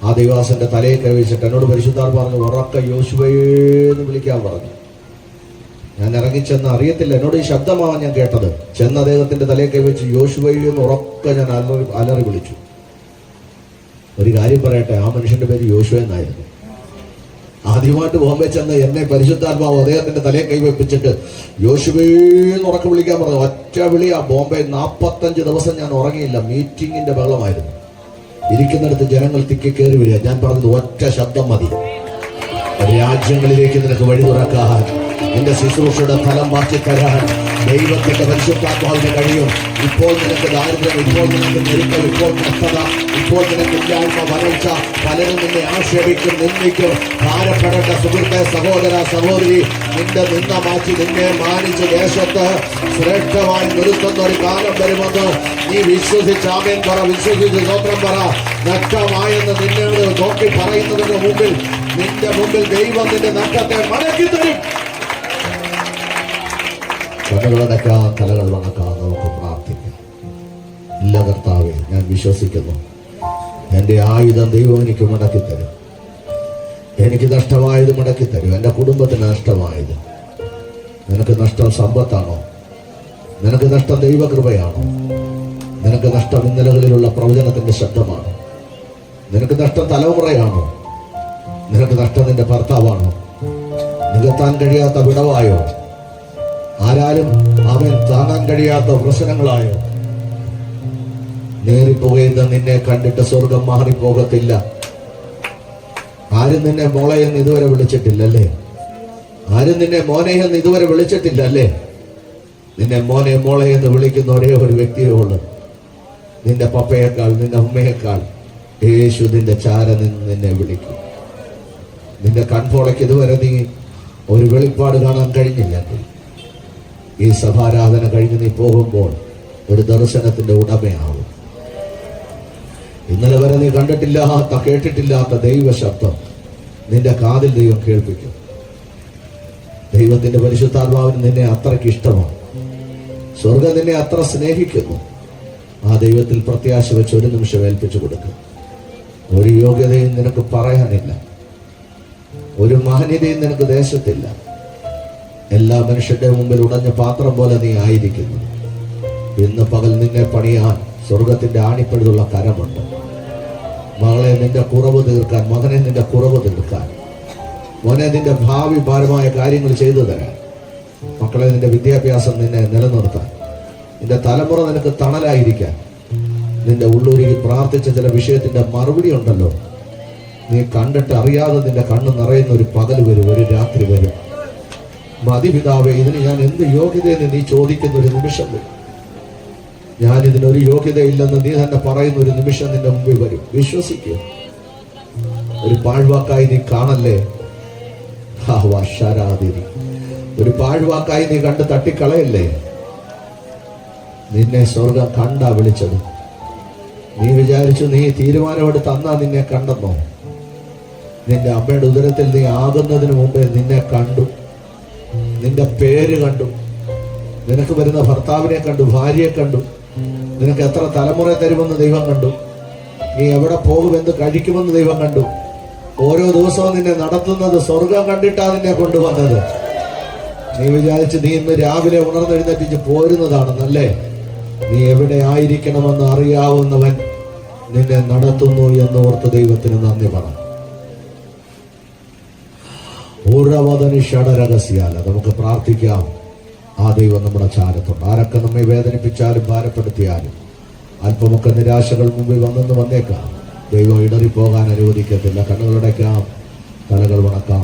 ആ ദൈവദാസന്റെ തലയെ കൈവച്ചിട്ട് എന്നോട് പരിശുദ്ധാർ പറഞ്ഞു, ഉറക്ക യോശുവയെന്ന് വിളിക്കാൻ പറഞ്ഞു. ഞാൻ ഇറങ്ങിച്ചെന്ന് അറിയത്തില്ല, എന്നോട് ഈ ശബ്ദമാണ് ഞാൻ കേട്ടത്. ചെന്ന് അദ്ദേഹത്തിന്റെ തലയെ കൈവച്ച് യോശുവയെന്ന് ഉറക്ക ഞാൻ അലറി വിളിച്ചു. ഒരു കാര്യം പറയട്ടെ, ആ മനുഷ്യന്റെ പേര് യോശുവ എന്നായിരുന്നു. ആദ്യമായിട്ട് ബോംബെ ചെന്ന് എന്നെ പരിശുദ്ധാത്മാവ് അദ്ദേഹത്തിന്റെ തലയെ കൈവപ്പിച്ചിട്ട് യോശുവയെന്ന് ഉറക്ക വിളിക്കാൻ പറഞ്ഞു. ഒറ്റ വിളിയാ. ബോംബെ 45 ദിവസം ഞാൻ ഉറങ്ങിയില്ല. മീറ്റിങ്ങിന്റെ ബഹളമായിരുന്നു. ഇരിക്കുന്നിടത്ത് ജനങ്ങൾ തിക്കി കയറി വരിക. ഞാൻ പറഞ്ഞത് ഒറ്റ ശബ്ദം മതി, രാജ്യങ്ങളിലേക്ക് നിനക്ക് വഴി തുറക്കാൻ, നിന്റെ ശുശ്രൂഷയുടെ ഫലം മാറ്റി തരാൻ ദൈവത്തിന്റെ പരിശുദ്ധാത്മാവിന് കഴിയും. ഇപ്പോൾ നിനക്ക് ദാരിദ്ര്യം, ഇപ്പോൾ നിനക്ക് ഞെരുക്കം, ഇപ്പോൾ കഷ്ടത, ഇപ്പോൾ നിനക്ക് ഇല്ലായ്മ, വരൾച്ച, പലരും നിന്നെ ആക്ഷേപിക്കും, നിന്ദിക്കും. ഭാരപ്പെടേണ്ട സുഹൃത്തെ, സഹോദര, സഹോദരി, നിന്റെ നിന്ന മാറ്റി നിന്നെ മാനിച്ച് ദേശത്ത് ശ്രേഷ്ഠമായി നിർത്തുന്ന ഒരു കാലം വരുമെന്ന് നീ വിശ്വസിച്ച് ആമേൻ പറ, വിശ്വസിച്ച് സ്വത്രം പറ. നഷ്ടമായെന്ന് നിന്നോട് നോക്കി പറയുന്നതിന് മുമ്പിൽ നിന്റെ മുമ്പിൽ ദൈവം നിന്റെ നഷ്ടത്തെ മടക്കി തരും. കണ്ണുകളടക്കാം, തലകൾ വണക്കാം, നമുക്ക് പ്രാർത്ഥിക്കാം. ഇല്ല കർത്താവേ, ഞാൻ വിശ്വസിക്കുന്നു, എൻ്റെ ആയുധം ദൈവം എനിക്ക് മടക്കി തരും. എനിക്ക് നഷ്ടമായത് മടക്കി തരും. എൻ്റെ കുടുംബത്തിന് നഷ്ടമായത്. നിനക്ക് നഷ്ടം സമ്പത്താണോ? നിനക്ക് നഷ്ടം ദൈവകൃപയാണോ? നിനക്ക് നഷ്ടം ഇന്നലകളിലുള്ള പ്രവചനത്തിന്റെ ശബ്ദമാണോ? നിനക്ക് നഷ്ടം തലമുറയാണോ? നിനക്ക് നഷ്ടം നിന്റെ ഭർത്താവാണോ? നികത്താൻ കഴിയാത്ത വിടവായോ? ആരാലും അവൻ താങ്ങാൻ കഴിയാത്ത പ്രശ്നങ്ങളായോ? നേറിപ്പോകുന്ന നിന്നെ കണ്ടിട്ട് സ്വർഗം മാറിപ്പോകത്തില്ല. ആരും നിന്നെ മോളയെന്ന് ഇതുവരെ വിളിച്ചിട്ടില്ലല്ലേ? ആരും നിന്നെ മോനെയെന്ന് ഇതുവരെ വിളിച്ചിട്ടില്ലല്ലേ? നിന്നെ മോനെ മോളെ എന്ന് വിളിക്കുന്ന ഒരേ ഒരു വ്യക്തിയേ ഉള്ളൂ. നിന്റെ പപ്പയേക്കാൾ നിന്റെ ഉമ്മയേക്കാൾ യേശു നിന്റെ ചാര നിന്ന് നിന്നെ വിളിക്കും. നിന്റെ കൺപോളയ്ക്ക് ഇതുവരെ നീ ഒരു വെളിപ്പാട് കാണാൻ കഴിഞ്ഞില്ലെങ്കിൽ ഈ സഭാരാധന കഴിഞ്ഞ് നീ പോകുമ്പോൾ ഒരു ദർശനത്തിന്റെ ഉടമയാവും. ഇന്നലെ വരെ നീ കണ്ടിട്ടില്ലാത്ത കേട്ടിട്ടില്ലാത്ത ദൈവ ശബ്ദം നിന്റെ കാതിൽ ദൈവം കേൾപ്പിക്കും. ദൈവത്തിന്റെ പരിശുദ്ധാത്മാവിന് നിന്നെ അത്രയ്ക്ക് ഇഷ്ടമാണ്. സ്വർഗം നിന്നെ അത്ര സ്നേഹിക്കുന്നു. ആ ദൈവത്തിൽ പ്രത്യാശ വെച്ച് ഒരു നിമിഷം ഏൽപ്പിച്ചു കൊടുക്കും. ഒരു യോഗ്യതയും നിനക്ക് പറയാനില്ല, ഒരു മാന്യതയും നിനക്ക് ദേശത്തില്ല. എല്ലാ മനുഷ്യന്റെ മുമ്പിൽ ഉടഞ്ഞ പാത്രം പോലെ നീ ആയിരിക്കുന്നു. ഇന്ന് പകൽ നിന്നെ പണിയാൻ സ്വർഗത്തിന്റെ ആണിപ്പഴുതുള്ള കരമുണ്ട്. മകളെ നിന്റെ കുറവ് തീർക്കാൻ, മകനെ നിന്റെ കുറവ് തീർക്കാൻ, മോനെ നിന്റെ ഭാവി ഭാരമായ കാര്യങ്ങൾ ചെയ്തു തരാൻ, മക്കളെ നിന്റെ വിദ്യാഭ്യാസം നിന്നെ നിലനിർത്താൻ, നിന്റെ തലമുറ നിനക്ക് തണലായിരിക്കാൻ, നിന്റെ ഉള്ളൂരിൽ പ്രാർത്ഥിച്ച ചില വിഷയത്തിന്റെ മറുപടി ഉണ്ടല്ലോ, നീ കണ്ടിട്ട് അറിയാതെ നിന്റെ കണ്ണ് നിറയുന്ന ഒരു പകൽ വരും, ഒരു രാത്രി വരും. മതി പിതാവേ, ഇതിന് ഞാൻ എന്ത് യോഗ്യതയെന്ന് നീ ചോദിക്കുന്ന ഒരു നിമിഷം വരും. ഞാൻ ഇതിനൊരു യോഗ്യതയില്ലെന്ന് നീ തന്നെ പറയുന്ന ഒരു നിമിഷം നിന്റെ മുമ്പിൽ വരും. വിശ്വസിക്കുക. ഒരു പാഴ്വാക്കായി നീ കാണല്ലേ. ഒരു പാഴ്വാക്കായി നീ കണ്ട് തട്ടിക്കളയല്ലേ. നിന്നെ സ്വർഗം കണ്ടാ വിളിച്ചത്. നീ വിചാരിച്ചു നീ തീരുമാനമെടുത്ത് അന്നാ നിന്നെ കണ്ടെന്നോ? നിന്റെ അമ്മയുടെ ഉദരത്തിൽ നീ ആകുന്നതിന് മുമ്പേ നിന്നെ കണ്ടു, നിന്റെ പേര് കണ്ടു, നിനക്ക് വരുന്ന ഭർത്താവിനെ കണ്ടു, ഭാര്യയെ കണ്ടു, നിനക്ക് എത്ര തലമുറ തരുമെന്ന് ദൈവം കണ്ടു, നീ എവിടെ പോകുമെന്ന് കഴിക്കുമെന്ന് ദൈവം കണ്ടു. ഓരോ ദിവസവും നിന്നെ നടത്തുന്നത് സ്വർഗം കണ്ടിട്ടാ നിന്നെ കൊണ്ടുവന്നത്. നീ വിചാരിച്ച് നീ ഇന്ന് രാവിലെ ഉണർന്നെഴുന്നേറ്റിച്ച് പോരുന്നതാണെന്നല്ലേ? നീ എവിടെ ആയിരിക്കണമെന്ന് അറിയാവുന്നവൻ നിന്നെ നടത്തുന്നു എന്ന് ഓർത്ത് ദൈവത്തിന് നന്ദി പറ. ഷടരഹസ്യാല നമുക്ക് പ്രാർത്ഥിക്കാം. ആ ദൈവം നമ്മുടെ ചാരത്തുണ്ട്. ആരൊക്കെ നമ്മെ വേദനിപ്പിച്ചാലും ഭാരപ്പെടുത്തിയാലും അല്പമൊക്കെ നിരാശകൾ മുമ്പിൽ വന്നെന്ന് വന്നേക്കാം. ദൈവം ഇടറിപ്പോകാൻ അനുവദിക്കത്തില്ല. കണ്ണുകളടയ്ക്കാം, തലകൾ വണക്കാം.